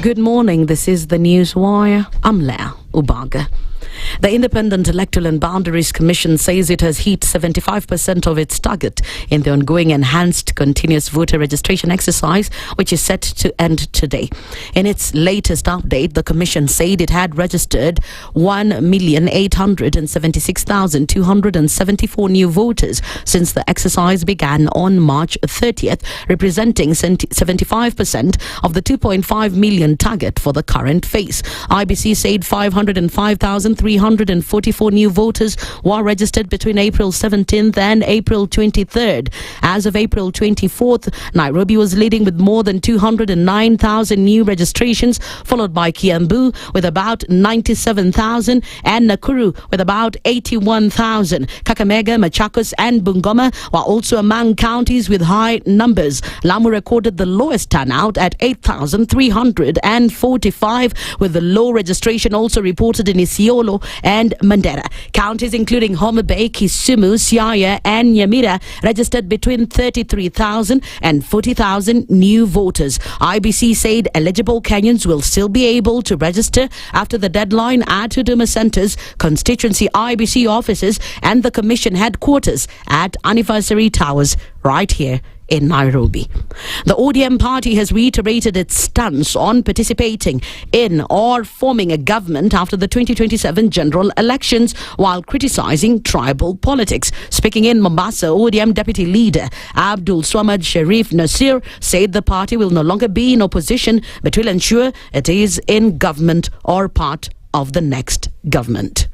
Good morning. This is the News Wire. I'm Leah Ubaga. The Independent Electoral and Boundaries Commission says it has hit 75% of its target in the ongoing enhanced continuous voter registration exercise, which is set to end today. In its latest update, the Commission said it had registered 1,876,274 new voters since the exercise began on March 30th, representing 75% of the 2.5 million target for the current phase. IBC said 505,344 new voters were registered between April 17th and April 23rd. As of April 24th, Nairobi was leading with more than 209,000 new registrations, followed by Kiambu with about 97,000 and Nakuru with about 81,000. Kakamega, Machakos and Bungoma were also among counties with high numbers. Lamu recorded the lowest turnout at 8,345, with the low registration also reported in Isiolo and Mandera. Counties including Homa Bay, Kisumu, Siaya and Nyamira registered between 33,000 and 40,000 new voters. IBC said eligible Kenyans will still be able to register after the deadline at Huduma centers, constituency IBC offices and the Commission headquarters at Anniversary Towers right here in Nairobi. The ODM party has reiterated its stance on participating in or forming a government after the 2027 general elections, while criticizing tribal politics. Speaking in Mombasa, ODM deputy leader Abdul Swamad Sharif Nasir said the party will no longer be in opposition but will ensure it is in government or part of the next government.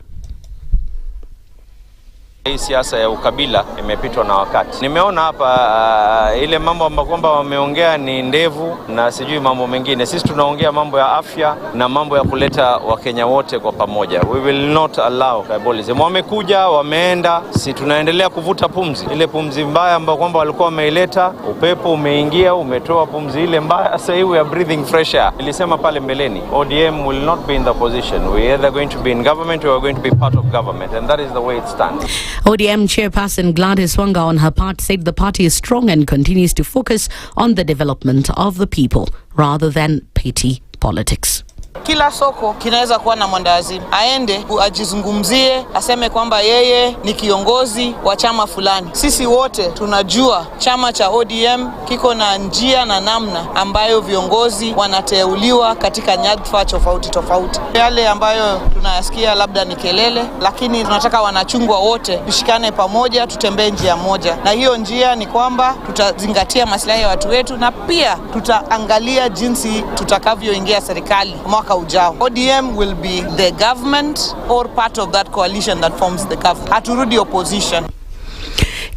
Hii siasa ya ukabila imepitwa na wakati. Nimeona hapa ile mambo ambayo kwamba wameongea ni ndevu na sijui mambo mengine. Sisi tunaongea mambo ya afya na mambo ya kuleta Wakenya wote kwa pamoja. We will not allow tribalism. Wamekuja, wameenda, si tunaendelea kuvuta pumzi. Ile pumzi mbaya ambayo kwamba walikuwa wameileta, upepo umeingia, umetoa pumzi ile mbaya. Sasa hivi we are breathing fresh air. Nilisema pale mbeleni, ODM will not be in the opposition. We are either going to be in government or we are going to be part of government, and that is the way it stands. ODM chairperson Gladys Wanga on her part said the party is strong and continues to focus on the development of the people rather than petty politics. Kila soko kinaweza kuwa na mwandawazimu, aende ajizungumzie, aseme kwamba yeye ni kiongozi wa chama fulani. Sisi wote tunajua chama cha ODM kiko na njia na namna ambayo viongozi wanateuliwa katika nyadhifa tofauti tofauti. Yale ambayo tunayasikia labda ni kelele, lakini tunataka wanachungwa wote tushikane pamoja, tutembee njia moja, na hiyo njia ni kwamba tutazingatia maslahi ya watu wetu na pia tutaangalia jinsi tutakavyoingia serikali mwaka ujao. ODM will be the government or part of that coalition that forms the government. Haturudi opposition.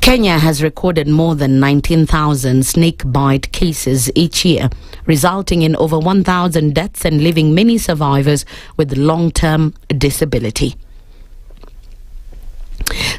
Kenya has recorded more than 19,000 snake bite cases each year, resulting in over 1,000 deaths and leaving many survivors with long-term disability.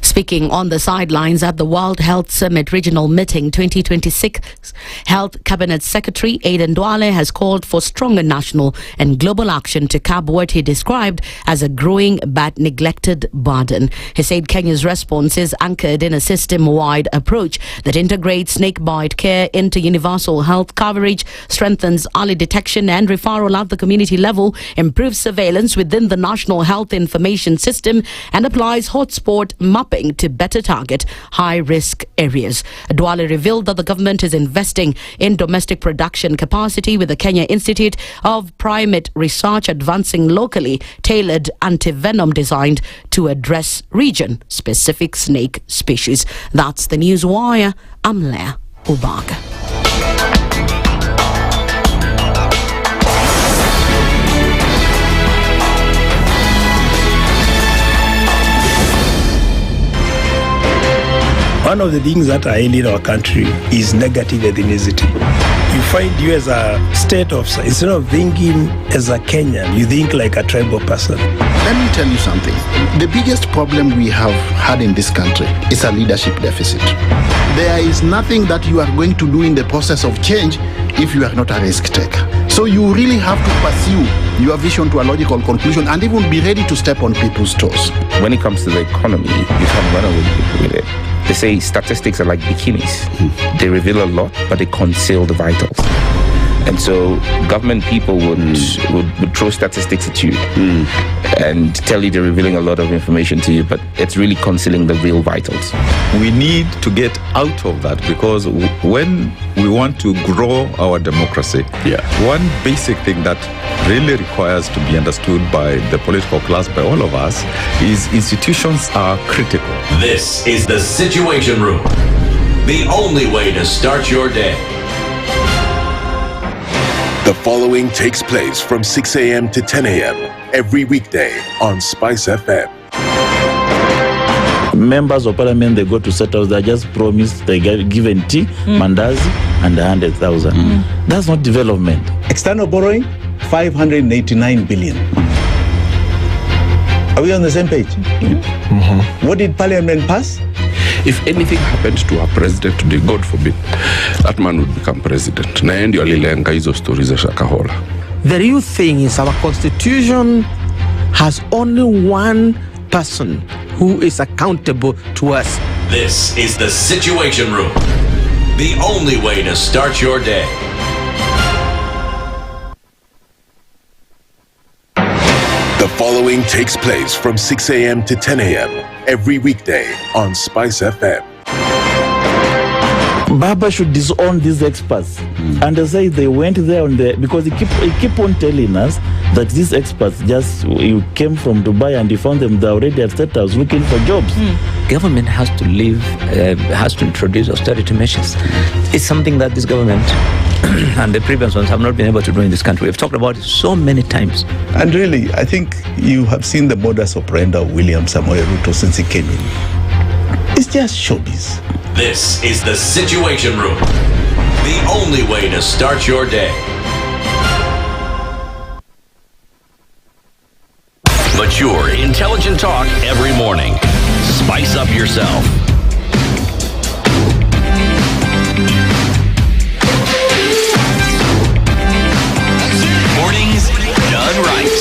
Speaking on the sidelines at the World Health Summit Regional Meeting 2026, Health Cabinet Secretary Aden Duale has called for stronger national and global action to curb what he described as a growing but neglected burden. He said Kenya's response is anchored in a system-wide approach that integrates snakebite care into universal health coverage, strengthens early detection and referral at the community level, improves surveillance within the National Health Information System, and applies hotspot mapping to better target high-risk areas. Duale revealed that the government is investing in domestic production capacity with the Kenya Institute of Primate Research advancing locally tailored anti-venom designed to address region-specific snake species. That's the News Wire. I'm Leah Ubaga. One of the things that are in our country is negative ethnicity. You find you as a state officer, instead of thinking as a Kenyan, you think like a tribal person. Let me tell you something. The biggest problem we have had in this country is a leadership deficit. There is nothing that you are going to do in the process of change if you are not a risk taker. So you really have to pursue your vision to a logical conclusion and even be ready to step on people's toes. When it comes to the economy, you can run away with it. They say statistics are like bikinis. They reveal a lot, but they conceal the vitals. And so government people would throw statistics at you and tell you they're revealing a lot of information to you, but it's really concealing the real vitals. We need to get out of that, because when we want to grow our democracy, one basic thing that really requires to be understood by the political class, by all of us, is institutions are critical. This is the Situation Room, the only way to start your day. The following takes place from 6 a.m. to 10 a.m. every weekday on SpiceFM. Members of parliament, they go to settle, they just promised they get given tea, mandazi, and 100,000. That's not development. External borrowing, 589 billion. Are we on the same page? What did parliament pass? If anything happened to our president today, God forbid, that man would become president. Na ndio alilenga hizo stories za Shakahola. The real thing is our constitution has only one person who is accountable to us. This is the Situation Room, the only way to start your day. The following takes place from 6 a.m. to 10 a.m. every weekday on SpiceFM. Baba should disown these experts and they say they went there on the, because he keep on telling us that these experts just you came from Dubai and you found them they're already at State House looking for jobs. Government has to has to introduce austerity measures. It's something that this government and the previous ones have not been able to do in this country. We've talked about it so many times. And really, I think you have seen the modus operandi of William Samoei Ruto since he came in. It's just showbiz. This is the Situation Room, the only way to start your day. Mature, intelligent talk every morning. Spice up yourself. Mornings done right.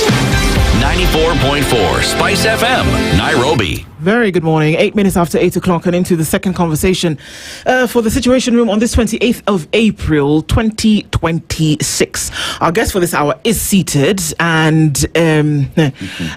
94.4 Spice FM, Nairobi. Very good morning. 8 minutes after 8 o'clock and into the second conversation for the Situation Room on this 28th of April, 2026. Our guest for this hour is seated, and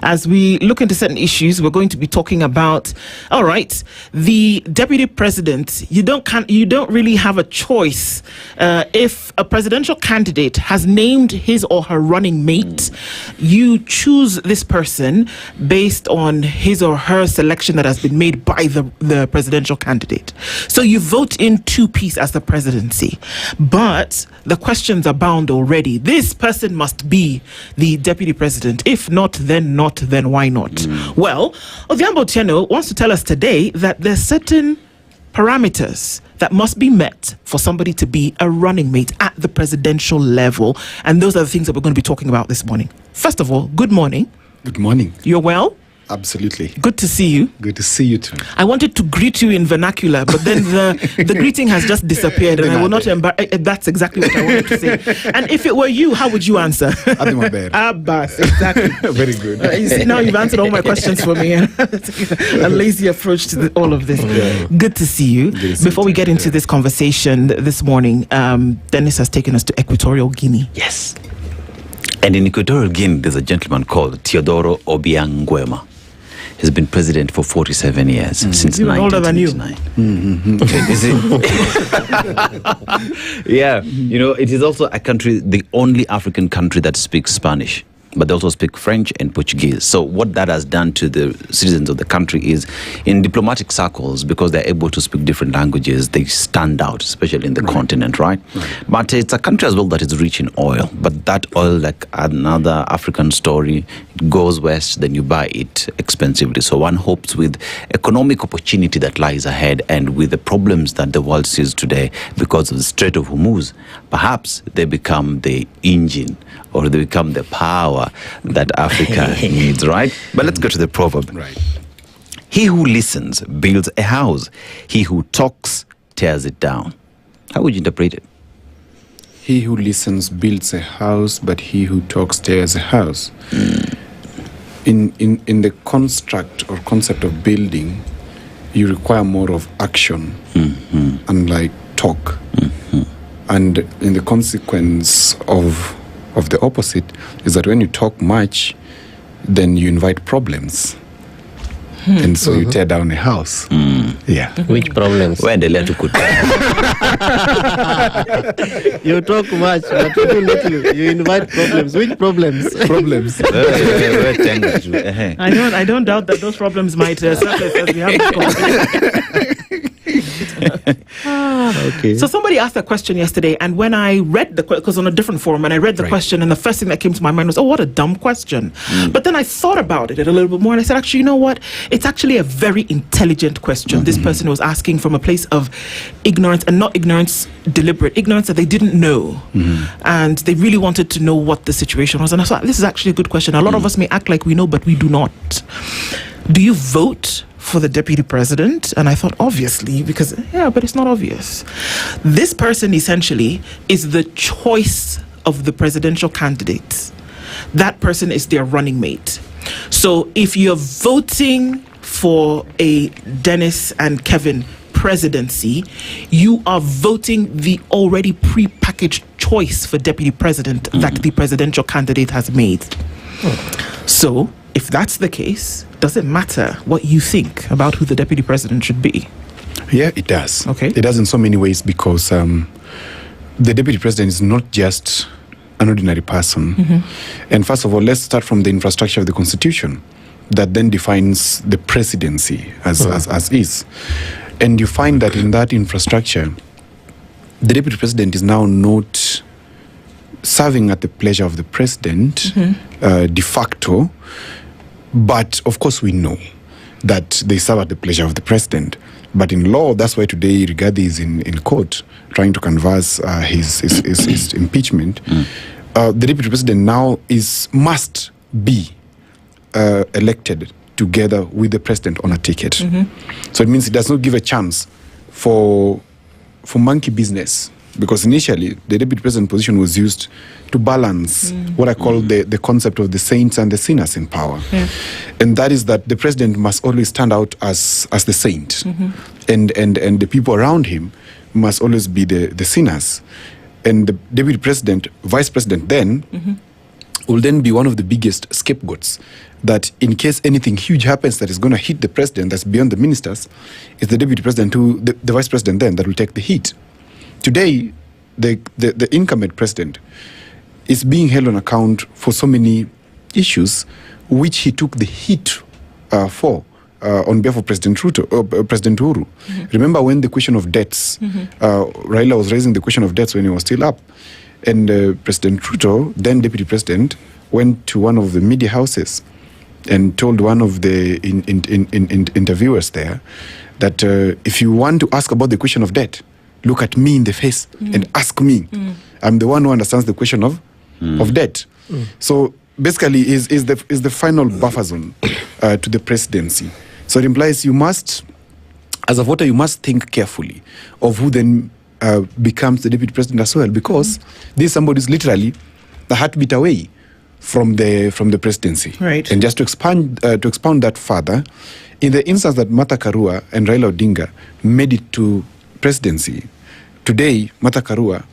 as we look into certain issues, we're going to be talking about, all right, the deputy president. You don't really have a choice if a presidential candidate has named his or her running mate. You choose this person based on his or her selection that has been made by the presidential candidate. So you vote in two-piece as the presidency. But the questions abound already. This person must be the deputy president. If not, then not, then why not? Well, Odhiambo Otieno wants to tell us today that there's certain parameters that must be met for somebody to be a running mate at the presidential level. And those are the things that we're going to be talking about this morning. First of all, good morning. Good morning. You're well? Absolutely. Good to see you. Good to see you too. I wanted to greet you in vernacular, but then the greeting has just disappeared, and I will not that's exactly what I wanted to say. And if it were you, how would you answer? Abbas, exactly. Very good. You see, now you've answered all my questions for me. A lazy approach to all of this. Yeah. Good to see you. Before we get into this conversation this morning, Dennis has taken us to Equatorial Guinea. Yes. And in Equatorial Guinea, there's a gentleman called Teodoro Obiang Nguema. He's been president for 47 years, since 1979. Older than you. Is it? Yeah. You know, it is also a country, the only African country that speaks Spanish. but they also speak French and Portuguese. So what that has done to the citizens of the country is, in diplomatic circles, because they're able to speak different languages, they stand out, especially in the continent, right? But it's a country as well that is rich in oil. But that oil, like another African story, it goes west, then you buy it expensively. So one hopes with economic opportunity that lies ahead and with the problems that the world sees today because of the Strait of Hormuz, perhaps they become the engine or they become the power that Africa needs, right? But let's go to the proverb. Right. He who listens builds a house. He who talks tears it down. How would you interpret it? He who listens builds a house, but he who talks tears a house. In the construct or concept of building, you require more of action, unlike talk. And in the consequence of the opposite is that when you talk much, then you invite problems. And so you tear down a house. Yeah. Which problems? When the letter could you talk much, but you invite problems. Which problems? Problems. I don't doubt that those problems might surface as we have this conversation. Okay. So somebody asked that question yesterday, and when I read because on a different forum, and I read the question, and the first thing that came to my mind was, oh, what a dumb question. But then I thought about it a little bit more, and I said, actually, you know what? It's actually a very intelligent question. This person was asking from a place of ignorance, and not ignorance, deliberate ignorance that they didn't know. And they really wanted to know what the situation was. And I thought, this is actually a good question. A lot of us may act like we know, but we do not. Do you vote for the deputy president? And I thought, obviously, because, but it's not obvious. This person essentially is the choice of the presidential candidates. That person is their running mate. So if you're voting for a Dennis and Kevin presidency, you are voting the already pre-packaged choice for deputy president that the presidential candidate has made. So if that's the case, does it matter what you think about who the deputy president should be? Yeah, it does. Okay. It does in so many ways because the deputy president is not just an ordinary person. And first of all, let's start from the infrastructure of the constitution that then defines the presidency as is. And you find that in that infrastructure, the deputy president is now not serving at the pleasure of the president de facto, but of course we know that they serve at the pleasure of the president. But in law, that's why today Rigathi is in court trying to canvass his impeachment. The deputy president now must be elected together with the president on a ticket. So it means it does not give a chance for monkey business, because initially the deputy president position was used to balance what I call the concept of the saints and the sinners in power. And that is that the president must always stand out as the saint, and the people around him must always be the sinners. And the deputy president, vice president then, will then be one of the biggest scapegoats, that in case anything huge happens that is going to hit the president that's beyond the ministers, it's the deputy president the vice president then that will take the heat. Today, the incumbent president is being held on account for so many issues which he took the heat for on behalf of President Uhuru. Remember when the question of debts, Raila was raising the question of debts when he was still up, and President Ruto, then deputy president, went to one of the media houses and told one of the interviewers there that if you want to ask about the question of debt, look at me in the face and ask me. I'm the one who understands the question of debt. So basically is the final buffer zone to the presidency. So it implies you must, as a voter, you must think carefully of who then becomes the deputy president as well, because this somebody is literally the heartbeat away from the presidency. Right. And just to expound that further, in the instance that Martha Karua and Raila Odinga made it to presidency, today Martha Karua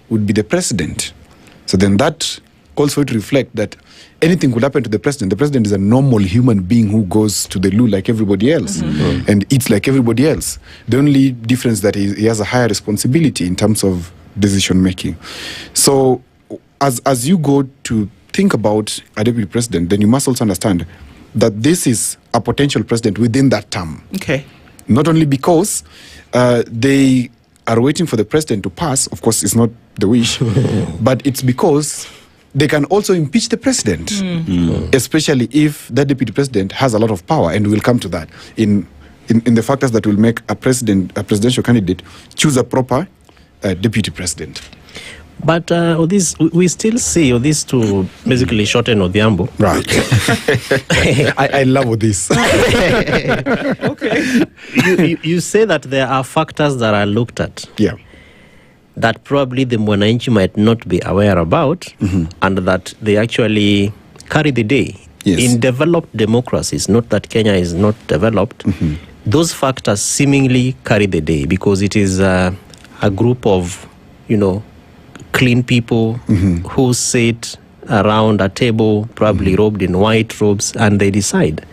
would be the president. So then that calls for it to reflect that anything could happen to the president. The president is a normal human being who goes to the loo like everybody else and eats like everybody else. The only difference that he has a higher responsibility in terms of decision making. So as you go to think about a deputy president, then you must also understand that this is a potential president within that term. Okay. Not only because they are waiting for the president to pass, of course, it's not the wish, but it's because they can also impeach the president, especially if that deputy president has a lot of power, and we'll come to that in the factors that will make a presidential candidate choose a proper deputy president. But we still see this to basically shorten Odhiambo. Right. I love this. Okay. You say that there are factors that are looked at. Yeah. That probably the Mwananchi might not be aware about, and that they actually carry the day. Yes. In developed democracies, not that Kenya is not developed, those factors seemingly carry the day because it is a group of, clean people who sit around a table, probably robed in white robes, and they decide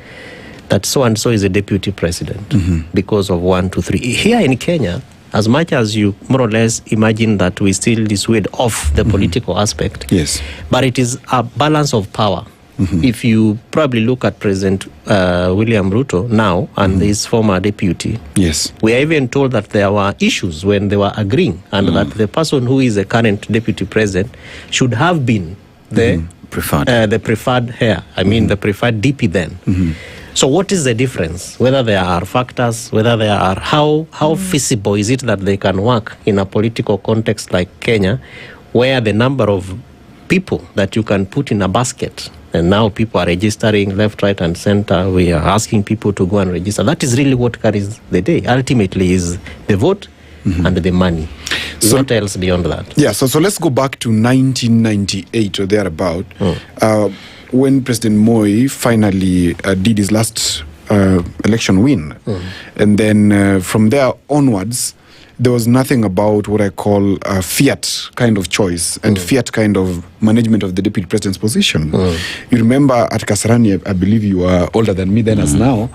that so-and-so is a deputy president because of 1, 2, 3. Here in Kenya, as much as you more or less imagine that we still dissuade off the political aspect, yes, but it is a balance of power. If you probably look at President William Ruto now and his former deputy, yes, we are even told that there were issues when they were agreeing, and that the person who is the current deputy president should have been the preferred heir. The preferred DP then. So what is the difference? Whether there are factors, whether there are how feasible is it that they can work in a political context like Kenya, where the number of people that you can put in a basket, and now people are registering left, right, and center. We are asking people to go and register. That is really what carries the day. Ultimately, is the vote and the money. So, what else beyond that? Yeah. So let's go back to 1998 or thereabout, when President Moi finally did his last election win, and then from there onwards, there was nothing about what I call a fiat kind of choice and fiat kind of management of the deputy president's position. You remember at Kasarani, I believe you are older than me then as now,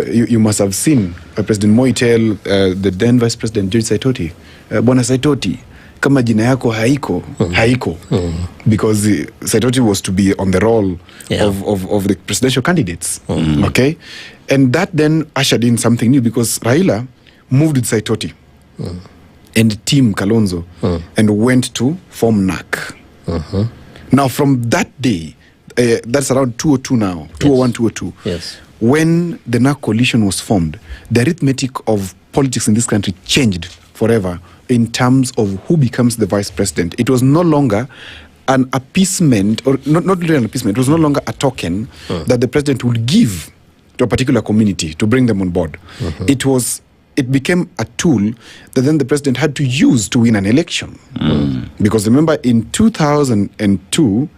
you must have seen President Moi tell the then Vice President George Saitoti, Bwana Saitoti, kama jina yako haiko. Because Saitoti was to be on the roll of the presidential candidates. Okay? And that then ushered in something new because Raila moved with Saitoti and Team Kalonzo and went to form NAC. Now from that day, that's around 2002 now, 2001, 2002. Yes. When the NAC coalition was formed, the arithmetic of politics in this country changed forever in terms of who becomes the vice president. It was no longer an appeasement, or not really an appeasement, it was no longer a token that the president would give to a particular community to bring them on board. It became a tool that then the president had to use to win an election. Because remember, in 2002,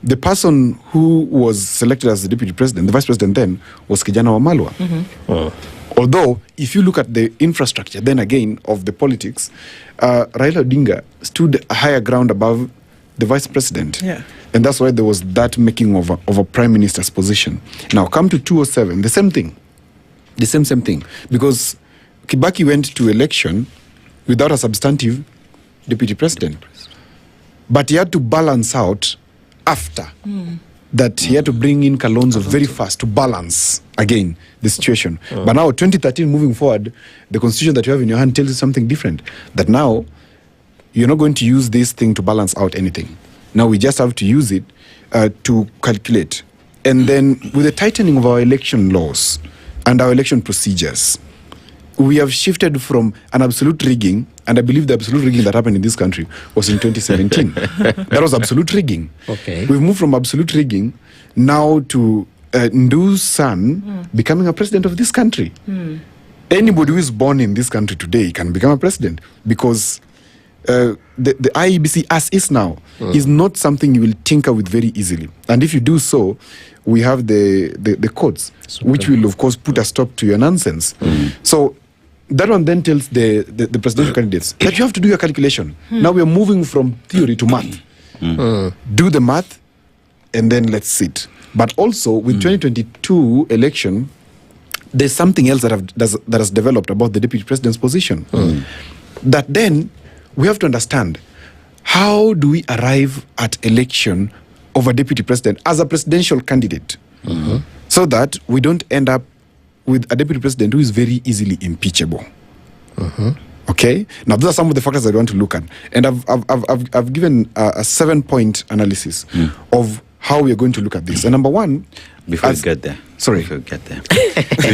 the person who was selected as the deputy president, the vice president then, was Kijana Wamalwa. Although, if you look at the infrastructure, then again, of the politics, Raila Odinga stood a higher ground above the vice president. Yeah. And that's why there was that making of a prime minister's position. Now, come to 2007, the same thing. The same thing. Because Kibaki went to election without a substantive deputy president. But he had to balance out after that. He had to bring in Kalonzo very fast to balance again the situation. But now 2013 moving forward, the constitution that you have in your hand tells you something different. That now you're not going to use this thing to balance out anything. Now we just have to use it to calculate. And then with the tightening of our election laws and our election procedures, we have shifted from an absolute rigging, and I believe the absolute rigging that happened in this country was in 2017. That was absolute rigging. Okay. We've moved from absolute rigging now to Ndu's son becoming a president of this country. Anybody who is born in this country today can become a president because the IEBC as is now is not something you will tinker with very easily. And if you do so, we have the courts, which will of course put a stop to your nonsense. So that one then tells the presidential candidates that you have to do your calculation. Now we are moving from theory to math. Do the math and then let's sit. But also with 2022 election, there's something else that has developed about the deputy president's position. That then we have to understand, how do we arrive at election of a deputy president as a presidential candidate, so that we don't end up with a deputy president who is very easily impeachable. Okay. Now, those are some of the factors that I want to look at, and I've given a 7-point analysis of how we are going to look at this. And number one, before you get there. Sorry. Before you get there. You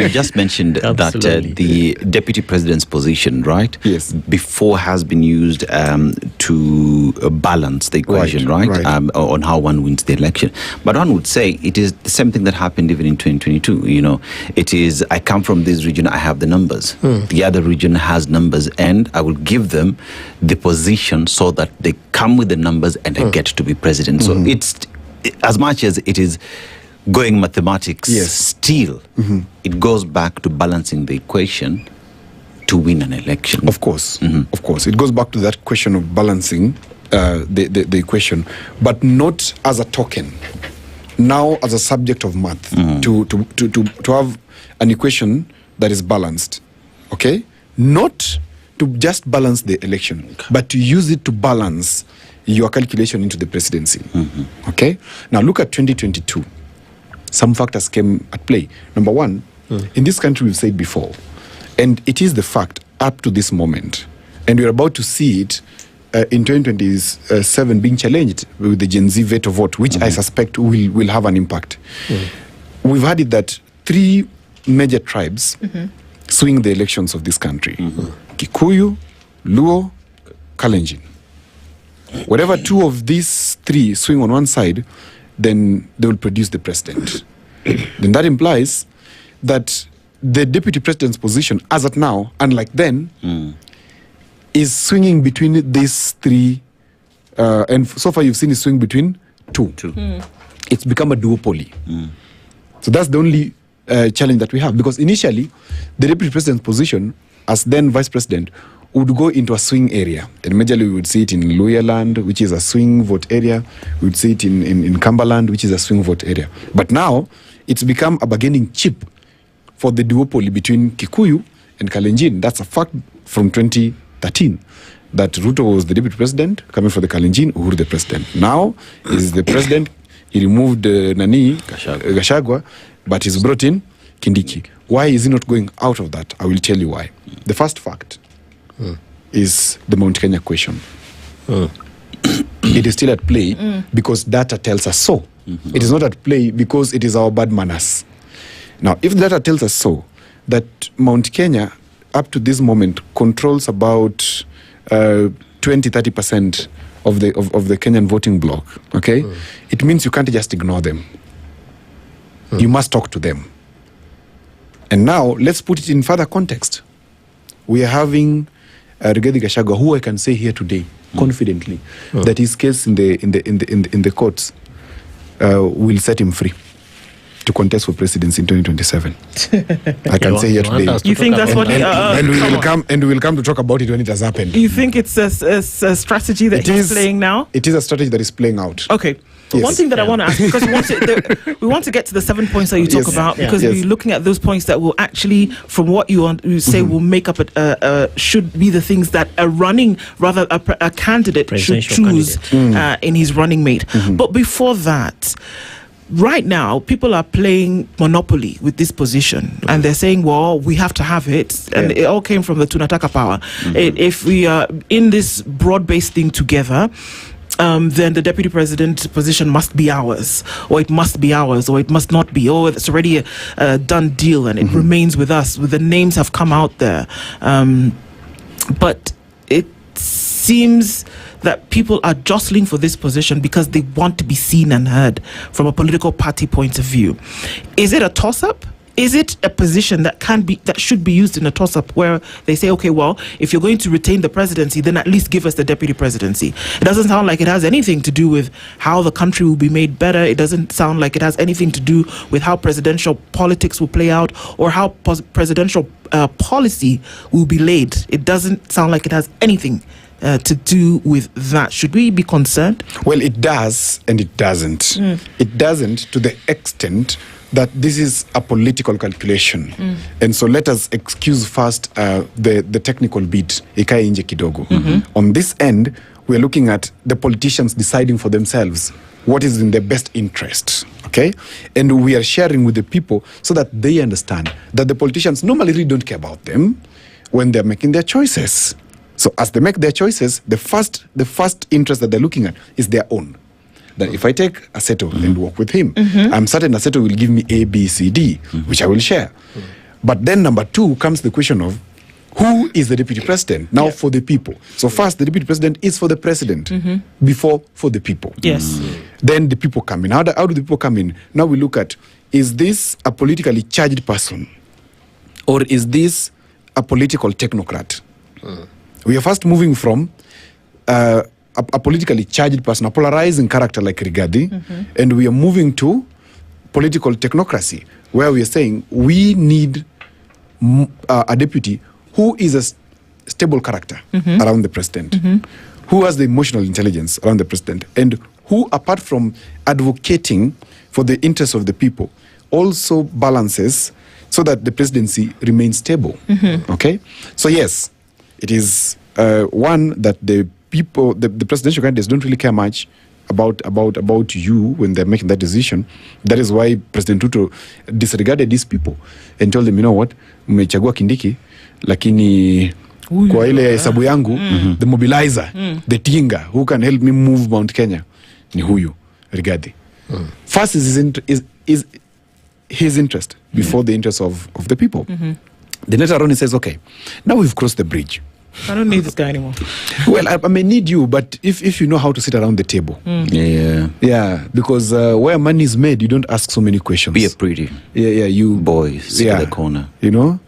just mentioned that the deputy president's position, right? Yes. Before has been used to balance the equation, right? On how one wins the election. But one would say it is the same thing that happened even in 2022. You know, it is, I come from this region, I have the numbers. The other region has numbers, and I will give them the position so that they come with the numbers and I get to be president. So it's, as much as it is going mathematics, still it goes back to balancing the equation to win an election. Of course, of course. It goes back to that question of balancing the equation, but not as a token. Now as a subject of math, to have an equation that is balanced, okay? Not to just balance the election, but to use it to balance your calculation into the presidency. Okay? Now look at 2022. Some factors came at play. Number one, in this country we've said before, and it is the fact up to this moment, and we're about to see it in 2027 being challenged with the Gen Z veto vote, which I suspect will have an impact. We've had it that 3 major tribes swing the elections of this country. Kikuyu, Luo, Kalenjin. Whatever 2 of these 3 swing on one side, then they will produce the president. Then that implies that the deputy president's position, as at now, unlike then, is swinging between these 3, and so far you've seen it swing between 2. It's become a duopoly. So that's the only challenge that we have, because initially, the deputy president's position, as then vice president, would go into a swing area. And majorly we would see it in Luhyaland, which is a swing vote area. We would see it in Cumberland, which is a swing vote area. But now, it's become a bargaining chip for the duopoly between Kikuyu and Kalenjin. That's a fact from 2013, that Ruto was the deputy president, coming for the Kalenjin, Uhuru the president. Now, he's the president, he removed Gachagua, but he's brought in Kindiki. Why is he not going out of that? I will tell you why. The first fact is the Mount Kenya question. It is still at play because data tells us so. It is not at play because it is our bad manners. Now, if data tells us so, that Mount Kenya, up to this moment, controls about 20-30% of the Kenyan voting bloc, okay? It means you can't just ignore them. You must talk to them. And now, let's put it in further context. We are having Rigathi Gachagua, who I can say here today, confidently, that his case in the courts will set him free to contest for presidency in 2027. I can say here today. You think that's what? And we will come to talk about it when it has happened. You think it's a strategy that he's playing now? It is a strategy that is playing out. Okay. Yes. One thing that I want to ask, because we want to get to the 7 points that you talk about, because we're looking at those points that will actually, from what you say, will make up should be the things that a candidate should choose in his running mate. But before that, right now, people are playing Monopoly with this position, and they're saying, well, we have to have it, and it all came from the Tunataka power. If we are in this broad-based thing together, then the deputy president position must be ours, or it must be ours, or it must not be, or it's already a done deal and it remains with us. The names have come out there. But it seems that people are jostling for this position because they want to be seen and heard from a political party point of view. Is it a toss-up? Is it a position that should be used in a toss-up where they say, okay, well, if you're going to retain the presidency, then at least give us the deputy presidency? It doesn't sound like it has anything to do with how the country will be made better. It doesn't sound like it has anything to do with how presidential politics will play out or how presidential policy will be laid. It doesn't sound like it has anything to do with that. Should we be concerned? Well, it does and it doesn't. It doesn't to the extent that this is a political calculation. And so let us excuse first the technical bit, ikae nje kidogo. On this end, we're looking at the politicians deciding for themselves what is in their best interest, okay? And we are sharing with the people so that they understand that the politicians normally really don't care about them when they're making their choices. So as they make their choices, the first interest that they're looking at is their own. That if I take Aseto and work with him, I'm certain Aseto will give me A, B, C, D, which I will share. But then number 2 comes the question of who is the deputy president? Now for the people. So first, the deputy president is for the president before for the people. Yes. Then the people come in. How do the people come in? Now we look at, is this a politically charged person? Or is this a political technocrat? We are first moving from a politically charged person, a polarizing character like Rigathi, and we are moving to political technocracy, where we are saying we need a deputy who is a stable character around the president, who has the emotional intelligence around the president, and who, apart from advocating for the interests of the people, also balances so that the presidency remains stable. Okay? So yes, it is one that the people, the presidential candidates don't really care much about you when they're making that decision. That is why President Ruto disregarded these people and told them, you know what, mmechagua Kindiki, lakini kwa ile hesabu yangu, the mobilizer, the tinga, who can help me move Mount Kenya, ni huyu, Rigathi. First is his interest before the interest of the people. Then later on he says, okay, now we've crossed the bridge. I don't need this guy anymore. Well, I may need you, but if you know how to sit around the table. Yeah, because where money is made, you don't ask so many questions. Be a pretty. Yeah, you boys sit in the corner. You know?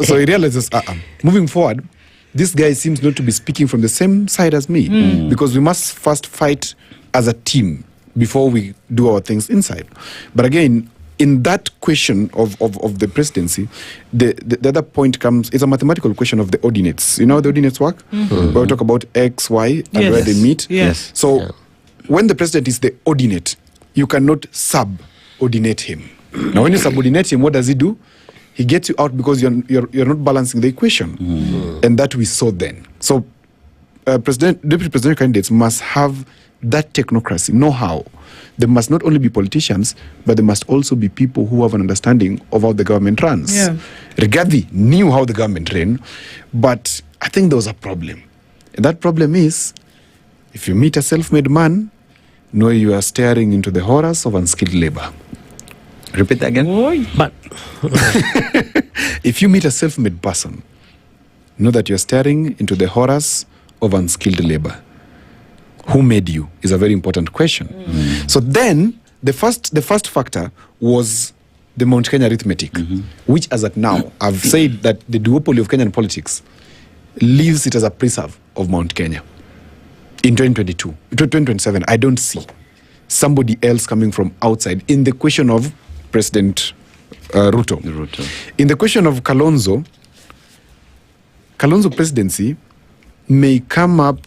So he realizes, moving forward, this guy seems not to be speaking from the same side as me, because we must first fight as a team before we do our things inside. But again, in that question of the presidency, the other point comes, it's a mathematical question of the ordinates. You know how the ordinates work? Where we talk about X, Y, and where they meet. So when the president is the ordinate, you cannot subordinate him. Now when you subordinate him, what does he do? He gets you out because you're not balancing the equation. And that we saw then. So deputy presidential candidates must have that technocracy, know-how. They must not only be politicians, but they must also be people who have an understanding of how the government runs. Rigathi knew how the government ran, but I think there was a problem. And that problem is, if you meet a self-made man, know you are staring into the horrors of unskilled labor. Repeat that again. But if you meet a self-made person, know that you're staring into the horrors of unskilled labor. Who made you is a very important question. So then the first factor was the Mount Kenya arithmetic, which as at now, I've said that the duopoly of Kenyan politics leaves it as a preserve of Mount Kenya. In 2027, I don't see somebody else coming from outside in the question of President Ruto. In the question of Kalonzo presidency may come up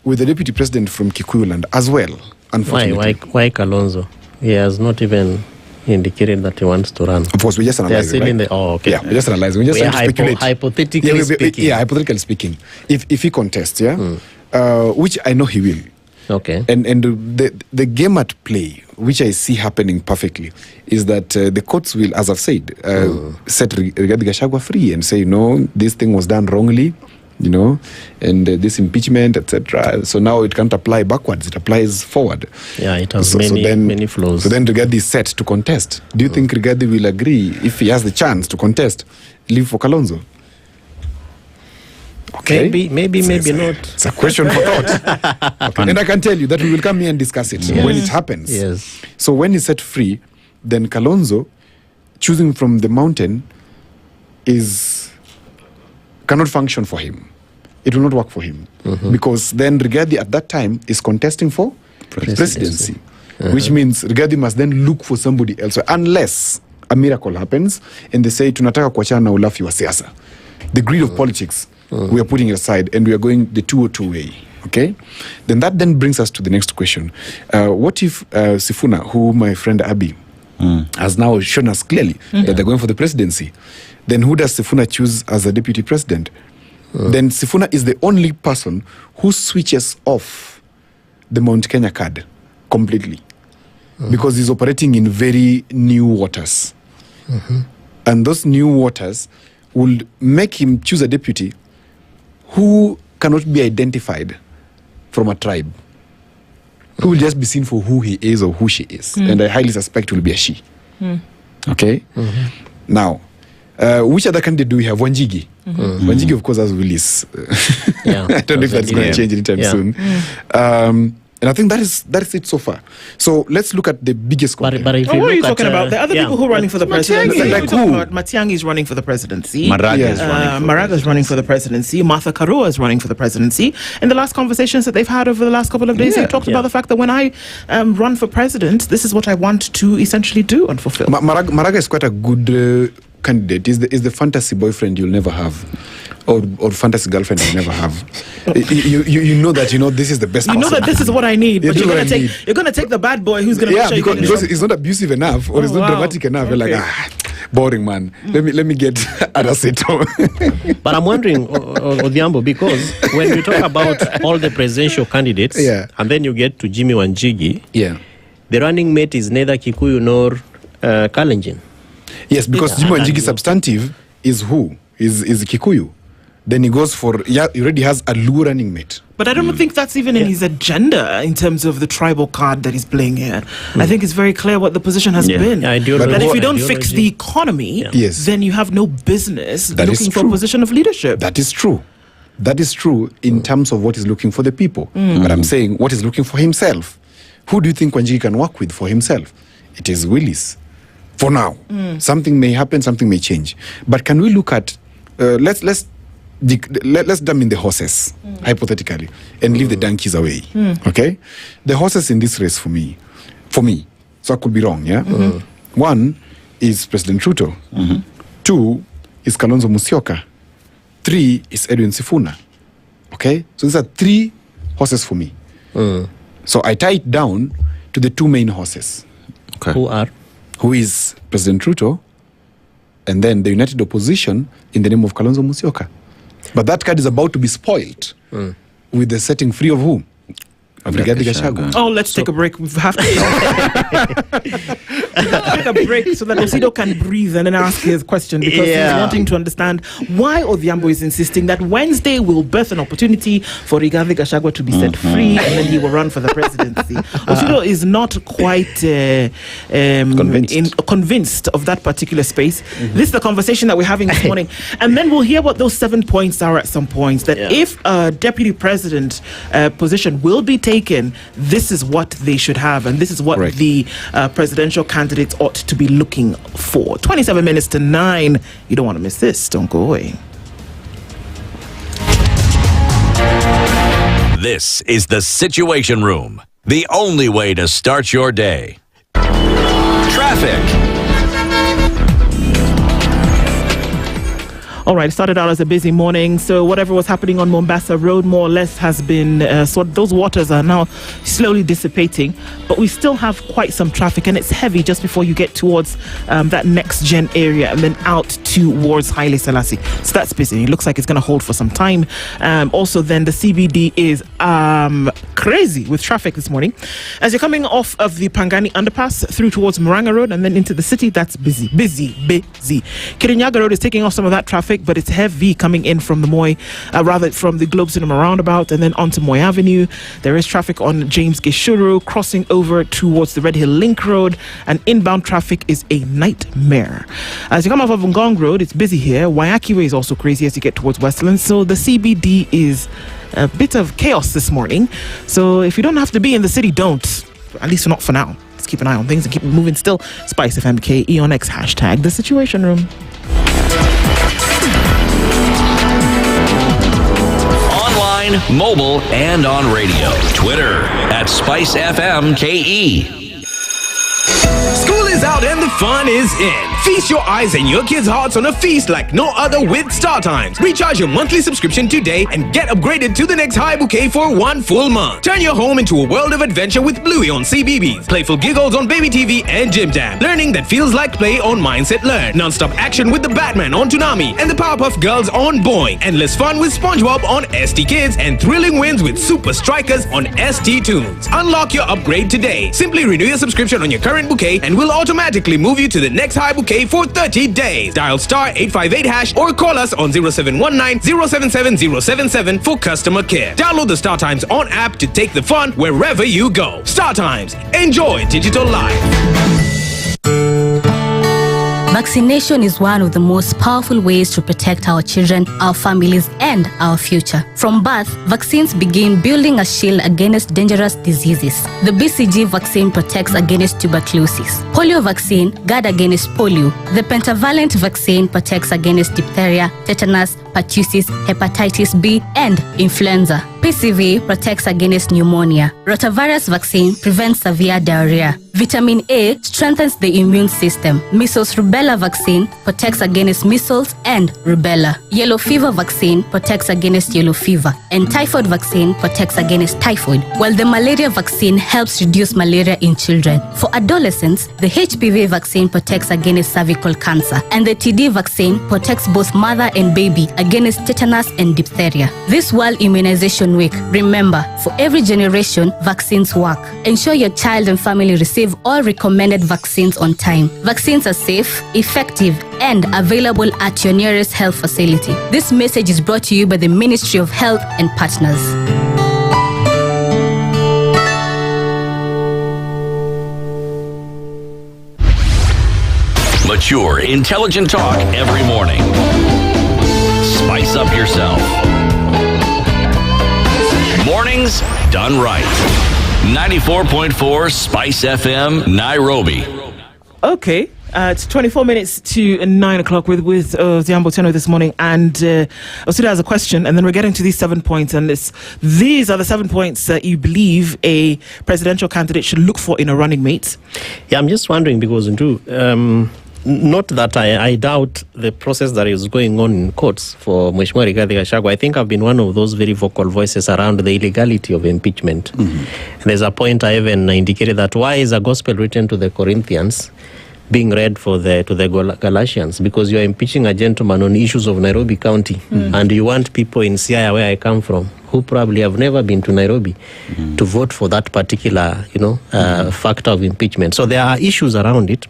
with the deputy president from Kikuyu land as well, unfortunately. Why Kalonzo? He has not even indicated that he wants to run. Of course, we're just analyzing, right? Okay. Yeah, we're just analyzing. We're just trying to speculate. Hypothetically speaking. Yeah, hypothetically speaking. If he contests, which I know he will. Okay. And the game at play, which I see happening perfectly, is that the courts will, as I've said, set Rigathi Gachagua free and say, no, this thing was done wrongly. You know, and this impeachment, etc. So now it can't apply backwards; it applies forward. Yeah, it has many flaws. So then Rigathi is set to contest. Do you think Rigathi will agree, if he has the chance to contest, leave for Kalonzo? Okay, maybe not. It's a question for thought. Okay. And I can tell you that we will come here and discuss it when it happens. Yes. So when he's set free, then Kalonzo, choosing from the mountain, cannot function for him. It will not work for him. Because then Rigathi at that time is contesting for presidency. Which means Rigathi must then look for somebody else. Unless a miracle happens and they say, tunataka kuachana na ulafi wa siasa. The greed of politics, we are putting it aside and we are going the 202 way. Okay? Then that brings us to the next question. What if Sifuna, who my friend Abbie has now shown us clearly that they're going for the presidency, then who does Sifuna choose as a deputy president? Then Sifuna is the only person who switches off the Mount Kenya card completely because he's operating in very new waters. And those new waters will make him choose a deputy who cannot be identified from a tribe, who will just be seen for who he is or who she is. And I highly suspect it will be a she. Okay? Now, which other candidate do we have? Wanjigi. Wanjigi, of course, has Willis. I don't know if that's going to change anytime soon. And I think that is it so far. So let's look at the biggest contender. But if what are you talking about? The other people who are running for the presidency. Like who? Matiang'i is running for the presidency. Maraga is running for the presidency. Martha Karua is running for the presidency. In the last conversations that they've had over the last couple of days, they talked about the fact that when I run for president, this is what I want to essentially do and fulfill. Maraga is quite a good candidate. Is the fantasy boyfriend you'll never have. Or fantasy girlfriend you never have. You know that this is the best. You know that this is what I need. But you're gonna take the bad boy who's gonna make sure because he's not abusive enough or he's not dramatic enough. You're like boring man. Let me get Aseto. But I'm wondering, Odhiambo, because when you talk about all the presidential candidates, and then you get to Jimmy Wanjigi, the running mate is neither Kikuyu nor Kalenjin. Yes, because Jimmy Wanjigi's substantive is who? Is Kikuyu. Then he goes he already has a Luo running mate. But I don't think that's even in his agenda in terms of the tribal card that he's playing here. I think it's very clear what the position has been. That if you don't fix the economy, then you have no business looking for a position of leadership. That is true. That is true in terms of what he's looking for the people. But I'm saying what he's looking for himself. Who do you think Wanjigi can work with for himself? It is Willis. For now. Something may happen, something may change. But can we look at let's dump in the horses, hypothetically, and leave the donkeys away. Okay? The horses in this race for me, so I could be wrong, one is President Ruto. 2 is Kalonzo Musyoka. 3 is Edwin Sifuna. Okay? So these are 3 horses for me. So I tie it down to the 2 main horses. Okay. Who is President Ruto, and then the united opposition in the name of Kalonzo Musyoka. But that card is about to be spoiled with the setting free of whom? Of Rigathi Gachagua. Oh, let's take a break. We have to take a break so that Osido can breathe and then ask his question, because he's wanting to understand why Odhiambo is insisting that Wednesday will birth an opportunity for Rigathi Gachagua to be set free and then he will run for the presidency. Osido is not quite convinced of that particular space. This is the conversation that we're having this morning. And then we'll hear what those 7 points are at some points. That if a deputy president position will be taken, this is what they should have, and this is what the presidential candidates ought to be looking for. 27 minutes to 9. You don't want to miss this. Don't go away. This is the Situation Room, the only way to start your day. Traffic. All right, it started out as a busy morning, so whatever was happening on Mombasa Road more or less has been those waters are now slowly dissipating, but we still have quite some traffic, and it's heavy just before you get towards that next gen area and then out towards Haile Selassie. So that's busy. It looks like it's going to hold for some time. Also then the CBD is crazy with traffic this morning. As you're coming off of the Pangani underpass through towards Murang'a Road and then into the city, that's busy. Kirinyaga Road is taking off some of that traffic, but it's heavy coming in from the from the Globe Cinema roundabout and then onto Moy Avenue. There is traffic on James Gishuru crossing over towards the Red Hill Link Road, and inbound traffic is a nightmare. As you come off of Ngong Road, it's busy here. Waiaki Way is also crazy as you get towards Westlands, so the CBD is a bit of chaos this morning. So if you don't have to be in the city, don't. At least not for now. Let's keep an eye on things and keep moving still. SpiceFM KE on X, hashtag The Situation Room. Online, mobile, and on radio. Twitter @SpiceFM KE. School is out out and the fun is in. Feast your eyes and your kids' hearts on a feast like no other with StarTimes. Recharge your monthly subscription today and get upgraded to the next high bouquet for 1 full month. Turn your home into a world of adventure with Bluey on CBBS, playful giggles on Baby TV and Jim Jam, learning that feels like play on Mindset Learn, non-stop action with the Batman on Toonami and the Powerpuff Girls on Boing, endless fun with SpongeBob on ST Kids, and thrilling wins with Super Strikers on ST Tunes. Unlock your upgrade today. Simply renew your subscription on your current bouquet and we'll automatically move you to the next high bouquet for 30 days. Dial *858# or call us on 0719 077 077 for customer care. Download the StarTimes on app to take the fun wherever you go. StarTimes. Enjoy digital life. Vaccination is one of the most powerful ways to protect our children, our families, and our future. From birth, vaccines begin building a shield against dangerous diseases. The BCG vaccine protects against tuberculosis. Polio vaccine guards against polio. The pentavalent vaccine protects against diphtheria, tetanus, pertussis, hepatitis B, and influenza. PCV protects against pneumonia. Rotavirus vaccine prevents severe diarrhea. Vitamin A strengthens the immune system. Measles rubella vaccine protects against measles and rubella. Yellow fever vaccine protects against yellow fever. And typhoid vaccine protects against typhoid, while the malaria vaccine helps reduce malaria in children. For adolescents, the HPV vaccine protects against cervical cancer. And the TD vaccine protects both mother and baby against tetanus and diphtheria. This World Immunization Week, remember, for every generation, vaccines work. Ensure your child and family receive all recommended vaccines on time. Vaccines are safe, effective, and available at your nearest health facility. This message is brought to you by the Ministry of Health and partners. Mature, intelligent talk every morning. Spice up yourself. Mornings done right. 94.4 Spice FM, Nairobi. Okay, it's 24 minutes to 9 o'clock with Ziambo Teno this morning, and Osido has a question, and then we're getting to these 7 points, and these are the 7 points that you believe a presidential candidate should look for in a running mate. Yeah, I'm just wondering because, not that I doubt the process that is going on in courts for Mheshimiwa Rigathi Gachagua. I think I've been one of those very vocal voices around the illegality of impeachment. And there's a point I even indicated that why is a gospel written to the Corinthians being read to the Galatians? Because you're impeaching a gentleman on issues of Nairobi County, and you want people in Siaya, where I come from, who probably have never been to Nairobi, to vote for that particular, factor of impeachment. So there are issues around it.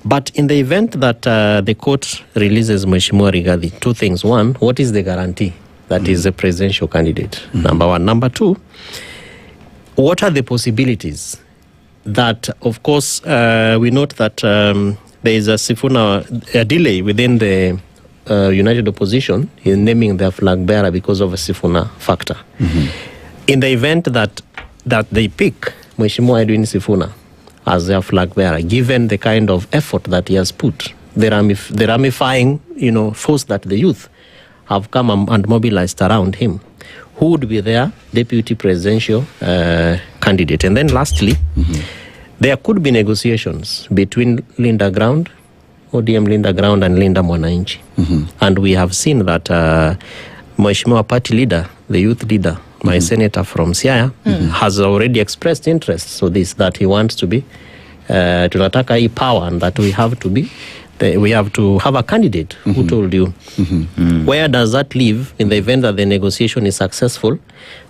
But in the event that the court releases Mheshimiwa Rigathi, two things. One, what is the guarantee that he's a presidential candidate? Number one. Number two, what are the possibilities that, of course, we note that there is a Sifuna a delay within the United Opposition in naming their flag bearer because of a Sifuna factor. In the event that they pick Mheshimiwa Edwin Sifuna as their flag bearer, given the kind of effort that he has put, the ramifying, force that the youth have come and mobilized around him, who would be their deputy presidential candidate? And then lastly, there could be negotiations between Linda Ground, ODM Linda Ground, and Linda Mwananchi. And we have seen that Mheshimiwa party leader, the youth leader, my senator from Siaya, has already expressed interest. So that he wants to be tunataka hii power, and that we have to have a candidate who told you. Where does that leave in the event that the negotiation is successful?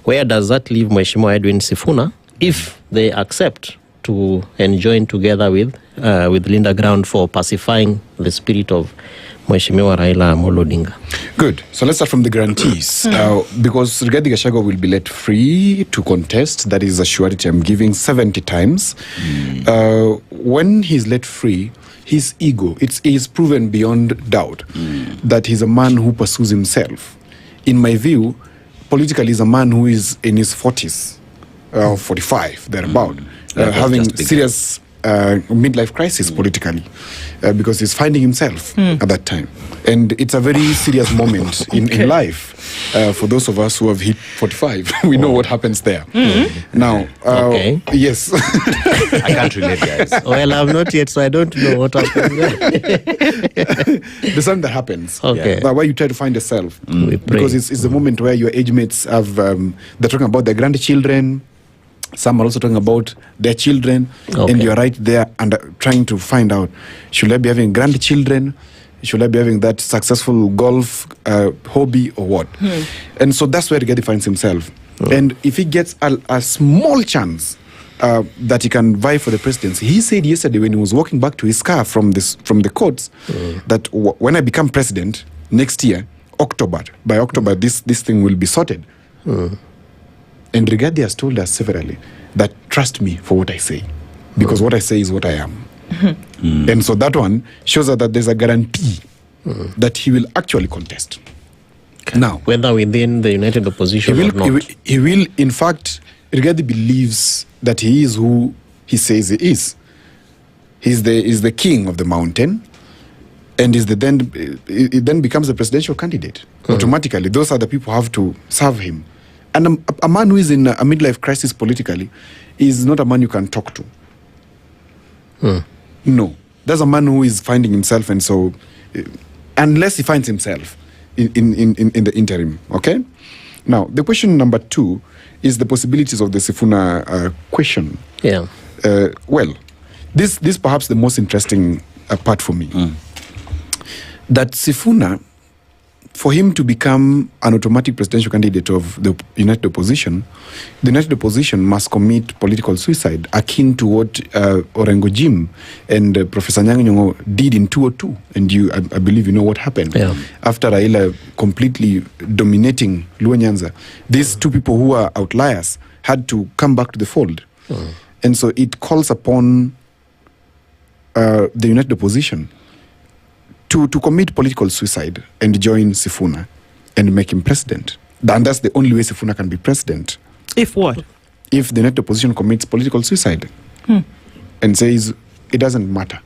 Where does that leave Mheshimiwa Edwin Sifuna if they accept to join together with Linda Ground for pacifying the spirit of Mheshimiwa Raila Amolo Odinga? Good. So let's start from the grantees. Because Rigathi Gachagua will be let free to contest, that is a surety I'm giving 70 times. When he's let free, his ego, is proven beyond doubt that he's a man who pursues himself. In my view, politically, he's a man who is in his 40s, 45, thereabout, having serious midlife crisis politically because he's finding himself at that time. And it's a very serious moment in life. For those of us who have hit 45, we know what happens there. Now, yes. I can't relate, guys. Well, I'm not yet, so I don't know what happens. There's something that happens. Okay. Where you try to find yourself. Because it's the moment where your age mates have, they're talking about their grandchildren. Some are also talking about their children. And you're right there and trying to find out, should I be having grandchildren? Should I be having that successful golf hobby or what? And so that's where Rigathi finds himself. And if he gets a small chance that he can vie for the presidency, he said yesterday when he was walking back to his car from the courts that when I become president next year, by October, this thing will be sorted. And Rigathi has told us severally that trust me for what I say, because what I say is what I am. And so that one shows us that there's a guarantee that he will actually contest. Now, whether within the united opposition or not, he will. In fact, Rigathi believes that he is who he says he is. He's the king of the mountain, and it then becomes the presidential candidate automatically. Those are the people who have to serve him. And a man who is in a midlife crisis politically is not a man you can talk to. No, there's a man who is finding himself, and so unless he finds himself in the interim, okay. Now the question number 2 is the possibilities of the Sifuna question. Well, this perhaps the most interesting part for me. That Sifuna, for him to become an automatic presidential candidate of the United Opposition, the United Opposition must commit political suicide, akin to what Orengo Jim and Professor Nyang'o did in 2002. And I believe you know what happened. After Raila completely dominating Luo Nyanza, these two people who are outliers had to come back to the fold. And so it calls upon the United Opposition to commit political suicide and join Sifuna and make him president. And that's the only way Sifuna can be president. If what? If the United Opposition commits political suicide and says it doesn't matter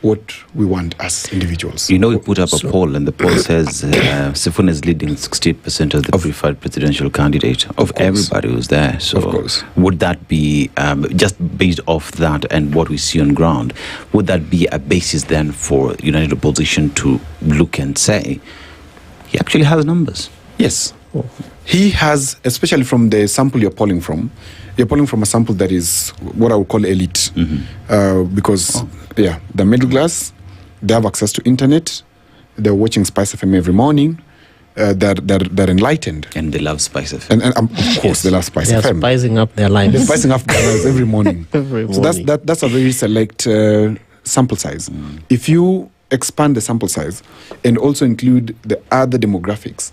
what we want as individuals. You know, we put up a poll, and the poll says Sifuna is leading 60% of the preferred presidential candidate of everybody who's there. So would that be, just based off that and what we see on ground, would that be a basis then for United Opposition to look and say, he actually has numbers? Yes. He has, especially from the sample you're polling from a sample that is what I would call elite. Because, the middle class, they have access to internet, they're watching SpiceFM every morning, they're enlightened. And they love SpiceFM. And of course, they love SpiceFM. They're spicing up their lives. They're spicing up their lives every morning. Every so morning. that's a very select sample size. If you expand the sample size and also include the other demographics.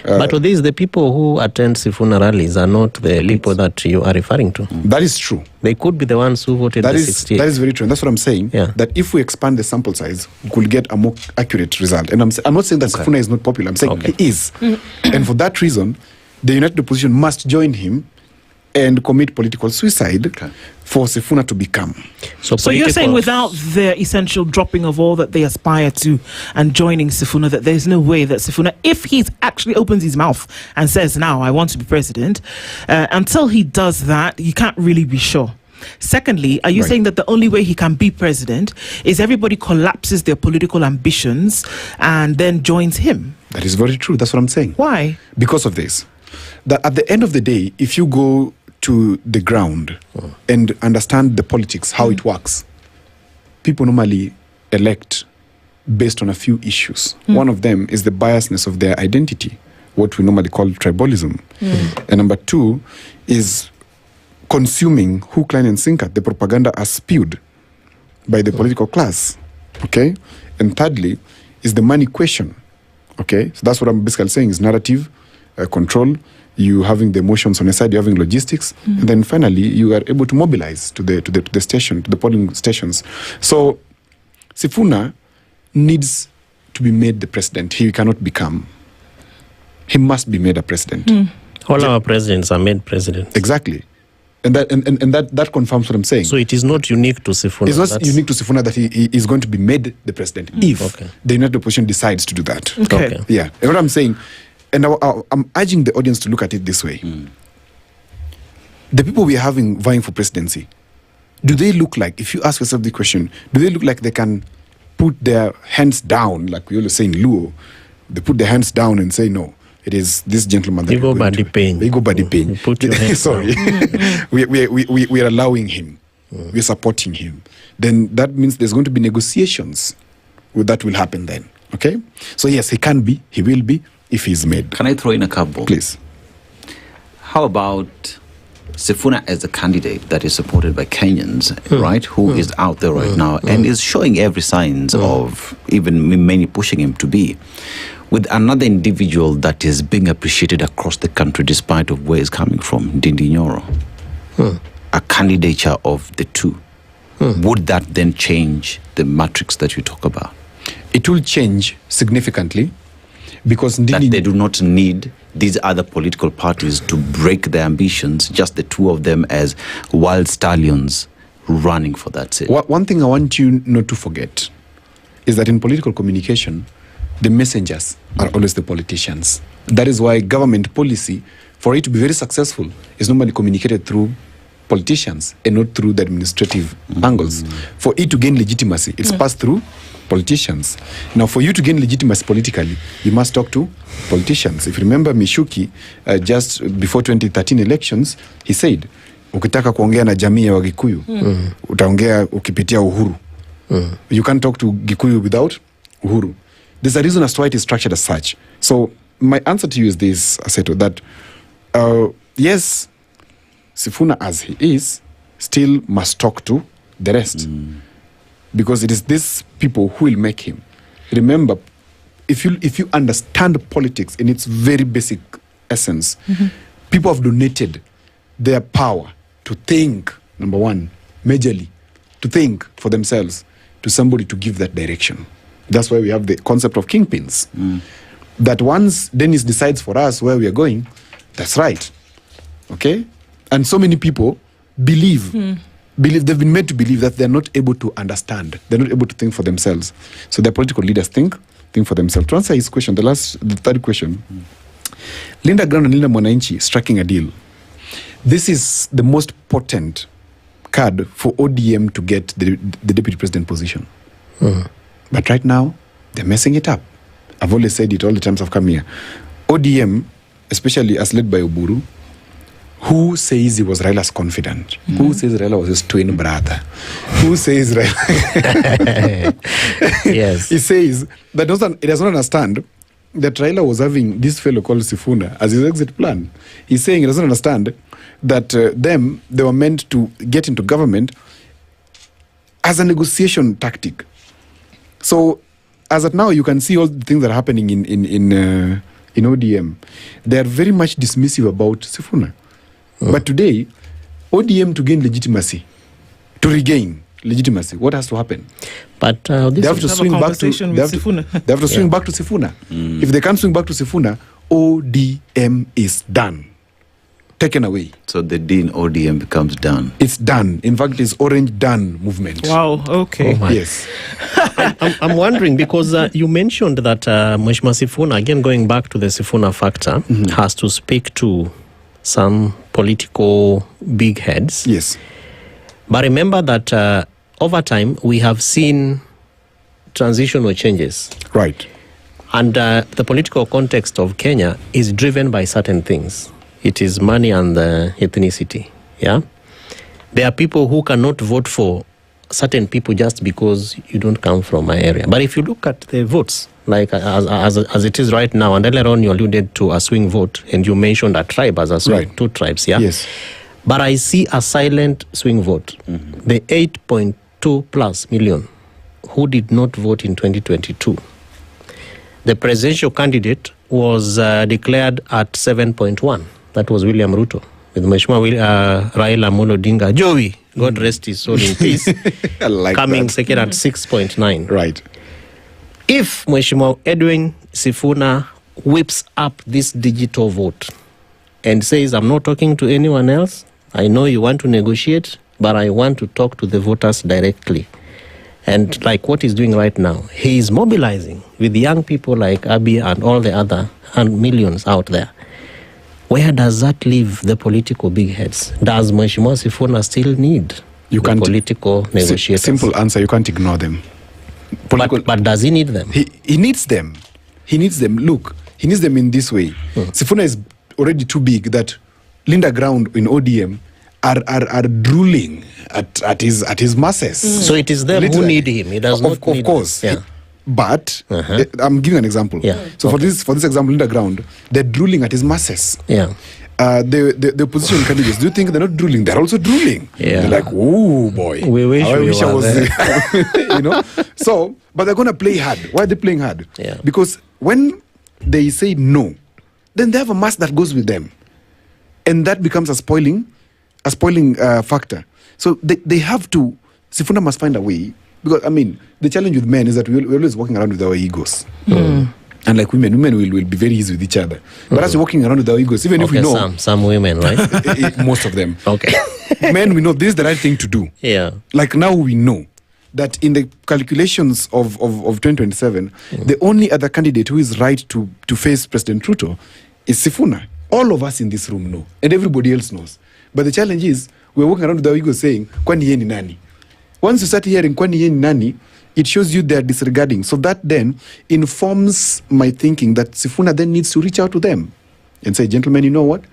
But with this, the people who attend Sifuna rallies are not the people that you are referring to. That is true. They could be the ones who voted that the is 68. That is very true. And that's what I'm saying. That if we expand the sample size, we could get a more accurate result. And I'm not saying that Sifuna is not popular. I'm saying he is. And for that reason, the United Opposition must join him and commit political suicide for Sifuna to become. So you're saying without the essential dropping of all that they aspire to and joining Sifuna, that there's no way that Sifuna, if he actually opens his mouth and says, now I want to be president, until he does that, you can't really be sure. Secondly, are you saying that the only way he can be president is everybody collapses their political ambitions and then joins him? That is very true. That's what I'm saying. Why? Because of this. That at the end of the day, if you go to the ground and understand the politics, how it works, people normally elect based on a few issues. One of them is the biasness of their identity, what we normally call tribalism. And number 2 is consuming hook, line, and sinker, the propaganda as spewed by the political class. Okay? And thirdly is the money question. Okay? So that's what I'm basically saying is narrative, control, you having the emotions on your side, you're having logistics, and then finally you are able to mobilize to the station, to the polling stations. So Sifuna needs to be made the president. He cannot become. He must be made a president. All our presidents are made presidents. Exactly. And that confirms what I'm saying. So it is not unique to Sifuna. It's not unique to Sifuna that he is going to be made the president if the United Opposition decides to do that. Okay. Yeah. And what I'm saying, and I'm urging the audience to look at it this way. The people we are having vying for presidency, do they look like, if you ask yourself the question, do they look like they can put their hands down, like we always say in Luo, they put their hands down and say, no, it is this gentleman that you go by the pain. They go by the pain. Put your hands Sorry. we are allowing him. We're supporting him. Then that means there's going to be negotiations that will happen then. Okay? So yes, he can be, he will be, if he's made. Can I throw in a curveball? Please. How about Sifuna as a candidate that is supported by Kenyans, right, who is out there right now and is showing every signs of even many pushing him to be, with another individual that is being appreciated across the country despite of where he's coming from, Ndindi Nyoro, a candidature of the two. Would that then change the matrix that you talk about? It will change significantly because that they do not need these other political parties to break their ambitions, just the two of them as wild stallions running for that seat. One thing I want you not to forget is that in political communication, the messengers are always the politicians. That is why government policy, for it to be very successful, is normally communicated through politicians and not through the administrative angles. For it to gain legitimacy, it's passed through politicians. Now, for you to gain legitimacy politically, you must talk to politicians. If you remember Mishuki, just before 2013 elections, he said, ukitaka kuongea na jamii ya Wagikuyu, utaongea ukipitia Uhuru. You can't talk to Gikuyu without Uhuru. There's a reason as to why it is structured as such. So my answer to you is this, Aseto, that yes, Sifuna as he is, still must talk to the rest. Because it is these people who will make him. Remember, if you understand politics in its very basic essence, people have donated their power to think, number one, majorly, to think for themselves, to somebody to give that direction. That's why we have the concept of kingpins. That once Dennis decides for us where we are going, that's right. Okay? And so many people believe they've been made to believe that they're not able to understand. They're not able to think for themselves. So their political leaders think for themselves. To answer his question, the third question, Linda Grant and Linda Mwananchi striking a deal. This is the most potent card for ODM to get the deputy president position. But right now, they're messing it up. I've always said it all the times I've come here. ODM, especially as led by Oburu, who says he was Raila's confidant? Who says Raila was his twin brother? Who says Raila? Yes. He says that he does not understand that Raila was having this fellow called Sifuna as his exit plan. He's saying he doesn't understand that they were meant to get into government as a negotiation tactic. So, as at now, you can see all the things that are happening in ODM. They are very much dismissive about Sifuna. But today, ODM to gain legitimacy, to regain legitimacy, what has to happen? But they have to swing back to Sifuna. They have to swing back to Sifuna. If they can't swing back to Sifuna, ODM is done, taken away. So the D in ODM becomes done. It's done. In fact, it's Orange Done movement. Wow. Okay. Yes. I'm wondering because you mentioned that Mheshimiwa Sifuna, again going back to the Sifuna factor, has to speak to some political big heads. Yes. But remember that over time, we have seen transitional changes. Right. And the political context of Kenya is driven by certain things. It is money and ethnicity. Yeah. There are people who cannot vote for certain people just because you don't come from my area. But if you look at the votes, like as it is right now, and earlier on you alluded to a swing vote, and you mentioned a tribe as a swing, two tribes, yeah? Yes. But I see a silent swing vote. The 8.2 plus million who did not vote in 2022. The presidential candidate was declared at 7.1. That was William Ruto, with Mheshimiwa Raila Amolo Odinga, Joey, God rest his soul in peace, coming second at 6.9. Right. If Mheshimiwa Edwin Sifuna whips up this digital vote and says, I'm not talking to anyone else, I know you want to negotiate, but I want to talk to the voters directly. And like what he's doing right now, he is mobilizing with young people like Abbie and all the other and millions out there. Where does that leave the political big heads? Does Mheshimiwa Sifuna still need political negotiators? Simple answer, you can't ignore them. But does he need them? He needs them. He needs them. Look, he needs them in this way. Sifuna is already too big that Linda Ground in ODM are drooling at his masses. So it is them who need him. He does not need of course. him. Yeah. But I'm giving an example. So for this example, Linda Ground, they're drooling at his masses. Yeah. The opposition candidates, do you think they're not drooling? They're also drooling. Yeah. They're like, oh boy, we wish I we wish I were was there. you know. So, but they're gonna play hard. Why are they playing hard? Yeah. Because when they say no, then they have a mass that goes with them, and that becomes a spoiling factor. So they have to. Sifuna must find a way, because I mean the challenge with men is that we're always walking around with our egos. And like women will be very easy with each other. But as we're walking around with our egos, even if we know some women, right? Most of them. Okay. Men, we know this is the right thing to do. Yeah. Like now we know that in the calculations of 2027, the only other candidate who is right to face President Ruto is Sifuna. All of us in this room know, and everybody else knows. But the challenge is, we're walking around with our egos saying, kwani yeye ni nani? Once you start hearing kwani yeye ni nani, it shows you they're disregarding. So that then informs my thinking that Sifuna then needs to reach out to them and say, gentlemen, you know what?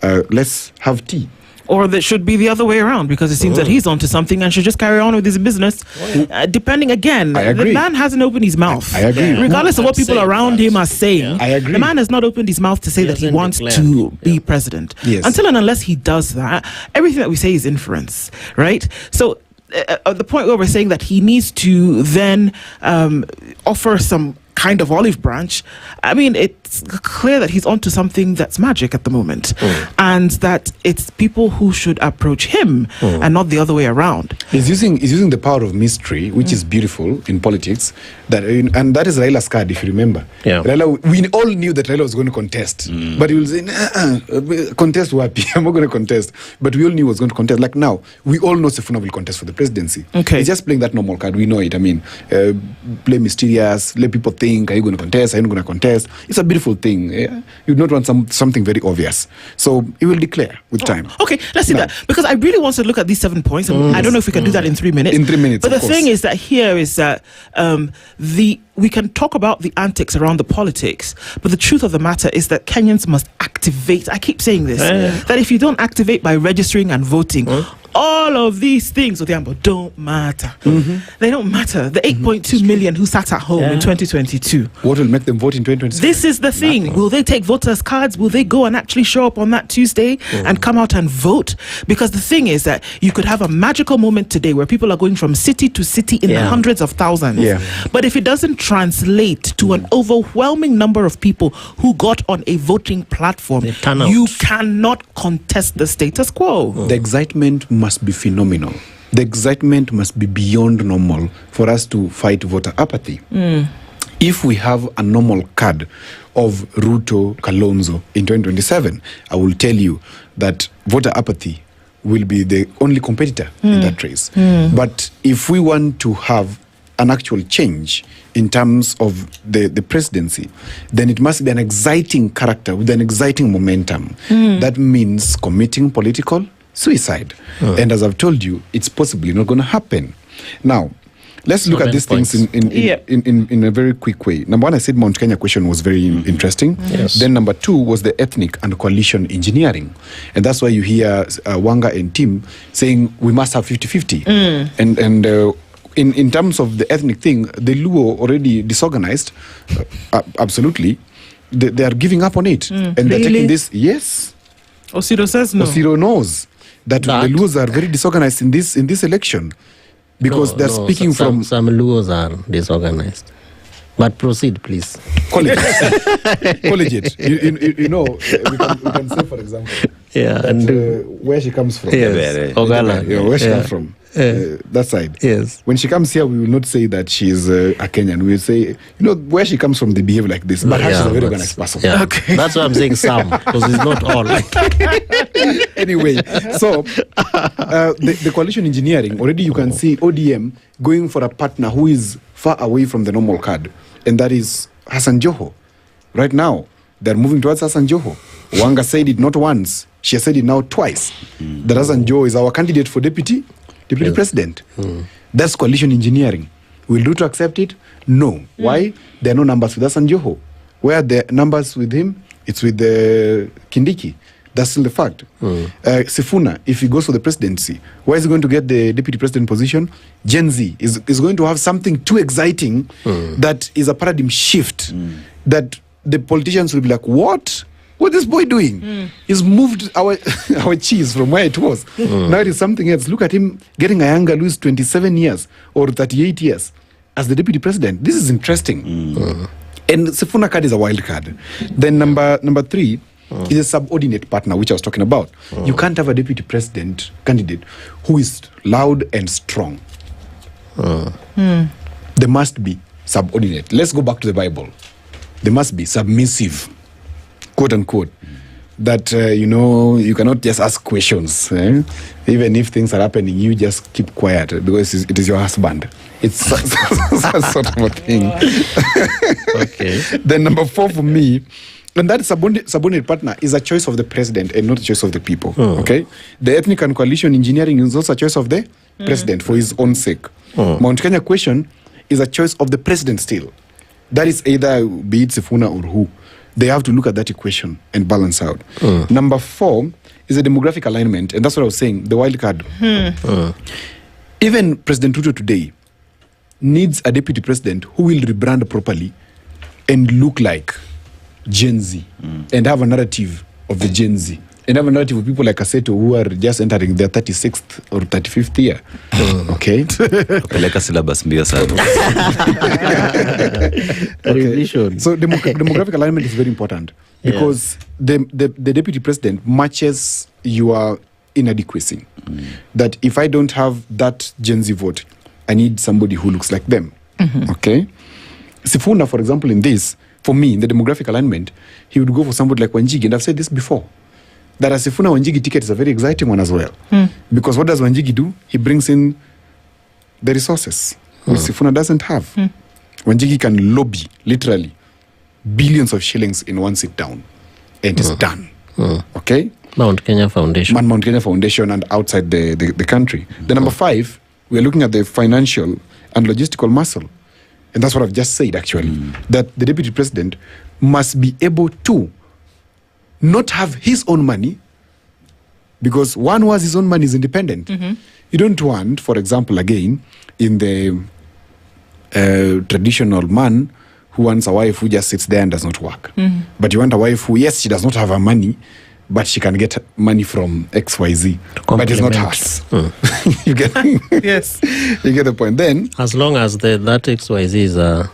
Let's have tea. Or that should be the other way around, because it seems that he's onto something and should just carry on with his business. Depending again, the man hasn't opened his mouth. I agree. Regardless of what people around him are saying. I agree. The man has not opened his mouth to say that he wants to be president. Yes. Until and unless he does that, everything that we say is inference, right? So the point where we're saying that he needs to then offer some kind of olive branch, I mean, it's clear that he's onto something that's magic at the moment, and that it's people who should approach him and not the other way around. He's using the power of mystery, which is beautiful in politics, and that is Raila's card, if you remember. Yeah. Raila, we all knew that Raila was going to contest, but he will say, contest wapi? I'm not going to contest. But we all knew he was going to contest. Like now, we all know Sifuna will contest for the presidency. Okay. He's just playing that normal card. We know it. I mean, play mysterious, let people think, are you going to contest? Are you not going to contest? It's a beautiful thing. Yeah? You don't want something very obvious. So he will declare with time. Okay, let's see that. Because I really want to look at these 7 points. And I don't know if we can do that in 3 minutes. In 3 minutes, But the of course. thing is that here is that we can talk about the antics around the politics, but the truth of the matter is that Kenyans must activate. I keep saying this, that if you don't activate by registering and voting, all of these things don't matter. They don't matter. The 8.2 million who sat at home in 2022. What will make them vote in 2027? This is the thing. Nothing. Will they take voters' cards? Will they go and actually show up on that Tuesday and come out and vote? Because the thing is that you could have a magical moment today where people are going from city to city in the hundreds of thousands. Yeah. But if it doesn't translate to an overwhelming number of people who got on a voting platform, you cannot contest the status quo. The excitement must be phenomenal. The excitement must be beyond normal for us to fight voter apathy. If we have a normal card of Ruto Kalonzo in 2027, I will tell you that voter apathy will be the only competitor in that race. But if we want to have an actual change in terms of the presidency, then it must be an exciting character with an exciting momentum. That means committing political suicide. And as I've told you, it's possibly not going to happen. Now, let's look at these things in a very quick way. Number one, I said Mount Kenya question was very interesting. Yes. Then number two was the ethnic and coalition engineering. And that's why you hear Wanga and Tim saying we must have 50-50. And in terms of the ethnic thing, the Luo already disorganized. Absolutely. They are giving up on it. And they're taking this, yes. Osido says no. Osido knows that the Luos are very disorganized in this election. Because they're speaking from... Some Luos are disorganized. But proceed, please. Collegiate. You know, we can say, for example, that, and where she comes from. Yes. Ogala. Where she comes from. that side. Yes. When she comes here, we will not say that she's a Kenyan. We will say, where she comes from, they behave like this. But she's a very organized person. Yeah. Okay. That's why I'm saying some, because it's not all. Anyway, so the coalition engineering, already you can see ODM going for a partner who is far away from the normal card, and that is Hassan Joho. Right now, they're moving towards Hassan Joho. Wanga said it not once, she has said it now twice. That Hassan Joho is our candidate for deputy president. That's coalition engineering. Will Ruto accept it? No. Why? There are no numbers with Hassan Joho. Where are the numbers with him? It's with Kindiki. That's still the fact. Sifuna, if he goes for the presidency, where is he going to get the deputy president position? Gen Z is going to have something too exciting that is a paradigm shift that the politicians will be like, what? What is this boy doing? He's moved our cheese from where it was. Now it is something else. Look at him getting a younger who is 27 years or 38 years as the deputy president. This is interesting. And Sifuna card is a wild card. Then number 3 is a subordinate partner, which I was talking about. You can't have a deputy president candidate who is loud and strong. There must be subordinate. Let's go back to the Bible. There must be submissive, quote unquote, that you cannot just ask questions. Even if things are happening, you just keep quiet because it is your husband. It's sort of a thing. Okay. Then number 4 for me, and that subordinate partner is a choice of the president and not a choice of the people. Okay, the ethnic and coalition engineering is also a choice of the president for his own sake. Mount Kenya question is a choice of the president still. That is either be it Sifuna or who. They have to look at that equation and balance out. Number 4 is a demographic alignment, and that's what I was saying, the wild card. Even President Ruto today needs a deputy president who will rebrand properly and look like Gen Z and have a narrative of the Gen Z. And have a narrative of people like Aseto who are just entering their 36th or 35th year. Okay? Peleka syllabus mbio sana. Okay. So demographic alignment is very important because the deputy president matches your inadequacy. That if I don't have that Gen Z vote, I need somebody who looks like them. Okay? Sifuna, for example, in this, for me, in the demographic alignment, he would go for somebody like Wanjigi, and I've said this before. That a Sifuna Wanjigi ticket is a very exciting one as well. Because what does Wanjigi do? He brings in the resources, which Sifuna doesn't have. Wanjigi can lobby, literally, billions of shillings in one sit down. And it's done. Okay? Mount Kenya Foundation. Mount Kenya Foundation and outside the country. The number 5, we are looking at the financial and logistical muscle. And that's what I've just said, actually. That the deputy president must be able to not have his own money, because one who has his own money is independent. You don't want, for example, again, in the traditional man who wants a wife who just sits there and does not work. But you want a wife who, yes, she does not have her money, but she can get money from XYZ, but it's not hers. You get yes, you get the point. Then, as long as that XYZ is a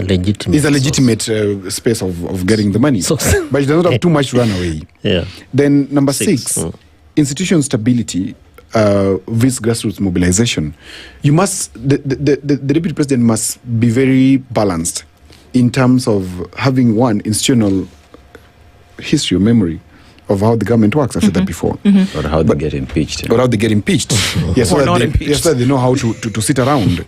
legitimate, it's a legitimate space of getting the money, but it does not have too much to run away. Then number 6, institutional stability with grassroots mobilization. You must the deputy president must be very balanced in terms of having one institutional history or memory of how the government works. I've said that before. Or how they get impeached. Or how they get impeached. Yes, so that they know how to sit around.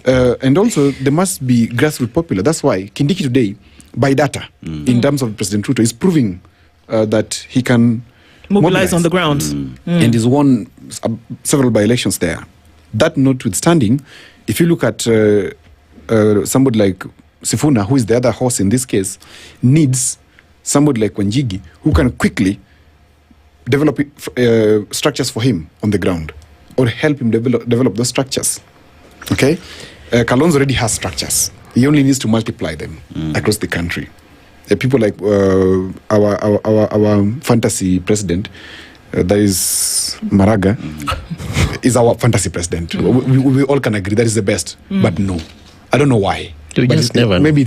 And also, there must be grassroots popular. That's why Kindiki today, by data, in terms of President Ruto, is proving that he can mobilize on the ground. And he's won several by-elections there. That notwithstanding, if you look at somebody like Sifuna, who is the other horse in this case, needs somebody like Wanjigi who can quickly develop structures for him on the ground or help him develop those structures. Okay? Kalonzo already has structures. He only needs to multiply them across the country. People like our fantasy president, that is Maraga, is our fantasy president. We all can agree that is the best. But no. I don't know why. You just never know. Maybe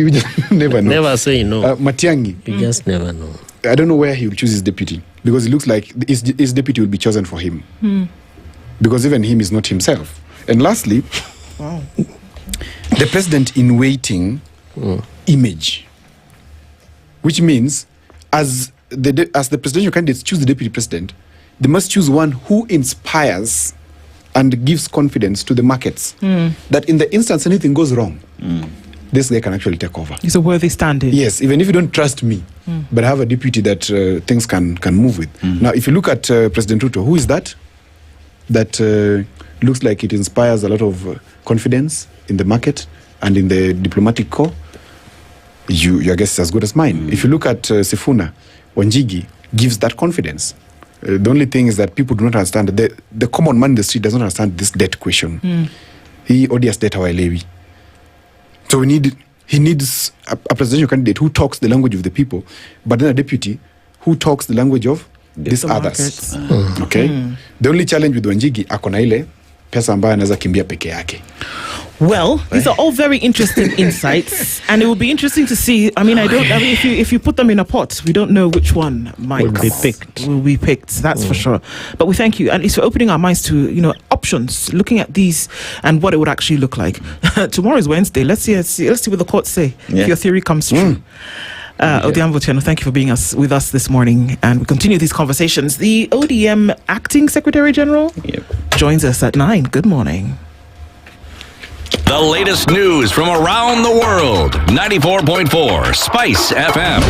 we just never know. Never say no. Matiang'i. You just never know. I don't know where he will choose his deputy, because it looks like his deputy will be chosen for him. because even him is not himself. And lastly, the president in waiting image, which means as the presidential candidates choose the deputy president, they must choose one who inspires and gives confidence to the markets that in the instance anything goes wrong, this guy can actually take over. He's a worthy stand-in. Yes, even if you don't trust me, but I have a deputy that things can move with. Now, if you look at President Ruto, who is that? That looks like it inspires a lot of confidence in the market and in the diplomatic corps. Your guess is as good as mine. If you look at Sifuna, Wanjigi gives that confidence. The only thing is that people do not understand, the common man in the street does not understand this debt question. He odious debt hawaelewi. So he needs a presidential candidate who talks the language of the people, but then a deputy who talks the language of these others. Okay? The only challenge with Wanjigi, akona ile pesa ambayo anaweza kimbia peke yake. Well, these are all very interesting insights, and it will be interesting to see. I mean, if you put them in a pot, we don't know which one will be picked. That's for sure. But we thank you, and it's for opening our minds to options, looking at these and what it would actually look like. Tomorrow is Wednesday. Let's see what the courts say if your theory comes true. Odiambo, thank you for being with us this morning, and we continue these conversations. The ODM Acting Secretary General joins us at 9. Good morning. The latest news from around the world. 94.4 Spice FM.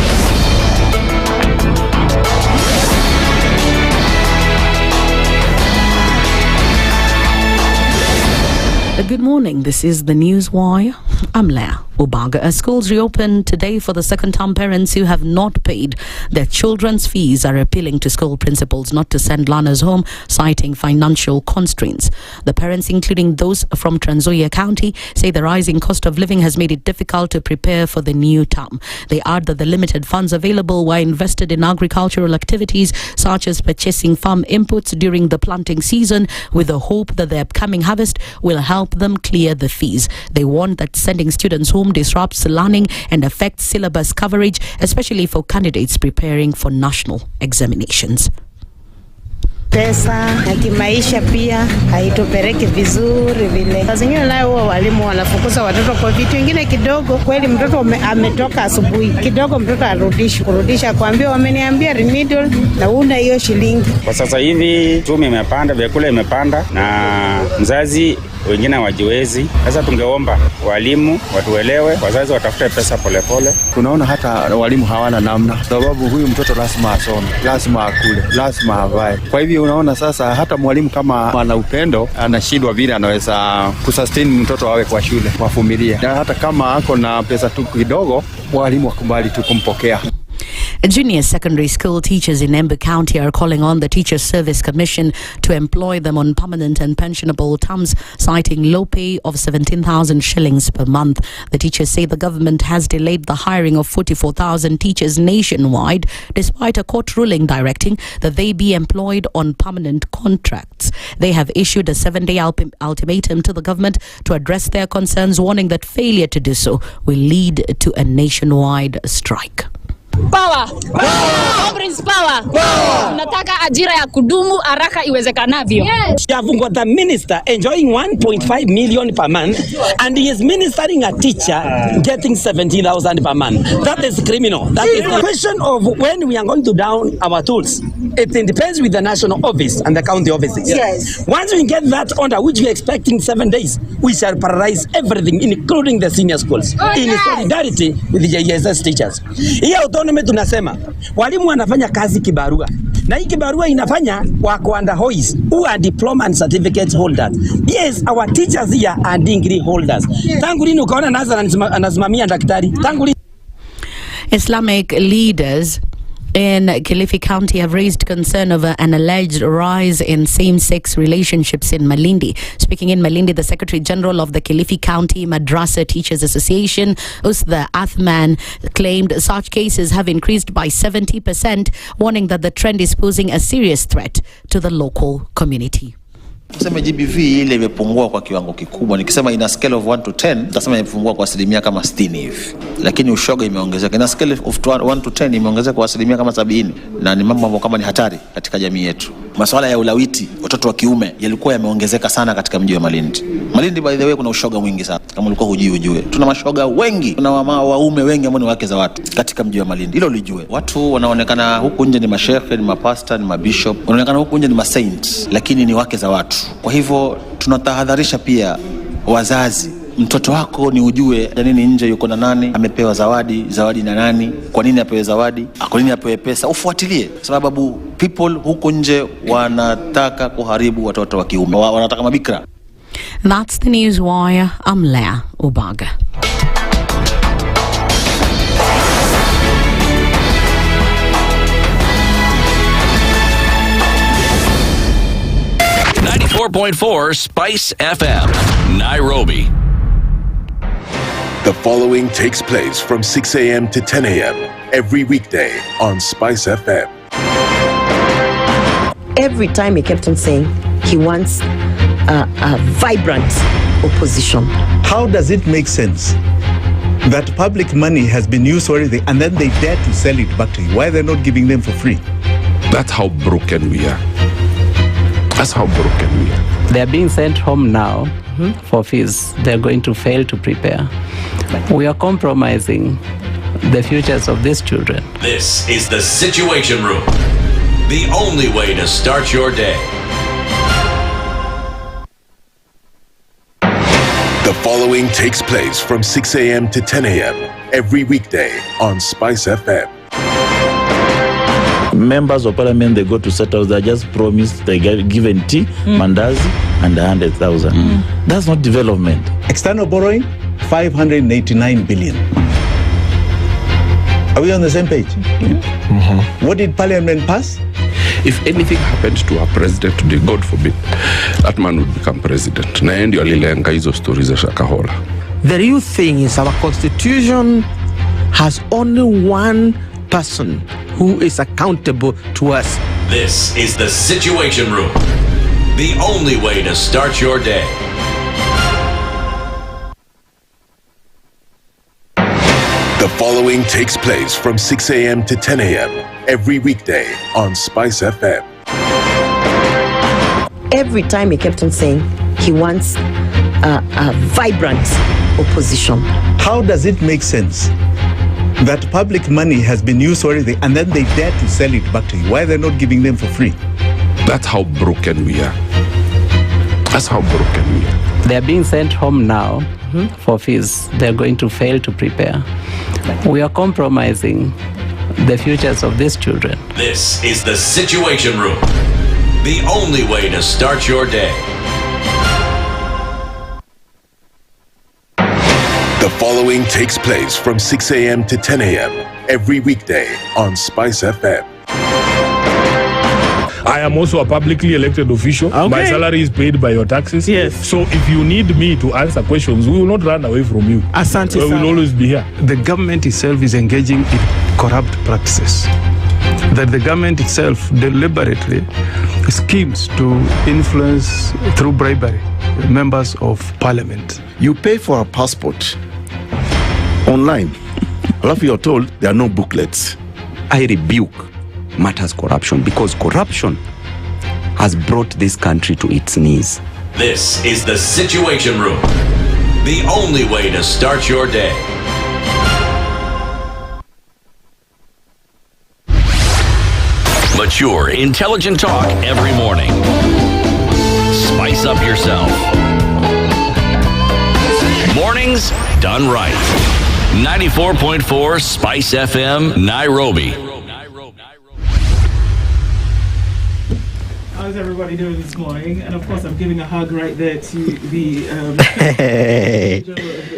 Good morning. This is the Newswire. I'm Leah Ubaga. As schools reopen today for the second time, parents who have not paid their children's fees are appealing to school principals not to send learners home, citing financial constraints. The parents, including those from Trans Nzoia County, say the rising cost of living has made it difficult to prepare for the new term. They add that the limited funds available were invested in agricultural activities such as purchasing farm inputs during the planting season, with the hope that the upcoming harvest will help them clear the fees. They warn that sending students home disrupts learning and affects syllabus coverage, especially for candidates preparing for national examinations. Pesa na kimaisha pia haitupeleki vizuri vile. Saa zingine nayo huwa walimu wanafukuza watoto kwa vitu vingine kidogo. Kweli mtoto ametoka asubuhi kidogo, mtoto kurudisha kuambia wameniambia remedial na una hiyo shilingi. Kwa sasa hivi chumi imepanda, vyakula imepanda na mzazi wengine wajiwezi. Sasa tungeomba walimu watuelewe, wazazi watafute pesa polepole. Tunaona hata walimu hawana namna, sababu huyu mtoto lazima asome, lazima akule, lazima avae. Kwa hivyo unaona sasa hata mwalimu kama ana upendo anashindwa vile anaweza kusustain mtoto awe kwa shule, kwa familia. Na hata kama ako na pesa tu kidogo, walimu wakubali tu kumpokea. Junior secondary school teachers in Embu County are calling on the Teachers Service Commission to employ them on permanent and pensionable terms, citing low pay of 17,000 shillings per month. The teachers say the government has delayed the hiring of 44,000 teachers nationwide, despite a court ruling directing that they be employed on permanent contracts. They have issued a 7-day ultimatum to the government to address their concerns, warning that failure to do so will lead to a nationwide strike. Power! Power! Tunataka ajira ya kudumu haraka iwezekanavyo. You have got the minister enjoying 1.5 million per month, and he is ministering a teacher getting 17,000 per month. That is criminal. That is the question of when we are going to down our tools. It depends with the national office and the county offices. Yes. Once we get that order, which we are expecting 7 days, we shall paralyze everything, including the senior schools, in solidarity with the JSS teachers. Autonomy tunasema walimu wanafanya kazi kibarua, na hii kibarua inafanya wako under hoist who are diploma and certificate holders. Yes, our teachers here are degree holders. Tangu lini ukaona nasa anasimamia daktari? Tangu lini? Islamic leaders in Kilifi County have raised concern over an alleged rise in same-sex relationships in Malindi. Speaking in Malindi, the Secretary General of the Kilifi County Madrasa Teachers Association, Usda Athman, claimed such cases have increased by 70%, warning that the trend is posing a serious threat to the local community. Kusema GBV ile imepungua kwa kiwango kikubwa. Nikisema ina scale of 1 to 10, nitasema imepungua kwa asilimia kama 60 hivi. Lakini ushoga imeongezeka. Ina scale of 1 to 10 imeongezeka kwa asilimia kama 70, na ni mambo kama ni hatari katika jamii yetu. Masuala ya ulawiti watoto wa kiume yalikuwa yameongezeka sana katika mji wa Malindi. Malindi, by the way, kuna ushoga mwingi sana. Kama ulikuwa hujui ujue. Tuna mashoga wengi, tuna waume wengi ambao ni wake za watu katika mji wa Malindi. Hilo lijue. Watu wanaonekana huku nje ni mashehe, ni mapasta, ni mabishop. Wanaonekana huku nje ni masaints, lakini ni wake za watu. Kwa hivyo tunatahadharisha pia wazazi. Mtoto wako ni ujue nini nje yuko na nani, amepewa zawadi na nani, kwa nini apewe zawadi, kwa nini apewe pesa, ufuatilie, sababu people huko nje wanataka kuharibu watoto wa kiume, wanataka mabikra. That's the news wire. I'm Leah Ubaga. .4 Spice FM, Nairobi. The following takes place from 6 a.m. to 10 a.m. every weekday on Spice FM. Every time he kept on saying he wants a vibrant opposition. How does it make sense that public money has been used already and then they dare to sell it back to you? Why are they not giving them for free? That's how broken we are. That's how broken we are. They are being sent home now for fees. They're going to fail to prepare. We are compromising the futures of these children. This is the Situation Room, the only way to start your day. The following takes place from 6 a.m. to 10 a.m. every weekday on Spice FM. Members of parliament, they go to settle, they just promised they get given tea, mandazi, and 100,000. That's not development. External borrowing, 589 billion. Are we on the same page? What did parliament pass? If anything happened to our president today, God forbid, that man would become president. Na ndio alilenga hizo stories za Shakahola. The real thing is our constitution has only one person who is accountable to us. This is the Situation Room, the only way to start your day. The following takes place from 6 a.m. to 10 a.m. every weekday on Spice FM. Every time he kept on saying he wants a vibrant opposition. How does it make sense that public money has been used already and then they dare to sell it back to you? Why are they not giving them for free? That's how broken we are. That's how broken we are. They are being sent home now for fees. They're going to fail to prepare. We are compromising the futures of these children. This is the Situation Room, the only way to start your day. The following takes place from 6 a.m. to 10 a.m. every weekday on Spice FM. I am also a publicly elected official. Okay. My salary is paid by your taxes. Yes. So if you need me to answer questions, we will not run away from you. Asante We will always be here. The government itself is engaging in corrupt practices. That the government itself deliberately schemes to influence through bribery members of parliament. You pay for a passport online. Alafu you're told there are no booklets. I rebuke matters corruption because corruption has brought this country to its knees. This is the Situation Room, the only way to start your day. Mature, intelligent talk every morning. Spice up yourself. Mornings done right. 94.4 Spice FM, Nairobi. How's everybody doing this morning? And of course, I'm giving a hug right there to the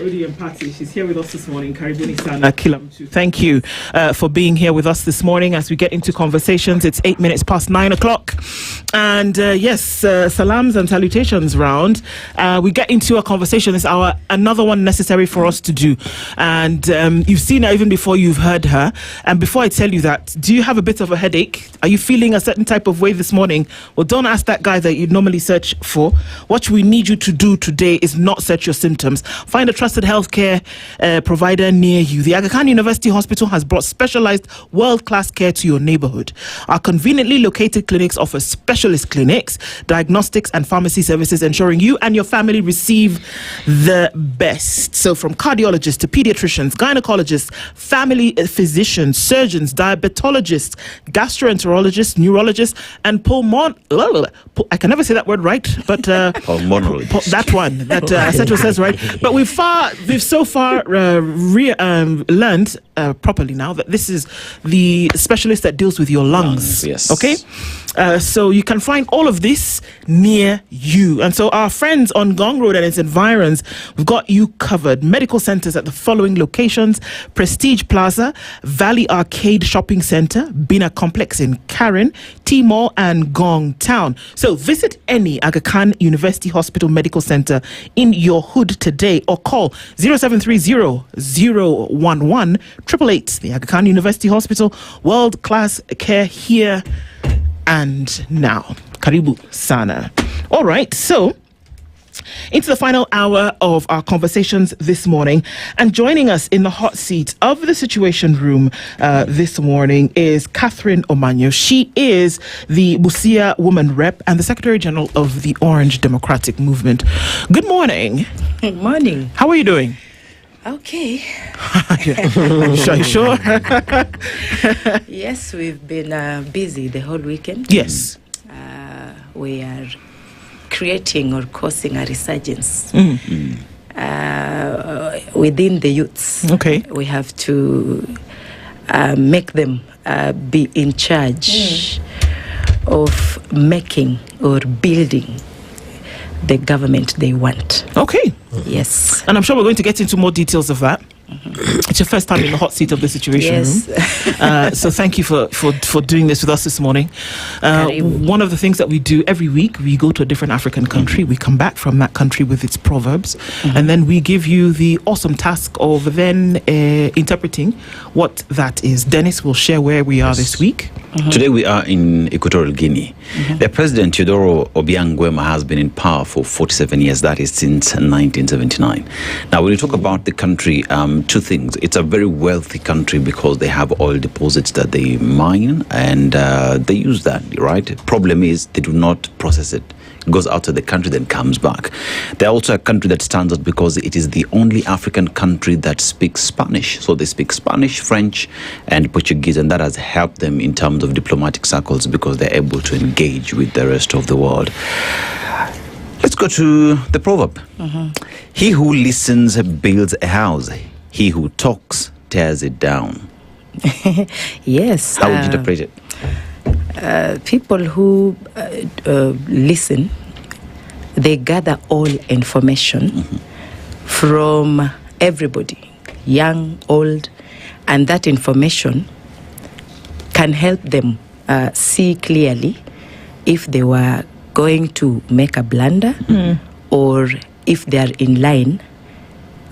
Odium party. She's here with us this morning, Karibuni Sana Kilamtu. Thank you for being here with us this morning as we get into conversations. It's 8 minutes past 9 o'clock. And yes, salams and salutations round. We get into a conversation. It's another one necessary for us to do. And you've seen her even before you've heard her. And before I tell you that, do you have a bit of a headache? Are you feeling a certain type of way this morning? Well, don't ask that guy that you normally search for. What we need you to do today is not search your symptoms. Find a trusted healthcare provider near you. The Aga Khan University Hospital has brought specialized world-class care to your neighborhood. Our conveniently located clinics offer specialist clinics, diagnostics and pharmacy services, ensuring you and your family receive the best. So from cardiologists to pediatricians, gynecologists, family physicians, surgeons, diabetologists, gastroenterologists, neurologists, and I can never say that word right, but pulmonologists. That one that Aseto says right. But we've so far learned properly now that this is the specialist that deals with your lungs. Yes. Okay. So you can find all of this near you. And so our friends on Gong Road and its environs, we've got you covered. Medical centers at the following locations: Prestige Plaza, Valley Arcade Shopping Center, Bina Complex in Karen, T-Mall and Gong Town. So visit any Aga Khan University Hospital Medical Center in your hood today or call 0730-011-888. The Aga Khan University Hospital, world-class care here and now. Karibu sana. All right, so into the final hour of our conversations this morning, and joining us in the hot seat of the Situation Room this morning is Catherine Omanyo. She is the Busia Woman Rep and the Secretary General of the Orange Democratic Movement. Good morning. Good morning. How are you doing? Okay. Sure. Yes, we've been busy the whole weekend. Yes. We are creating or causing a resurgence within the youths. Okay. We have to make them be in charge of making or building the government they want. Okay. Yes. And I'm sure we're going to get into more details of that. It's your first time in the hot seat of the Situation Room. So thank you for doing this with us this morning. One of the things that we do every week, we go to a different African country. We come back from that country with its proverbs. And then we give you the awesome task of then interpreting what that is. Dennis will share where we are this week. Today we are in Equatorial Guinea. The President Teodoro Obiang Nguema has been in power for 47 years. That is since 1979. Now, when you talk about the country, two things. It's a very wealthy country because they have oil deposits that they mine and they use that, right? Problem is they do not process it. It goes out of the country, then comes back. They're also a country that stands out because it is the only African country that speaks Spanish. So they speak Spanish, French, and Portuguese, and that has helped them in terms of diplomatic circles because they're able to engage with the rest of the world. Let's go to the proverb. He who listens builds a house. He who talks tears it down. Yes. How would you interpret it? People who listen, they gather all information from everybody, young, old, and that information can help them see clearly if they were going to make a blunder or if they are in line.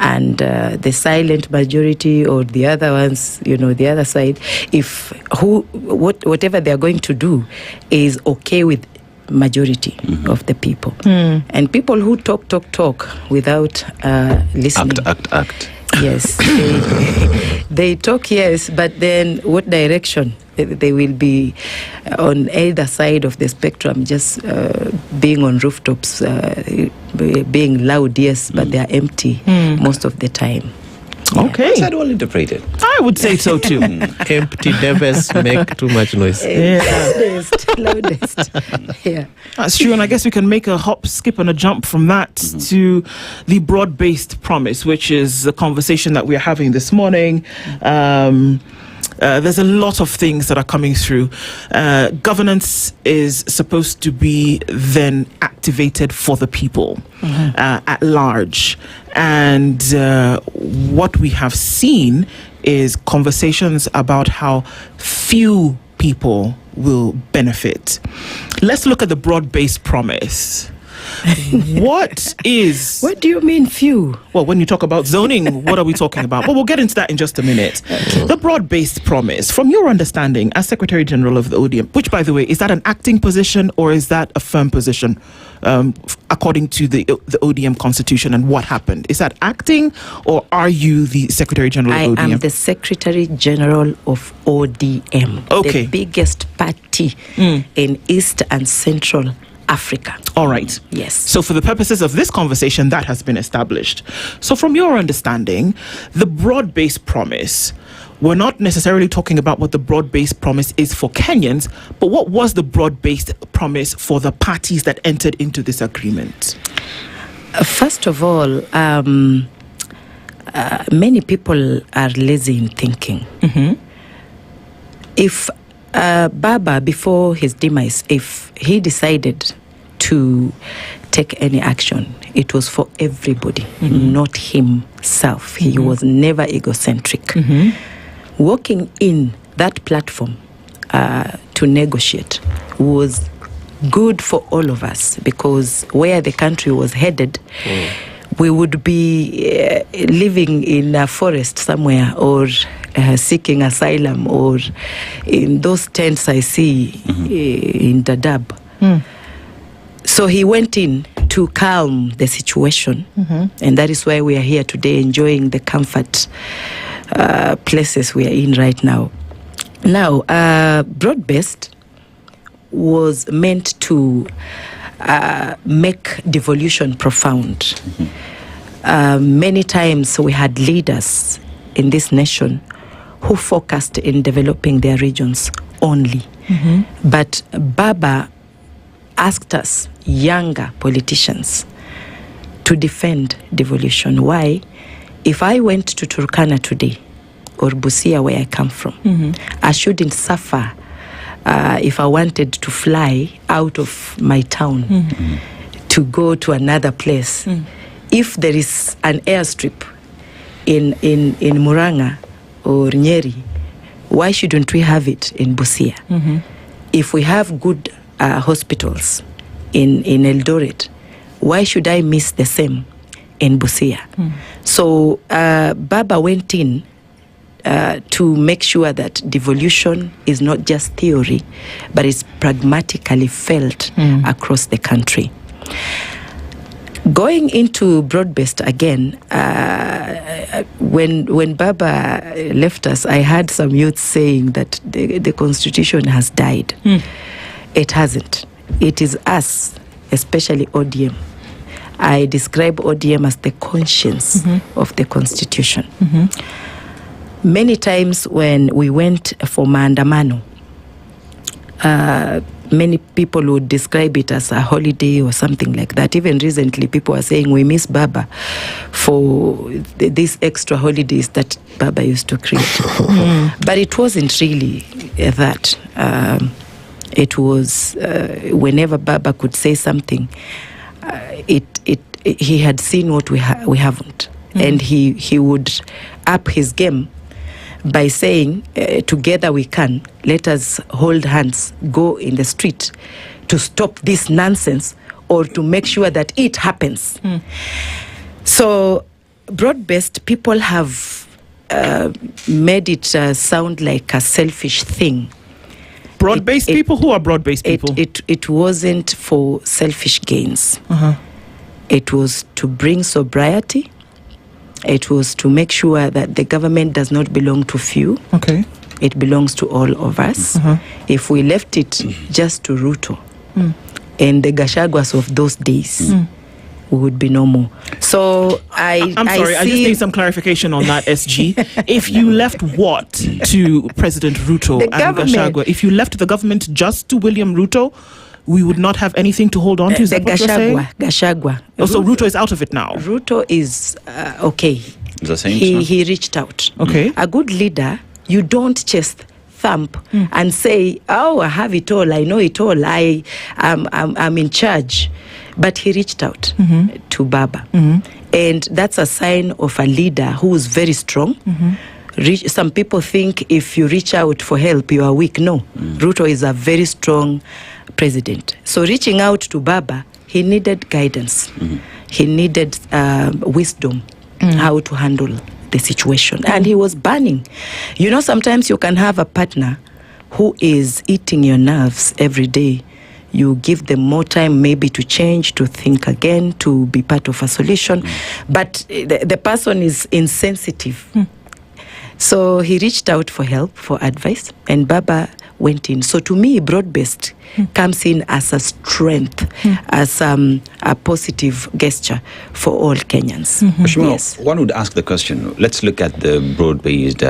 And the silent majority or the other ones, the other side, whatever they are going to do is okay with majority of the people. And people who talk without listening. Act. Yes, they talk, yes, but then what direction? They will be on either side of the spectrum, just being on rooftops, being loud, yes, but they are empty most of the time. Okay. That's how do I interpret it? I would say so too. Empty devils make too much noise. Loudest. Yeah. That's true, and I guess we can make a hop, skip, and a jump from that to the broad-based promise, which is the conversation that we're having this morning. There's a lot of things that are coming through. Governance is supposed to be then activated for the people at large. And what we have seen is conversations about how few people will benefit. Let's look at the broad-based promise. What do you mean few? Well, when you talk about zoning, what are we talking about? But we'll get into that in just a minute. Okay. The broad-based promise, from your understanding as Secretary General of the ODM, which, by the way, is that an acting position or is that a firm position according to the ODM constitution and what happened? Is that acting or are you the Secretary General of ODM? I am the Secretary General of ODM, okay. The biggest party in East and Central Africa. All right. Yes. So for the purposes of this conversation, that has been established. So from your understanding, the broad-based promise, we're not necessarily talking about what the broad-based promise is for Kenyans, but what was the broad-based promise for the parties that entered into this agreement? First of all, many people are lazy in thinking. Mm-hmm. If Baba, before his demise, if he decided to take any action, it was for everybody, not himself. He was never egocentric. Walking in that platform to negotiate was good for all of us, because where the country was headed, we would be living in a forest somewhere, or seeking asylum, or in those tents I see in Dadaab. So he went in to calm the situation, and that is why we are here today enjoying the comfort places we are in right now. Now, broad-based was meant to make devolution profound. Many times we had leaders in this nation who focused in developing their regions only. But Baba asked us, younger politicians, to defend devolution. Why? If I went to Turkana today, or Busia, where I come from, I shouldn't suffer if I wanted to fly out of my town to go to another place. If there is an airstrip in Muranga or Njeri, why shouldn't we have it in Busia? If we have good hospitals in Eldoret, why should I miss the same in Busia? So Baba went in to make sure that devolution is not just theory, but it's pragmatically felt across the country. Going into broad-based again, when Baba left us, I heard some youth saying that the constitution has died. It hasn't. It is us, especially ODM. I describe ODM as the conscience of the constitution. Many times when we went for maandamano, many people would describe it as a holiday or something like that. Even recently, people are saying we miss Baba for these extra holidays that Baba used to create. But it wasn't really that. It was whenever Baba could say something, he had seen what we haven't. And he would up his game by saying, together we can, let us hold hands, go in the street to stop this nonsense or to make sure that it happens. So broad-based people have made it sound like a selfish thing. Broad-based people? Who are broad-based people? It wasn't for selfish gains. It was to bring sobriety. It was to make sure that the government does not belong to few. Okay. It belongs to all of us. If we left it just to Ruto and the Gachagwas of those days, we would be no more. So I'm sorry, I just need some clarification on that, SG. If you left what to President Ruto and Gachagua? If you left the government just to William Ruto, we would not have anything to hold on to? Is that what you're saying? Gachagua. Oh, so Ruto is out of it now? Ruto is okay. The same he reached out. Okay. A good leader, you don't just thump and say, oh, I have it all, I know it all, I'm in charge. But he reached out to Baba. And that's a sign of a leader who is very strong. Some people think if you reach out for help, you are weak. No. Ruto is a very strong president. So reaching out to Baba, he needed guidance. He needed wisdom how to handle the situation. And he was burning. You know, sometimes you can have a partner who is eating your nerves every day. You give them more time maybe to change, to think again, to be part of a solution. But the person is insensitive. So he reached out for help, for advice, and Baba went in. So to me, broad-based comes in as a strength, as a positive gesture for all Kenyans. Yes. One would ask the question, let's look at the broad-based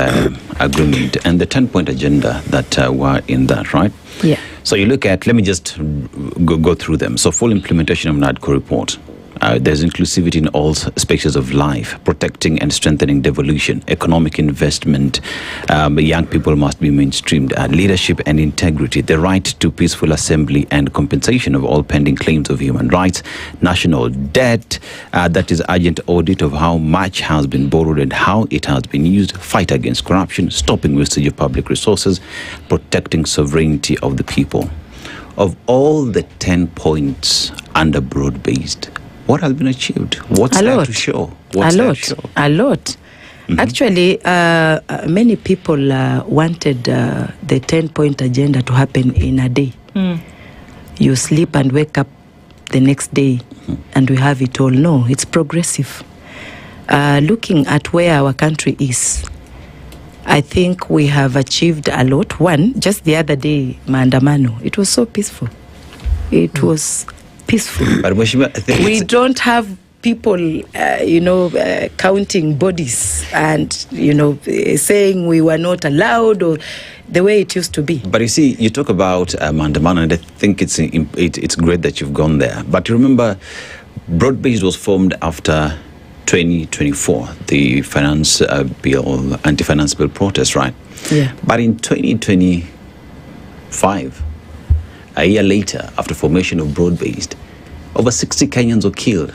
agreement and the 10-point agenda that were in that, right? Yeah. So you look at, let me just go through them. So full implementation of NADCO report. There's inclusivity in all spaces of life, protecting and strengthening devolution, economic investment. Young people must be mainstreamed, leadership and integrity, the right to peaceful assembly and compensation of all pending claims of human rights, national debt, that is urgent audit of how much has been borrowed and how it has been used, fight against corruption, stopping wastage of public resources, protecting sovereignty of the people. Of all the 10 points under broad-based, what has been achieved? What's there to show? A lot. Actually, many people wanted the 10-point agenda to happen in a day. You sleep and wake up the next day and we have it all. No, it's progressive. Looking at where our country is, I think we have achieved a lot. One, just the other day, maandamano, it was so peaceful. It was peaceful. But we don't have people, counting bodies and, saying we were not allowed or the way it used to be. But you see, you talk about maandamano, and I think it's great that you've gone there. But remember, broad-based was formed after 2024, the finance bill, anti-finance bill protest, right? Yeah. But in 2025, a year later, after formation of broad-based, over 60 Kenyans were killed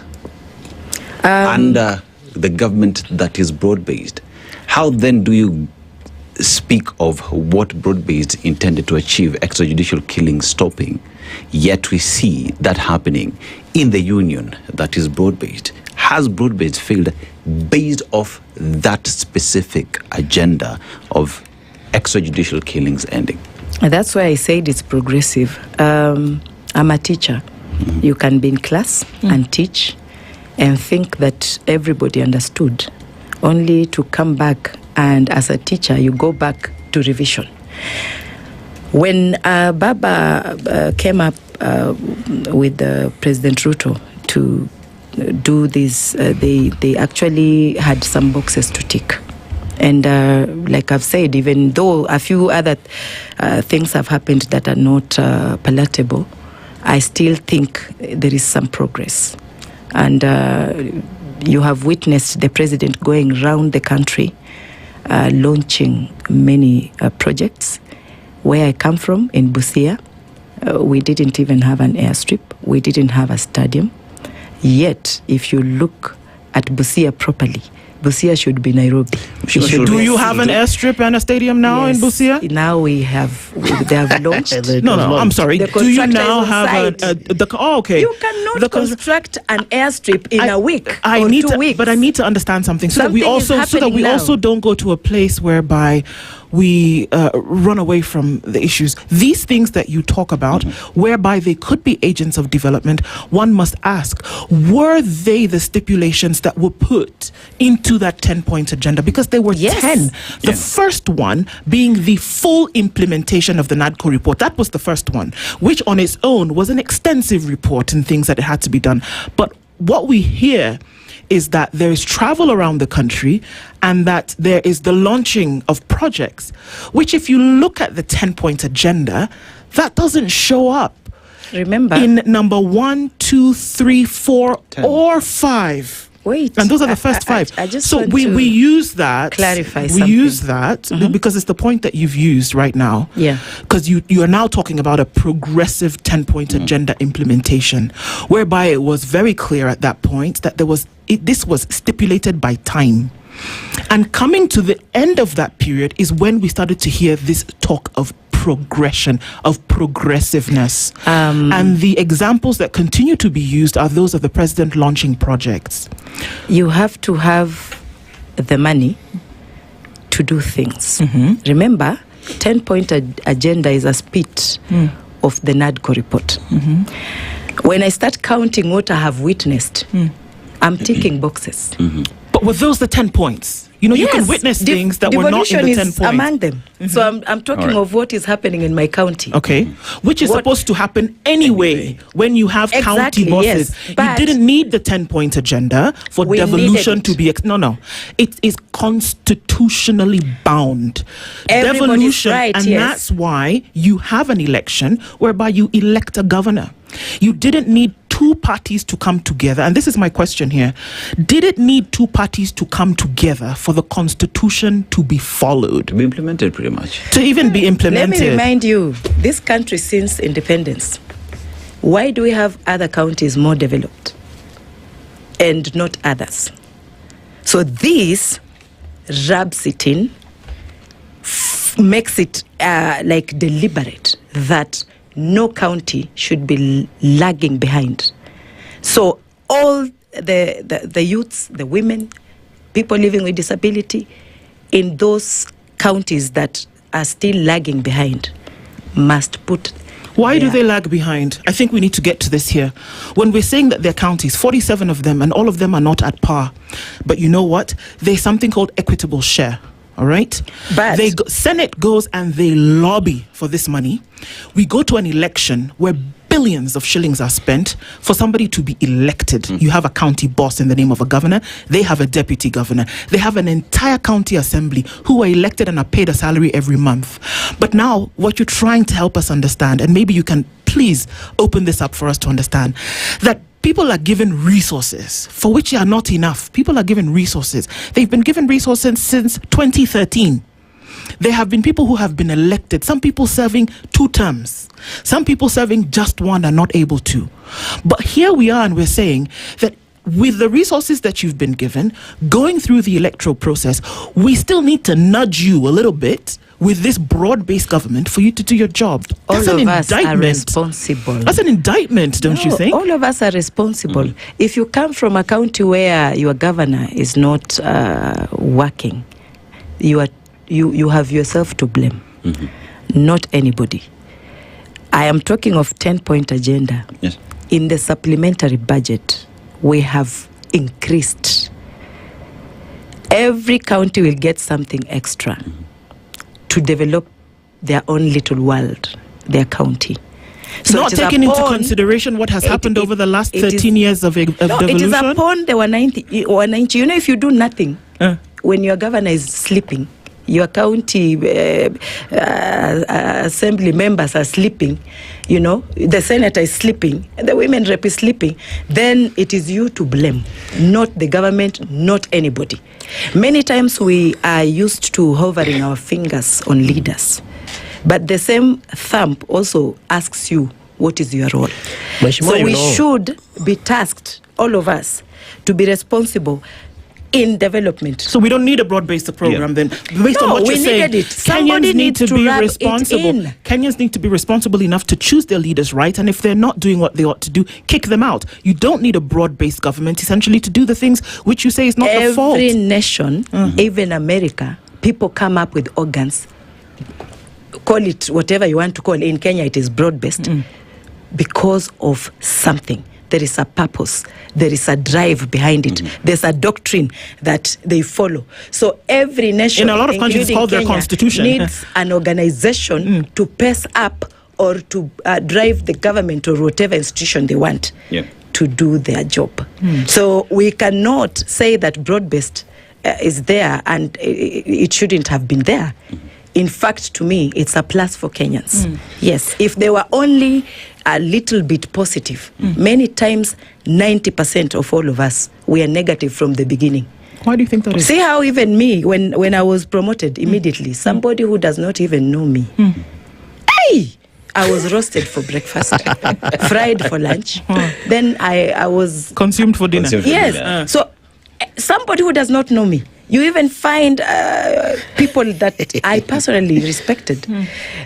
under the government that is broad-based. How then do you speak of what broad-based intended to achieve, extrajudicial killing stopping, yet we see that happening in the union that is broad-based? Has broad-based failed based off that specific agenda of extrajudicial killings ending? That's why I said it's progressive. I'm a teacher. You can be in class and teach and think that everybody understood, only to come back and as a teacher, you go back to revision. When Baba came up with President Ruto to do this, they actually had some boxes to tick. And like I've said, even though a few other things have happened that are not palatable, I still think there is some progress. And you have witnessed the president going around the country, launching many projects. Where I come from, in Busia, we didn't even have an airstrip. We didn't have a stadium. Yet, if you look at Busia properly, Busia should be Nairobi. Do you have an airstrip and a stadium now in Busia? Now they have launched. No, I'm sorry. Do you now have okay. You cannot construct an airstrip in a week or 2 weeks. But I need to understand something so that we also don't go to a place whereby we run away from the issues. These things that you talk about, whereby they could be agents of development, one must ask, were they the stipulations that were put into that 10-point agenda? Because there were 10. The first one being the full implementation of the NADCO report. That was the first one, which on its own was an extensive report and things that had to be done. But what we hear is that there is travel around the country and that there is the launching of projects, which if you look at the 10-point agenda, that doesn't show up. Remember, in number 1, 2, 3, 4, 10. Or 5. Wait, and those are the first 5. I just so want we to use that. Clarify something. We use that because it's the point that you've used right now. Yeah. Because you are now talking about a progressive 10-point agenda implementation, whereby it was very clear at that point that this was stipulated by time. And coming to the end of that period is when we started to hear this talk of progression, of progressiveness. And the examples that continue to be used are those of the president launching projects. You have to have the money to do things. Remember, 10-point agenda is a spit of the NADCO report. When I start counting what I have witnessed, I'm ticking boxes. But were those the 10 points? You know, you can witness things that were not in the 10 points. Among them. So I'm talking of what is happening in my county. Okay. Which is supposed to happen anyway when you have county bosses. But you didn't need the 10-point agenda for devolution to be... No. It is constitutionally bound. Devolution, and that's why you have an election whereby you elect a governor. You didn't need two parties to come together. And this is my question here. Did it need two parties to come together for the constitution to be followed? To be implemented, pretty much. To even be implemented. Let me remind you, this country since independence, why do we have other counties more developed and not others? So this rubs it in, makes it like deliberate that no county should be lagging behind. So all the youths, the women, people living with disability in those counties that are still lagging behind must put... Why do they lag behind? I think we need to get to this here. When we're saying that there are counties, 47 of them, and all of them are not at par. But you know what? There's something called equitable share. All right? But Senate goes and they lobby for this money. We go to an election where billions of shillings are spent for somebody to be elected. You have a county boss in the name of a governor. They have a deputy governor. They have an entire county assembly who are elected and are paid a salary every month. But now what you're trying to help us understand, and maybe you can please open this up for us to understand, that people are given resources for which are not enough. People are given resources. They've been given resources since 2013. There have been people who have been elected, some people serving 2 terms, some people serving just 1 are not able to. But here we are and we're saying that with the resources that you've been given, going through the electoral process, we still need to nudge you a little bit with this broad-based government for you to do your job. That's all an of us are responsible. That's an indictment, don't you think? All of us are responsible. If you come from a county where your governor is not working, you have yourself to blame, not anybody. I am talking of 10-point agenda. Yes. In the supplementary budget, we have increased. Every county will get something extra to develop their own little world, their county. So not taking into consideration what has happened over the last 13 years of devolution? It is upon the 190. You know, if you do nothing, when your governor is sleeping, your county assembly members are sleeping, you know, the senator is sleeping, and the women rep is sleeping, then it is you to blame, not the government, not anybody. Many times we are used to hovering our fingers on leaders, but the same thumb also asks you, what is your role? So we should be tasked, all of us, to be responsible in development. So we don't need a broad-based program then. Based on what you're saying, Kenyans need to be responsible. Kenyans need to be responsible enough to choose their leaders right, and if they're not doing what they ought to do, kick them out. You don't need a broad-based government essentially to do the things which you say is not the fault. Every nation, even America, people come up with organs, call it whatever you want to call. In Kenya it is broad-based because of something. There is a purpose. There is a drive behind it. There's a doctrine that they follow. So every nation, in a lot of countries, it's called their constitution, needs an organization to pace up or to drive the government or whatever institution they want to do their job. So we cannot say that broad-based is there and it shouldn't have been there. In fact, to me, it's a plus for Kenyans. Yes, if they were only a little bit positive, many times 90% of all of us, we are negative from the beginning. Why do you think that is? See how even me, when I was promoted immediately, somebody who does not even know me, hey, I was roasted for breakfast, fried for lunch, then I was... Consumed for dinner. Yes, so somebody who does not know me, You even find people that I personally respected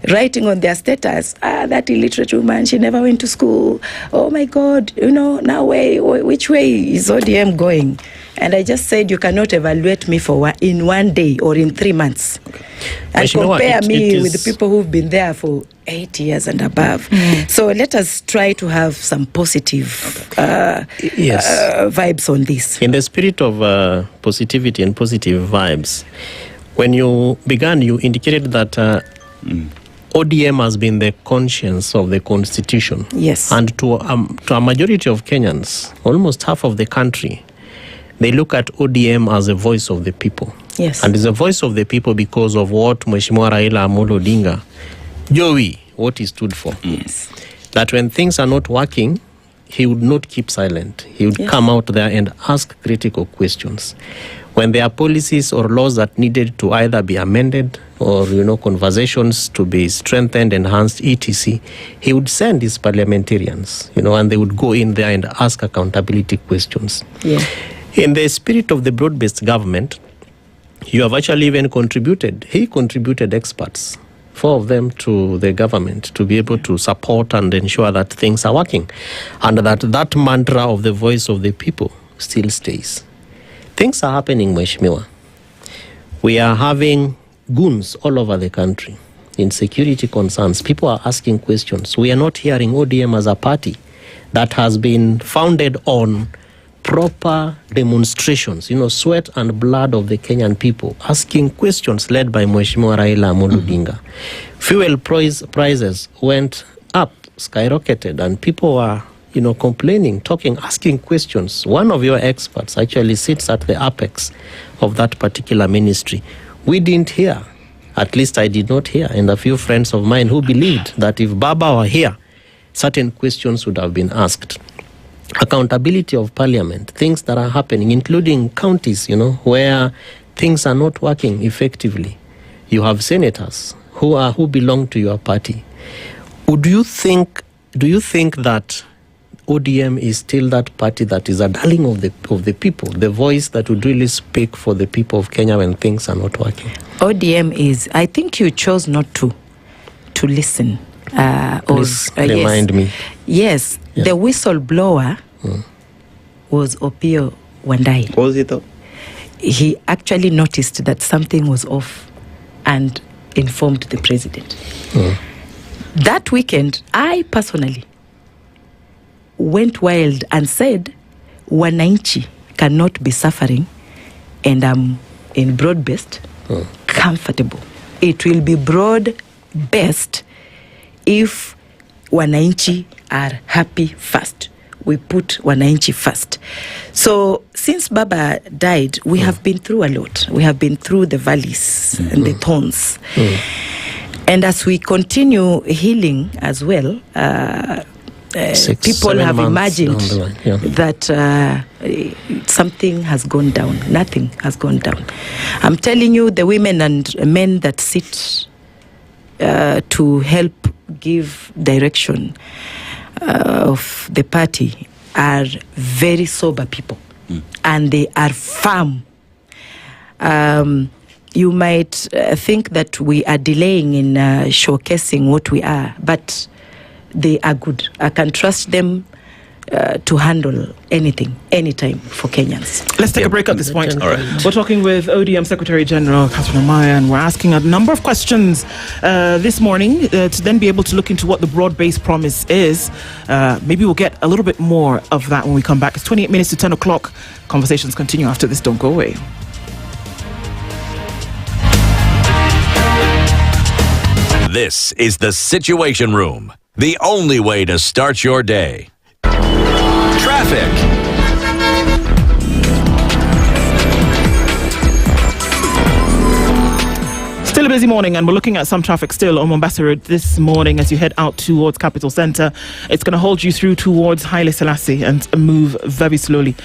writing on their status, that illiterate woman, she never went to school. Oh my God, now which way is ODM going? And I just said, you cannot evaluate me in 1 day or in 3 months. Okay. And compare me with the people who've been there for 8 years and above. So let us try to have some positive vibes on this. In the spirit of positivity and positive vibes, when you began, you indicated that ODM has been the conscience of the Constitution. Yes. And to a majority of Kenyans, almost half of the country, they look at ODM as a voice of the people. Yes. And it's a voice of the people because of what Mheshimiwa Raila Amolo Odinga, Joey, what he stood for. Yes. That when things are not working, he would not keep silent. He would come out there and ask critical questions. When there are policies or laws that needed to either be amended or, conversations to be strengthened, enhanced, etc., he would send his parliamentarians, and they would go in there and ask accountability questions. Yeah. In the spirit of the broad-based government, you have actually even contributed. He contributed experts, 4 of them, to the government to be able to support and ensure that things are working, and that mantra of the voice of the people still stays. Things are happening, Mheshimiwa. We are having goons all over the country. Insecurity concerns. People are asking questions. We are not hearing ODM as a party that has been founded on proper demonstrations, sweat and blood of the Kenyan people, asking questions led by Mheshimiwa Raila Amolo Odinga. Fuel prices went up, skyrocketed, and people were, complaining, talking, asking questions. One of your experts actually sits at the apex of that particular ministry. We didn't hear, at least I did not hear, and a few friends of mine who believed that if Baba were here, certain questions would have been asked. Accountability of parliament, things that are happening, including counties, where things are not working effectively. You have senators who belong to your party. Do you think that ODM is still that party that is a darling of the people, the voice that would really speak for the people of Kenya when things are not working? ODM is, I think you chose not to listen. Please remind me. Yes, the whistleblower was Opiyo Wandayi. Was it though? He actually noticed that something was off and informed the president. That weekend, I personally went wild and said, Wananchi cannot be suffering, and I'm in broad-based, comfortable. It will be broad-based if Wananchi are happy first. We put Wananchi first. So since Baba died, we have been through a lot. We have been through the valleys and the thorns. And as we continue healing as well, people have imagined that something has gone down. Nothing has gone down. I'm telling you, the women and men that sit to help give direction of the party are very sober people, and they are firm. You might think that we are delaying in showcasing what we are, but they are good. I can trust them to handle anything, anytime for Kenyans. Let's take a break at this point. All right. We're talking with ODM Secretary General Catherine Amaya, and we're asking a number of questions this morning to then be able to look into what the broad-based promise is. Maybe we'll get a little bit more of that when we come back. It's 28 minutes to 10 o'clock. Conversations continue after this. Don't go away. This is the Situation Room, the only way to start your day. Traffic. Still a busy morning, and we're looking at some traffic still on Mombasa Road this morning as you head out towards Capital Centre. It's going to hold you through towards Haile Selassie and move very slowly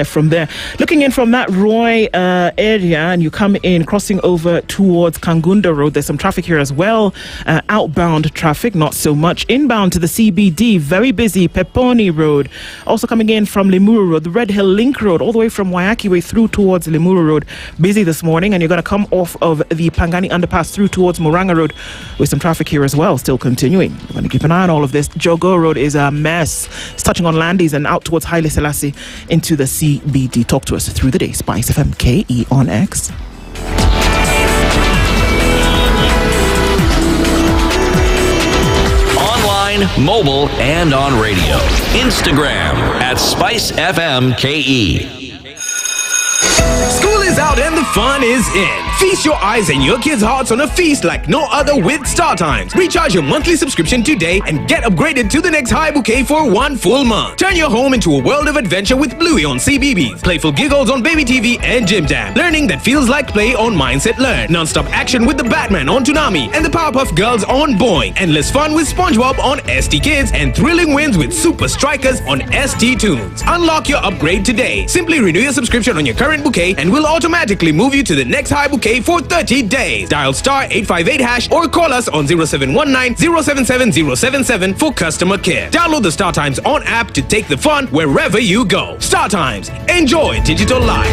from there. Looking in from that Roy area, and you come in crossing over towards Kangunda Road, there's some traffic here as well. Outbound traffic, not so much. Inbound to the CBD, very busy. Peponi Road. Also coming in from Limuru Road, the Red Hill Link Road, all the way from Waiaki Way through towards Limuru Road. Busy this morning, and you're going to come off of the Pangani underpass through towards Moranga Road with some traffic here as well, still continuing. We're going to keep an eye on all of this. Jogo Road is a mess. It's touching on Landis and out towards Haile Selassie into the CBD. Talk to us through the day. SpiceFM KE on X. Online, mobile, and on radio. Instagram at SpiceFM KE. School is out and the fun is in. Feast your eyes and your kids' hearts on a feast like no other with StarTimes. Recharge your monthly subscription today and get upgraded to the next high bouquet for 1 full month. Turn your home into a world of adventure with Bluey on CBBS. Playful giggles on Baby TV and Jim Jam. Learning that feels like play on Mindset Learn. Non-stop action with the Batman on Toonami and the Powerpuff Girls on Boing. Endless fun with SpongeBob on ST Kids and thrilling wins with Super Strikers on ST Tunes. Unlock your upgrade today. Simply renew your subscription on your current bouquet and we'll automatically move you to the next high bouquet for 30 days. Dial *858# or call us on 0719 077 077 for customer care. Download the StarTimes on app to take the fun wherever you go. StarTimes. Enjoy digital life.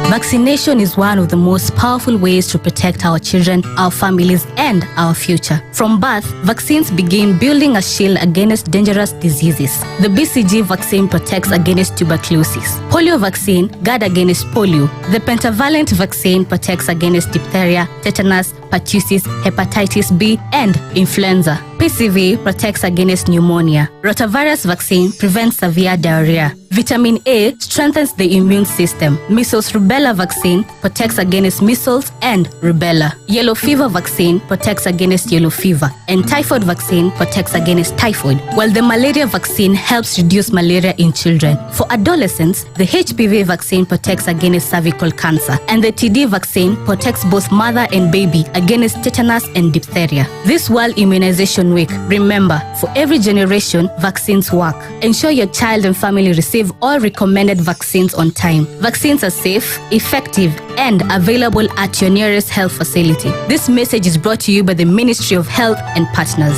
Vaccination is one of the most powerful ways to protect our children, our families, and our future. From birth, vaccines begin building a shield against dangerous diseases. The BCG vaccine protects against tuberculosis. Polio vaccine guards against polio. The pentavalent vaccine protects against diphtheria, tetanus, pertussis, hepatitis B, and influenza. PCV protects against pneumonia. Rotavirus vaccine prevents severe diarrhea. Vitamin A strengthens the immune system. Measles rubella vaccine protects against measles and rubella. Yellow fever vaccine protects against yellow fever. And typhoid vaccine protects against typhoid. While the malaria vaccine helps reduce malaria in children. For adolescents, the HPV vaccine protects against cervical cancer. And the TD vaccine protects both mother and baby against tetanus and diphtheria. This World Immunization Week, remember, for every generation, vaccines work. Ensure your child and family receive all recommended vaccines on time. Vaccines are safe, effective, and available at your nearest health facility. This message is brought to you by the Ministry of Health and partners.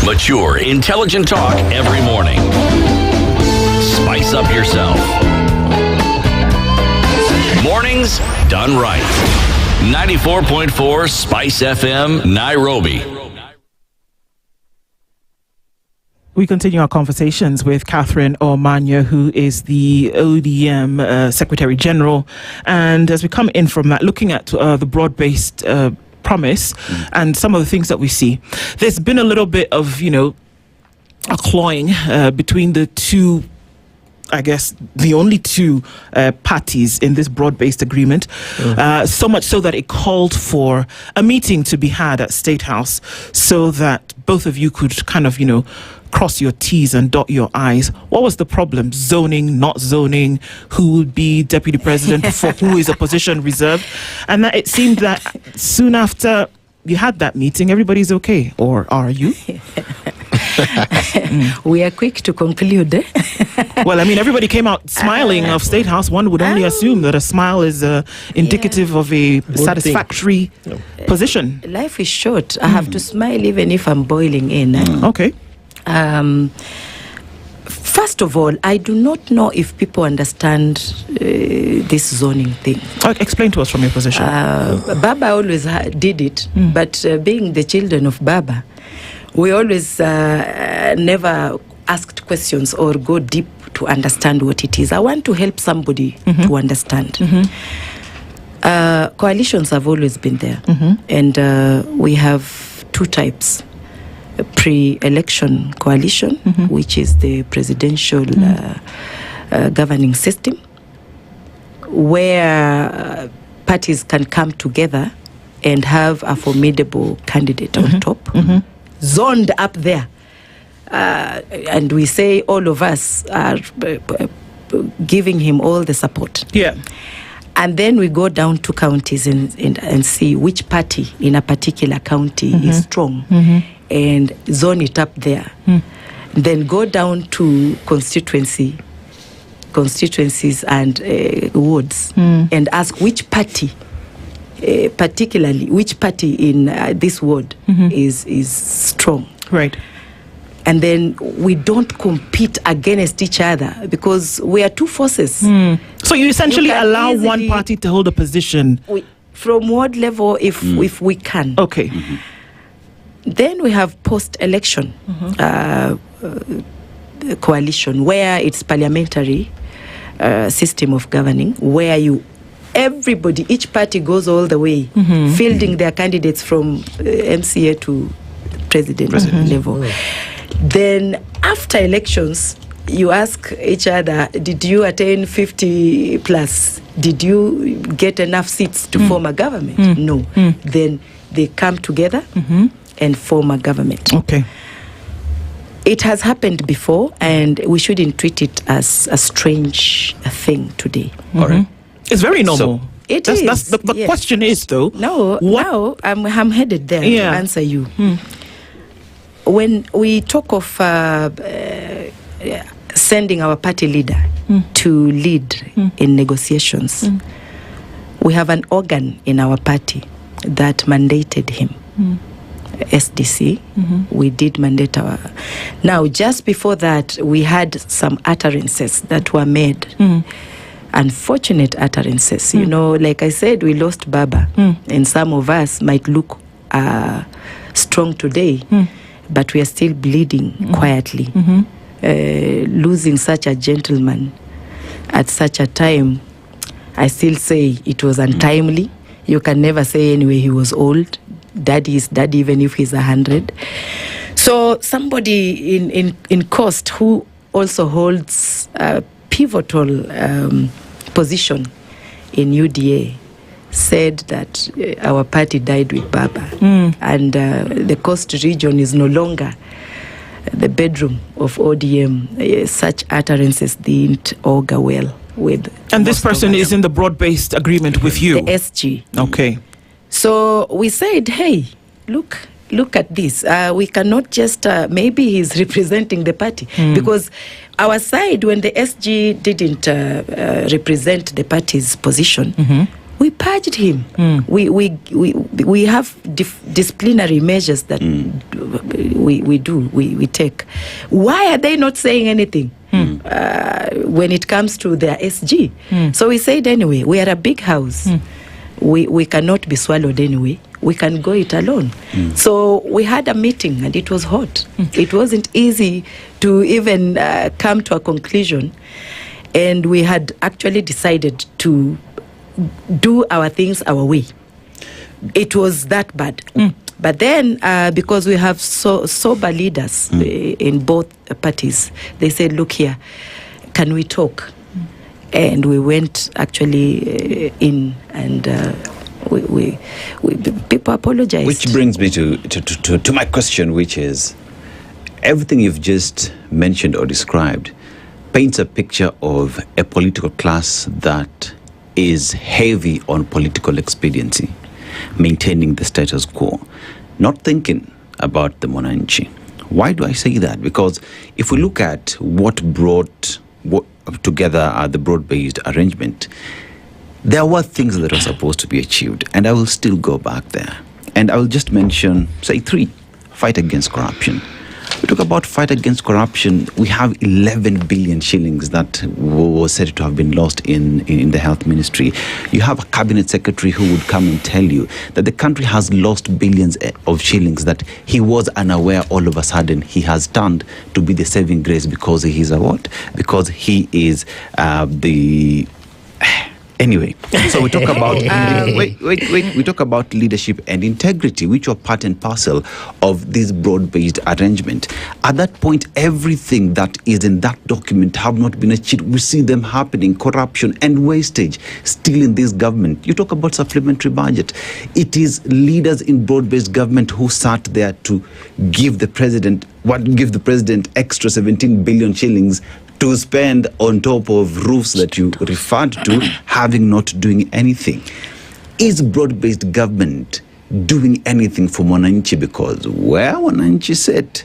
Mature, intelligent talk every morning. Spice up yourself. Mornings done right. 94.4 Spice FM, Nairobi. We continue our conversations with Catherine Omanya, who is the ODM Secretary General. And as we come in from that, looking at the broad-based promise and some of the things that we see, there's been a little bit of, a clawing between the two, I guess, the only two parties in this broad-based agreement, so much so that it called for a meeting to be had at State House so that both of you could kind of, cross your T's and dot your I's. What was the problem? Zoning, not zoning, who would be deputy president, for who is a position reserved? And that it seemed that soon after you had that meeting, everybody's okay. Or are you? We are quick to conclude. Well, I mean, everybody came out smiling of State House. One would only assume that a smile is indicative of a satisfactory position. Life is short. I have to smile even if I'm boiling in. Okay. First of all, I do not know if people understand this zoning thing. Explain to us from your position. Baba always did it, but being the children of Baba, we always never asked questions or go deep to understand what it is. I want to help somebody to understand. Coalitions have always been there, and we have two types. A pre-election coalition, which is the presidential governing system, where parties can come together and have a formidable candidate on top, zoned up there and we say all of us are giving him all the support. Yeah. And then we go down to counties and see which party in a particular county is strong and zone it up there. Then go down to constituencies and wards and ask which party, particularly which party in this ward is strong. Right. And then we don't compete against each other because we are two forces. So you essentially allow one party to hold a position from ward level if we can. Okay. Then we have post-election coalition where it's parliamentary system of governing, where everybody, each party goes all the way, fielding their candidates from MCA to president level. Then after elections, you ask each other, did you attain 50 plus? Did you get enough seats to form a government? No. Then they come together and form a government. Okay. It has happened before, and we shouldn't treat it as a strange thing today. All right. It's very normal. That's the question is, though. Now I'm headed there to answer you. When we talk of sending our party leader to lead in negotiations, we have an organ in our party that mandated him. SDC, we did mandate our... Now, just before that, we had some utterances that were made. Unfortunate utterances. You know, like I said, we lost Baba, and some of us might look strong today, but we are still bleeding quietly. Losing such a gentleman at such a time, I still say it was untimely. You can never say anyway he was old. Daddy is daddy even if he's 100. So somebody in Coast who also holds a pivotal position in UDA said that our party died with Baba, and the Coast region is no longer the bedroom of ODM. Such utterances didn't augur well with... And this person is in the broad-based agreement with you? The SG. Okay. So we said, hey, look at this. We cannot just, maybe he's representing the party. Because our side, when the SG didn't represent the party's position, we purged him. We have disciplinary measures that we take. Why are they not saying anything when it comes to their SG? So we said, anyway, we are a big house. We cannot be swallowed anyway. We can go it alone. So we had a meeting and it was hot. It wasn't easy to even come to a conclusion. And we had actually decided to do our things our way. It was that bad. But then, because we have sober leaders in both parties, they said, look here, can we talk? And we went actually in, and we people apologized. Which brings me to my question, which is, everything you've just mentioned or described paints a picture of a political class that is heavy on political expediency, maintaining the status quo, not thinking about the Mwananchi. Why do I say that? Because if we look at what brought together the broad-based arrangement, there were things that were supposed to be achieved, and I will still go back there. And I will just mention, say, 3. Fight against corruption. We talk about fight against corruption. We have 11 billion shillings that was said to have been lost in the health ministry. You have a cabinet secretary who would come and tell you that the country has lost billions of shillings that he was unaware. All of a sudden he has turned to be the saving grace because he is a what? Because he is Anyway, so we talk about wait. We talk about leadership and integrity, which are part and parcel of this broad-based arrangement. At that point, everything that is in that document have not been achieved. We see them happening: corruption and wastage still in this government. You talk about supplementary budget. It is leaders in broad-based government who sat there to give the president extra 17 billion shillings to spend on top of roofs that you referred to, having not doing anything. Is broad-based government doing anything for Mwananchi? Because where Mwananchi said,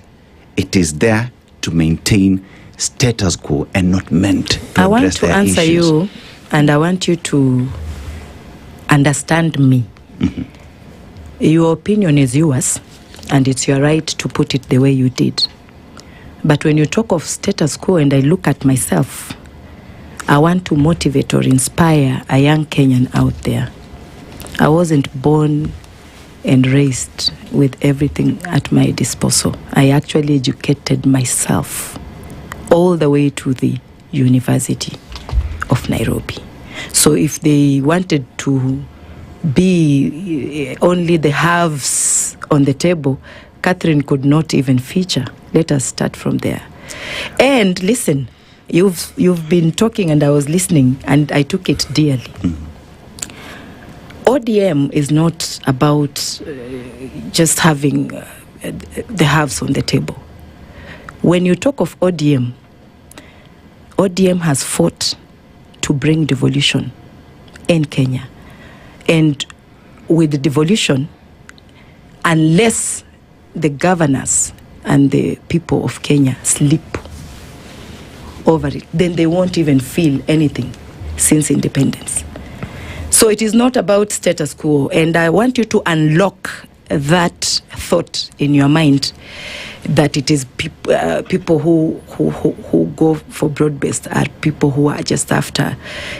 it is there to maintain status quo and not meant to I want address to their answer issues. you, and I want you to understand me. Your opinion is yours, and it's your right to put it the way you did. But when you talk of status quo and I look at myself, I want to motivate or inspire a young Kenyan out there. I wasn't born and raised with everything at my disposal. I actually educated myself all the way to the University of Nairobi. So if they wanted to be only the halves on the table, Catherine could not even feature. Let us start from there. And listen, you've been talking and I was listening and I took it dearly. ODM is not about just having the halves on the table. When you talk of ODM has fought to bring devolution in Kenya. And with the devolution, unless the governors and the people of Kenya sleep over it, then they won't even feel anything since independence. So it is not about status quo, and I want you to unlock that thought in your mind that it is people who go for broad-based are people who are just after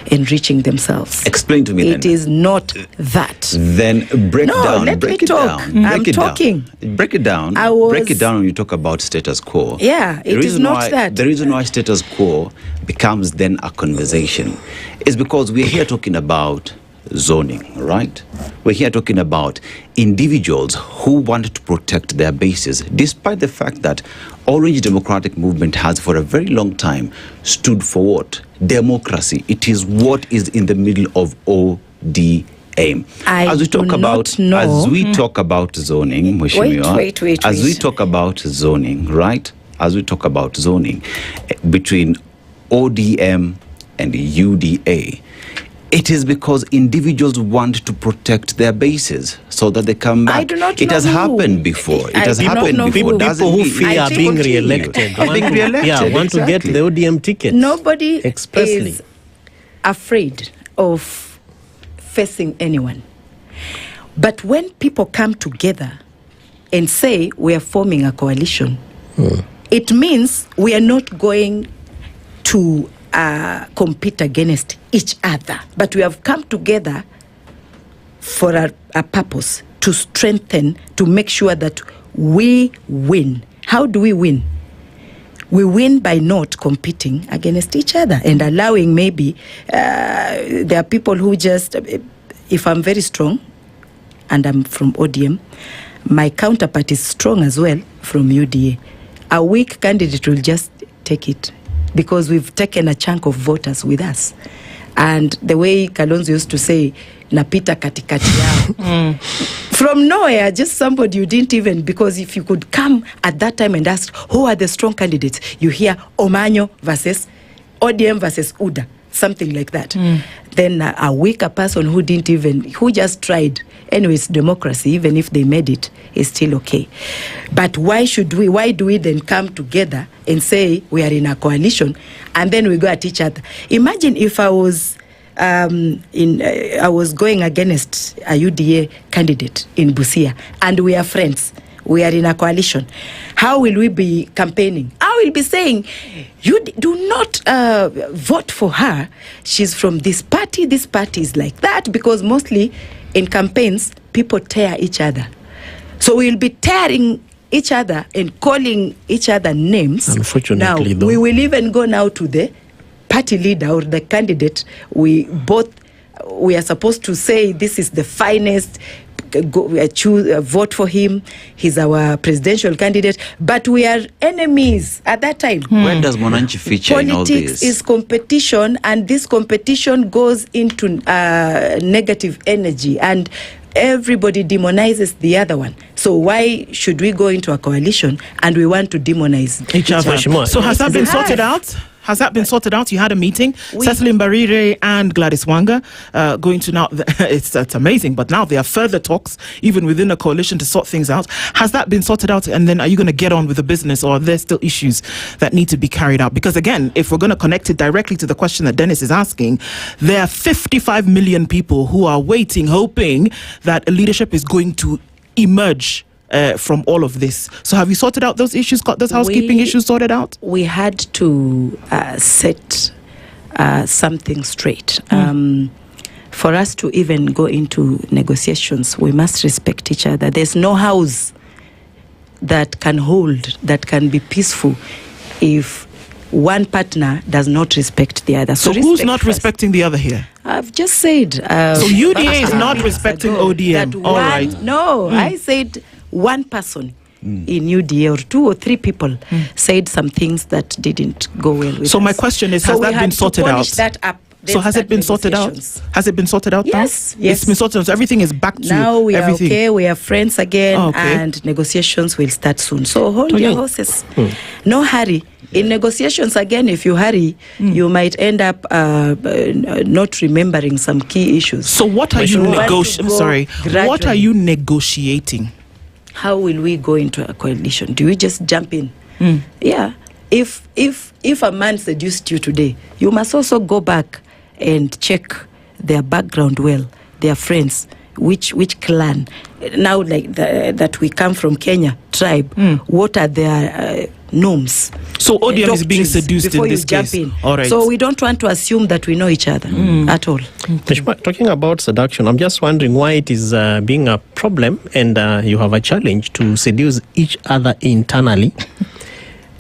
enriching themselves. Explain to me then. It is not that. Then break down. Let break me it talk. down. I'm talking. Break it down. Break it down when you talk about status quo. Yeah, it is not that. The reason why status quo becomes then a conversation is because we're here talking about zoning, right? We're here talking about individuals who want to protect their bases, despite the fact that Orange Democratic Movement has for a very long time stood for what? Democracy. It is what is in the middle of ODM. As we talk about zoning, Mheshimiwa, wait. As we talk about zoning, right? As we talk about zoning between ODM and UDA, it is because individuals want to protect their bases so that they come back. I do not it know has who. happened before. It has happened before. People who fear being re-elected. Want to get the ODM ticket. Nobody is afraid of facing anyone. But when people come together and say we are forming a coalition, it means we are not going to compete against each other, but we have come together for a purpose, to strengthen, to make sure that we win. How do we win? We win by not competing against each other and allowing maybe there are people who just, if I'm very strong and I'm from ODM, my counterpart is strong as well from UDA. A weak candidate will just take it, because we've taken a chunk of voters with us. And the way Kalonzo used to say, napita katikati yao. From nowhere, just somebody you didn't even, because if you could come at that time and ask, who are the strong candidates? You hear Omanyo versus ODM versus UDA, something like that. Then a weaker person who just tried. Anyways, democracy, even if they made it, is still okay. But why do we then come together and say we are in a coalition and then we go at each other? Imagine if I was going against a UDA candidate in Busia and we are friends. We are in a coalition. How will we be campaigning? I will be saying, you do not vote for her. She's from this party is like that, because mostly in campaigns, people tear each other. So we'll be tearing each other and calling each other names. Unfortunately, now, we will even go now to the party leader or the candidate we both we are supposed to say this is the finest, vote for him, he's our presidential candidate, but we are enemies at that time. Where does Monanchi feature in all this? Politics is competition, and this competition goes into negative energy, and everybody demonizes the other one. So why should we go into a coalition and we want to demonize each other? So has that been sorted out? Has that been sorted out? You had a meeting, Cecily Mbarire and Gladys Wanga going to now, it's amazing, but now there are further talks, even within a coalition, to sort things out. Has that been sorted out? And then are you going to get on with the business, or are there still issues that need to be carried out? Because again, if we're going to connect it directly to the question that Dennis is asking, there are 55 million people who are waiting, hoping that a leadership is going to emerge from all of this. So have you sorted out those issues, got those housekeeping issues sorted out? We had to set something straight. For us to even go into negotiations, we must respect each other. There's no house that can hold, that can be peaceful, if one partner does not respect the other. So who's not respecting the other here? I've just said... so UDA is not respecting ODM. All right. No, I said one person in UDA, or 2 or 3 people said some things that didn't go well with So us. my question is, has that been sorted out? That up. So has it been sorted out? Has it been sorted out? Yes, now? Yes. It's been sorted out. So everything is back to now we everything. are okay. We are friends again, okay. And negotiations will start soon. So hold your horses. No hurry. In negotiations again, if you hurry, you might end up not remembering some key issues. So what are you negotiating? Sorry. What are you negotiating? How will we go into a coalition? Do we just jump in? Yeah. If a man seduced you today, you must also go back and check their background well, their friends, which clan. Now, like that we come from Kenya tribe, what are their norms? So ODM is being seduced in this case. All right. So we don't want to assume that we know each other at all. Talking about seduction, I'm just wondering why it is being a problem, and you have a challenge to seduce each other internally.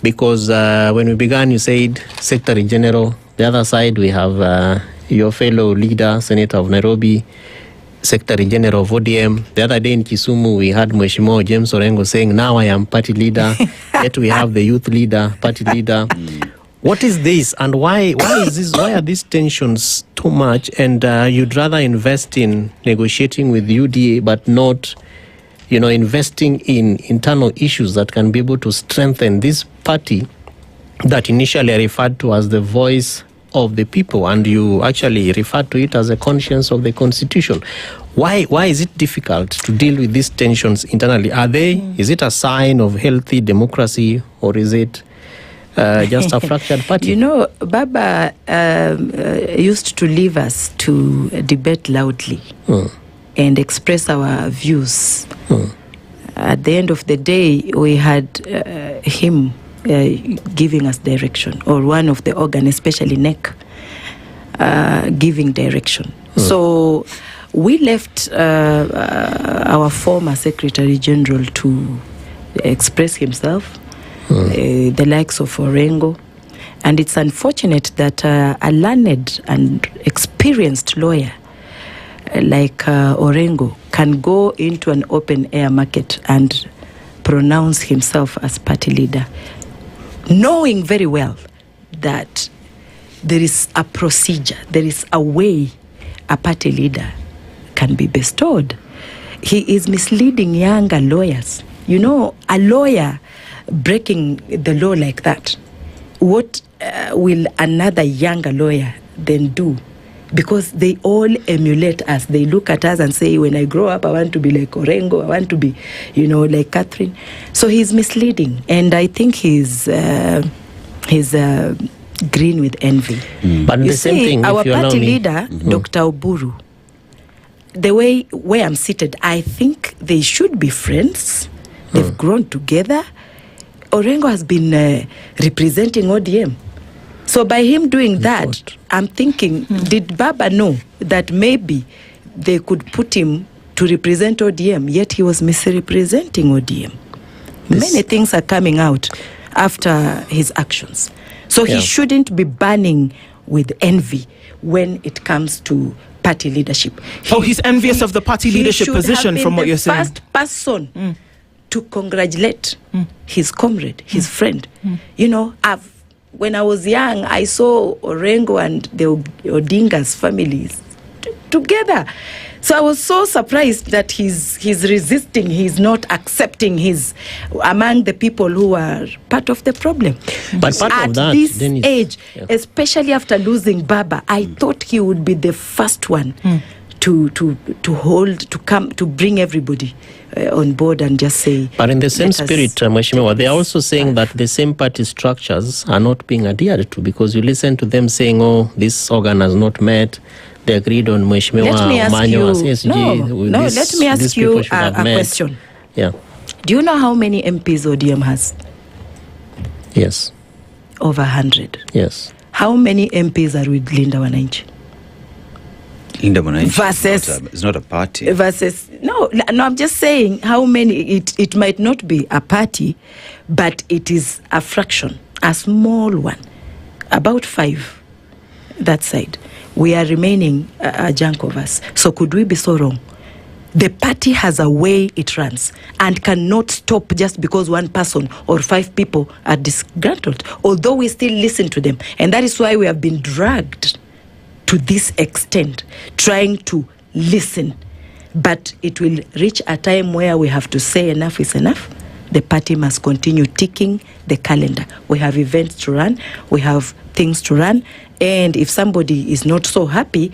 Because when we began, you said Secretary General. The other side, we have your fellow leader, Senator of Nairobi, Secretary General of ODM. The other day in Kisumu, we had Mheshimiwa James Orengo saying, now I am party leader. Yet we have the youth leader, party leader. What is this, and why is this? Why are these tensions too much? And you'd rather invest in negotiating with UDA, but not, investing in internal issues that can be able to strengthen this party that initially referred to as the voice of the people, and you actually referred to it as a conscience of the constitution. Why is it difficult to deal with these tensions internally? Is it a sign of healthy democracy, or is it just a fractured party? Baba used to leave us to debate loudly and express our views. At the end of the day, we had him giving us direction, or one of the organ, especially NEC, giving direction. So we left our former Secretary General to express himself, the likes of Orengo. And it's unfortunate that a learned and experienced lawyer like Orengo can go into an open air market and pronounce himself as party leader, knowing very well that there is a procedure, there is a way a party leader can be bestowed. He is misleading younger lawyers. A lawyer breaking the law like that, what will another younger lawyer then do? Because they all emulate us. They look at us and say, when I grow up, I want to be like Orengo, I want to be, like Catherine. So he's misleading. And I think he's green with envy. But the same thing, our party leader, Dr. Oburu, the way where I'm seated, I think they should be friends. They've grown together. Orengo has been representing ODM. So by him doing that, I'm thinking, did Baba know that maybe they could put him to represent ODM, yet he was misrepresenting ODM? Many things are coming out after his actions. So he shouldn't be burning with envy when it comes to party leadership. He's envious of the party leadership position, from what you're saying. He should have been the first person to congratulate his comrade, his friend. You know, when I was young, I saw Orengo and the Odinga's families together. So I was so surprised that he's resisting, he's not accepting, he's among the people who are part of the problem. But part at of that, this age, especially after losing Baba, I thought he would be the first one to bring everybody on board and just say. But in the same spirit, Mheshimiwa, they are also saying that the same party structures are not being adhered to, because you listen to them saying, oh, this organ has not met. They agreed on Mheshimiwa Manyo as SG. Let me ask you a question. Yeah. Do you know how many MPs ODM has? Yes. Over 100. Yes. How many MPs are with Linda Wananchi? Linda Wananchi versus it's not a party. Versus no, I'm just saying how many. It might not be a party, but it is a fraction, a small one, about 5. That side. We are remaining a junk of us. So could we be so wrong? The party has a way it runs and cannot stop just because one person or 5 people are disgruntled, although we still listen to them. And that is why we have been dragged to this extent, trying to listen. But it will reach a time where we have to say enough is enough. The party must continue ticking the calendar. We have events to run. We have things to run. And if somebody is not so happy,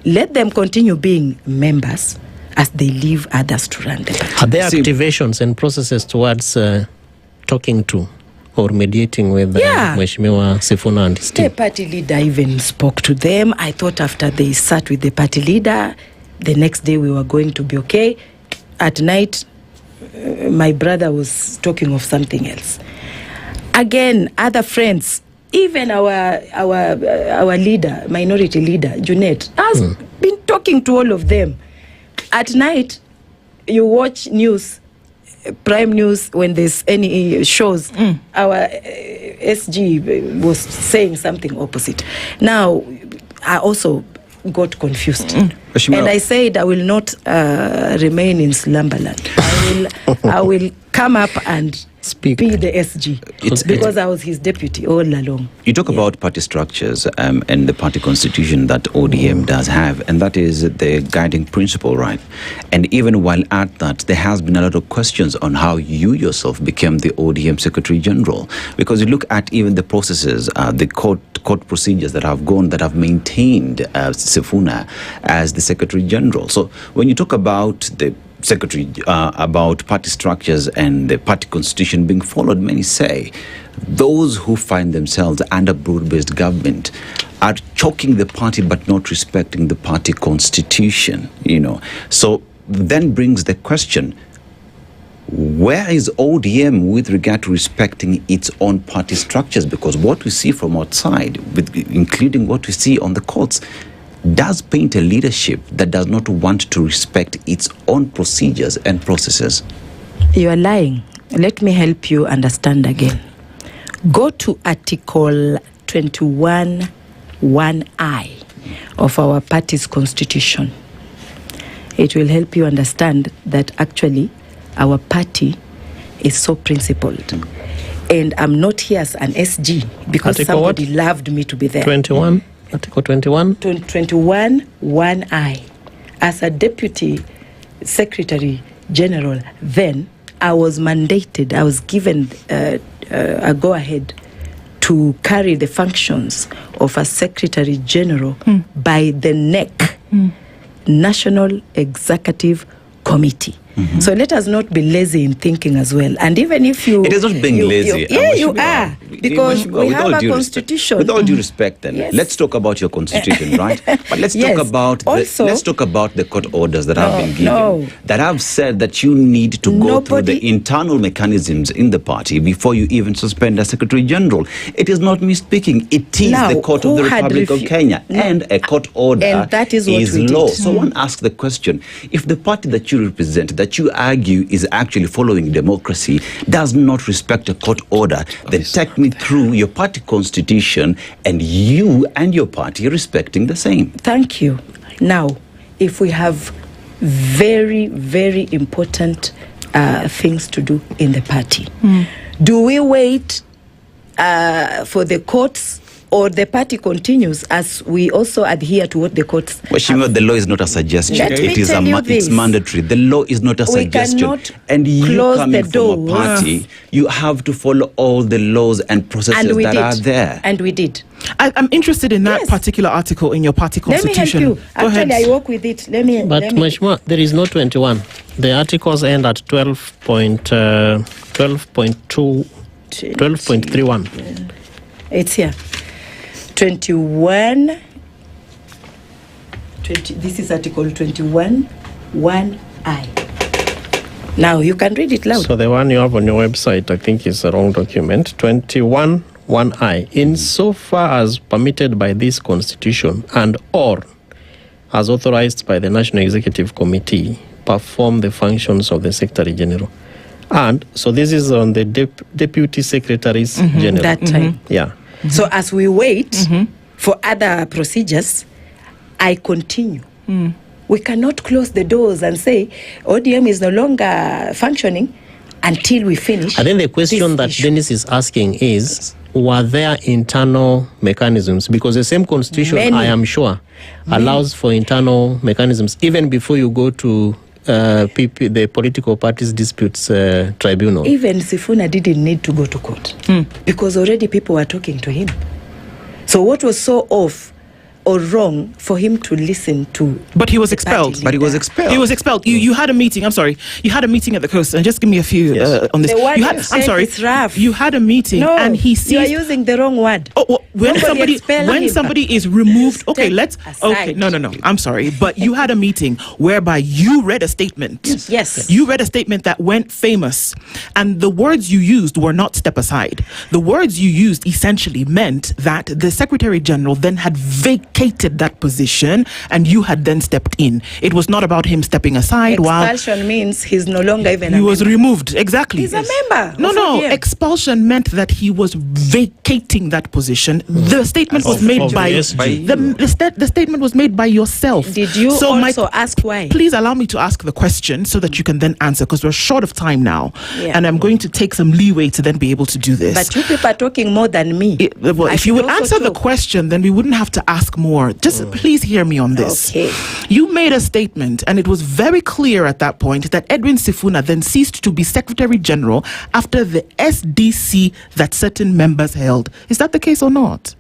let them continue being members as they leave others to run the party. Are there activations and processes towards talking to or mediating with Mheshimiwa Sifuna and his team? The party leader even spoke to them. I thought after they sat with the party leader, the next day we were going to be okay. At night, my brother was talking of something else. Again, other friends, even our leader, minority leader, Junet, has been talking to all of them. At night, you watch news, prime news, when there's any shows, our SG was saying something opposite. Now, I also got confused. And I said I will not remain in slumberland. I will come up and be the SG because I was his deputy all along. You talk about party structures and the party constitution that ODM does have, and that is the guiding principle, right? And even while at that, there has been a lot of questions on how you yourself became the ODM Secretary General, because you look at even the processes, the court procedures that have gone, that have maintained Sifuna as the Secretary General. So when you talk about the Secretary, about party structures and the party constitution being followed, many say those who find themselves under broad-based government are choking the party but not respecting the party constitution, you know. So then brings the question, where is ODM with regard to respecting its own party structures? Because what we see from outside, including what we see on the courts, does paint a leadership that does not want to respect its own procedures and processes. You are lying. Let me help you understand again. Go to Article 21(1)(I) of our party's constitution. It will help you understand that actually our party is so principled. And I'm not here as an SG because Article somebody loved me to be there. 21? Article 21? 21(1)(I). As a Deputy Secretary General, then I was mandated, I was given a go-ahead to carry the functions of a Secretary General by the NEC, National Executive Committee. So let us not be lazy in thinking as well. And even if you... It is not being lazy. You are. Because we have a constitution. With all due respect then, let's talk about your constitution, right? But let's talk about the court orders that have been given, that have said that you need to go through the internal mechanisms in the party before you even suspend a Secretary General. It is not me speaking. It is the Court of the Republic of Kenya. And a court order and that is what we law. Did. So one asks the question, if the party that you represent, that you argue is actually following democracy, does not respect a court order, then take me through your party constitution and you and your party respecting the same. Thank you. Now, if we have very, very important things to do in the party, do we wait for the courts, or the party continues as we also adhere to what the courts Well, the law is not a suggestion. Let me It is tell you it's this. mandatory. The law is not a We suggestion. cannot And you close coming the from a doors. party, you have to follow all the laws and processes and we that did. are there. And we did. I'm interested in that particular article in your party constitution. Let me help you. Go ahead. Actually, I work with it. Let me. But Mheshimiwa, there is no 21. The articles end at 12.31. It's here. 21. 20, this is Article 21, 1I. Now you can read it loud. So the one you have on your website, I think, is the wrong document. 21, 1I. Insofar as permitted by this Constitution and or as authorized by the National Executive Committee, perform the functions of the Secretary General. And so this is on the Deputy Secretaries General. That time. Yeah. So as we wait for other procedures, I continue. We cannot close the doors and say ODM is no longer functioning until we finish. I think the question that Dennis is asking is, were there internal mechanisms? Because the same constitution, Many. I am sure, allows for internal mechanisms even before you go to the political parties disputes tribunal. Even Sifuna didn't need to go to court because already people were talking to him. So what was so off or wrong for him to listen to? But he was expelled. But he was expelled. He was expelled. You had a meeting. I'm sorry. You had a meeting at the coast, and just give me a few on this. The word You had, you I'm said sorry. is rough. You had a meeting, No, and he seized. you are using the wrong word. Oh, well, when Nobody expelled him. somebody is removed, okay, Step let's aside. okay, no, I'm sorry, but you had a meeting whereby you read a statement. Yes. You read a statement that went famous, and the words you used were not step aside. The words you used essentially meant that the Secretary General then had vacated that position, and you had then stepped in. It was not about him stepping aside. Expulsion means he's no longer even He a was member. removed. Exactly. He's a member. No, of no. ODM. Expulsion meant that he was vacating that position. The statement was made by the statement was made by yourself. Did you also ask why? Please allow me to ask the question so that you can then answer, because we're short of time now, Yeah. and I'm going to take some leeway to then be able to do this. But you people are talking more than me. Well, I if you should would also answer the talk. question, then we wouldn't have to ask more. Just please hear me on this. Okay. You made a statement, and it was very clear at that point that Edwin Sifuna then ceased to be Secretary General after the SDC that certain members held. Is that the case or not?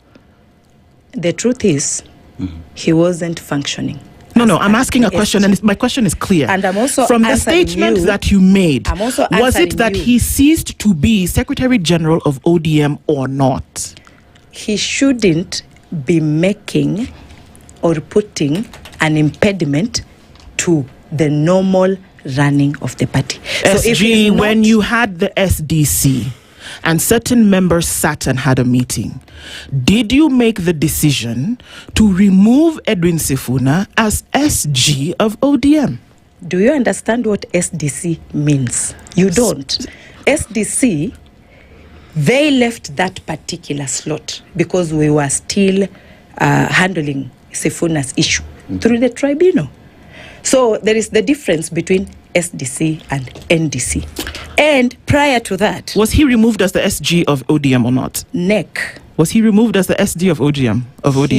The truth is, he wasn't functioning. No, I'm asking a question, and my question is clear. And I'm also from the answering statement you- that you made, I'm also was it answering that you. he ceased to be Secretary General of ODM or not? He shouldn't be making or putting an impediment to the normal running of the party. So if SG, he's not- when you had the SDC and certain members sat and had a meeting, did you make the decision to remove Edwin Sifuna as SG of ODM? Do you understand what SDC means? You don't. SDC, they left that particular slot because we were still handling Sifuna's issue through the tribunal. So there is the difference between SDC and NDC. And prior to that... Was he removed as the SG of ODM or not? NEC. Was he removed as the SD of ODM?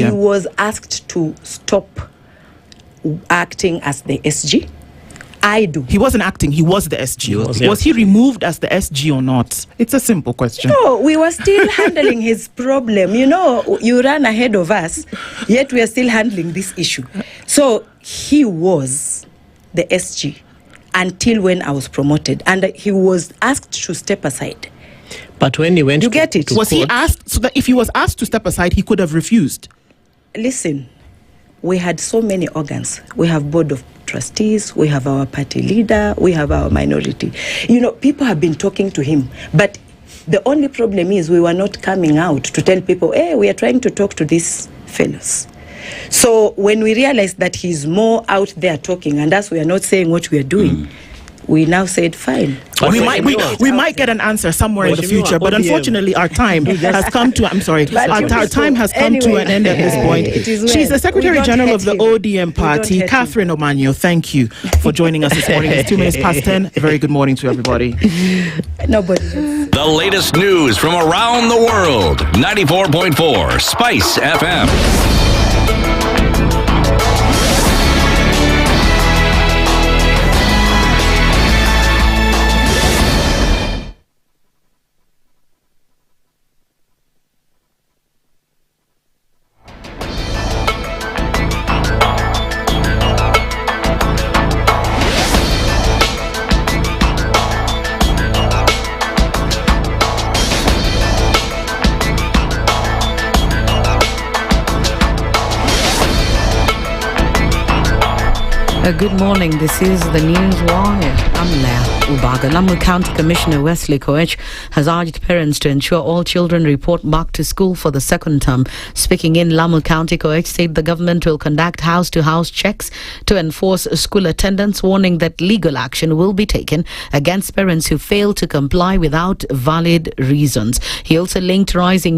He was asked to stop acting as the SG. I do. He wasn't acting, he was the SG. Was he removed as the SG or not? It's a simple question. No, we were still handling his problem. You know, you ran ahead of us, yet we are still handling this issue. So he was the SG until when I was promoted, and he was asked to step aside. But when he went You get it? Was he asked, so that if he was asked to step aside, he could have refused? Listen, we had so many organs. We have board of trustees, we have our party leader, we have our minority. You know, people have been talking to him, but the only problem is we were not coming out to tell people, hey, we are trying to talk to these fellows. So when we realized that he's more out there talking and us, we are not saying what we are doing, we now said fine. We might get an answer somewhere in the future, but unfortunately our time has come to. I'm sorry, our time has come to an end at this point. She's the Secretary General of the ODM party, Catherine Omanyo. Thank you for joining us this morning. It's 2 minutes past 10. A very good morning to everybody. Nobody. The latest news from around the world. 94.4 Spice FM. Good morning. This is the News Wire. I'm Leah Ubaga. Lamu County Commissioner Wesley Koech has urged parents to ensure all children report back to school for the second term. Speaking in Lamu County, Koech said the government will conduct house-to-house checks to enforce school attendance, warning that legal action will be taken against parents who fail to comply without valid reasons. He also linked rising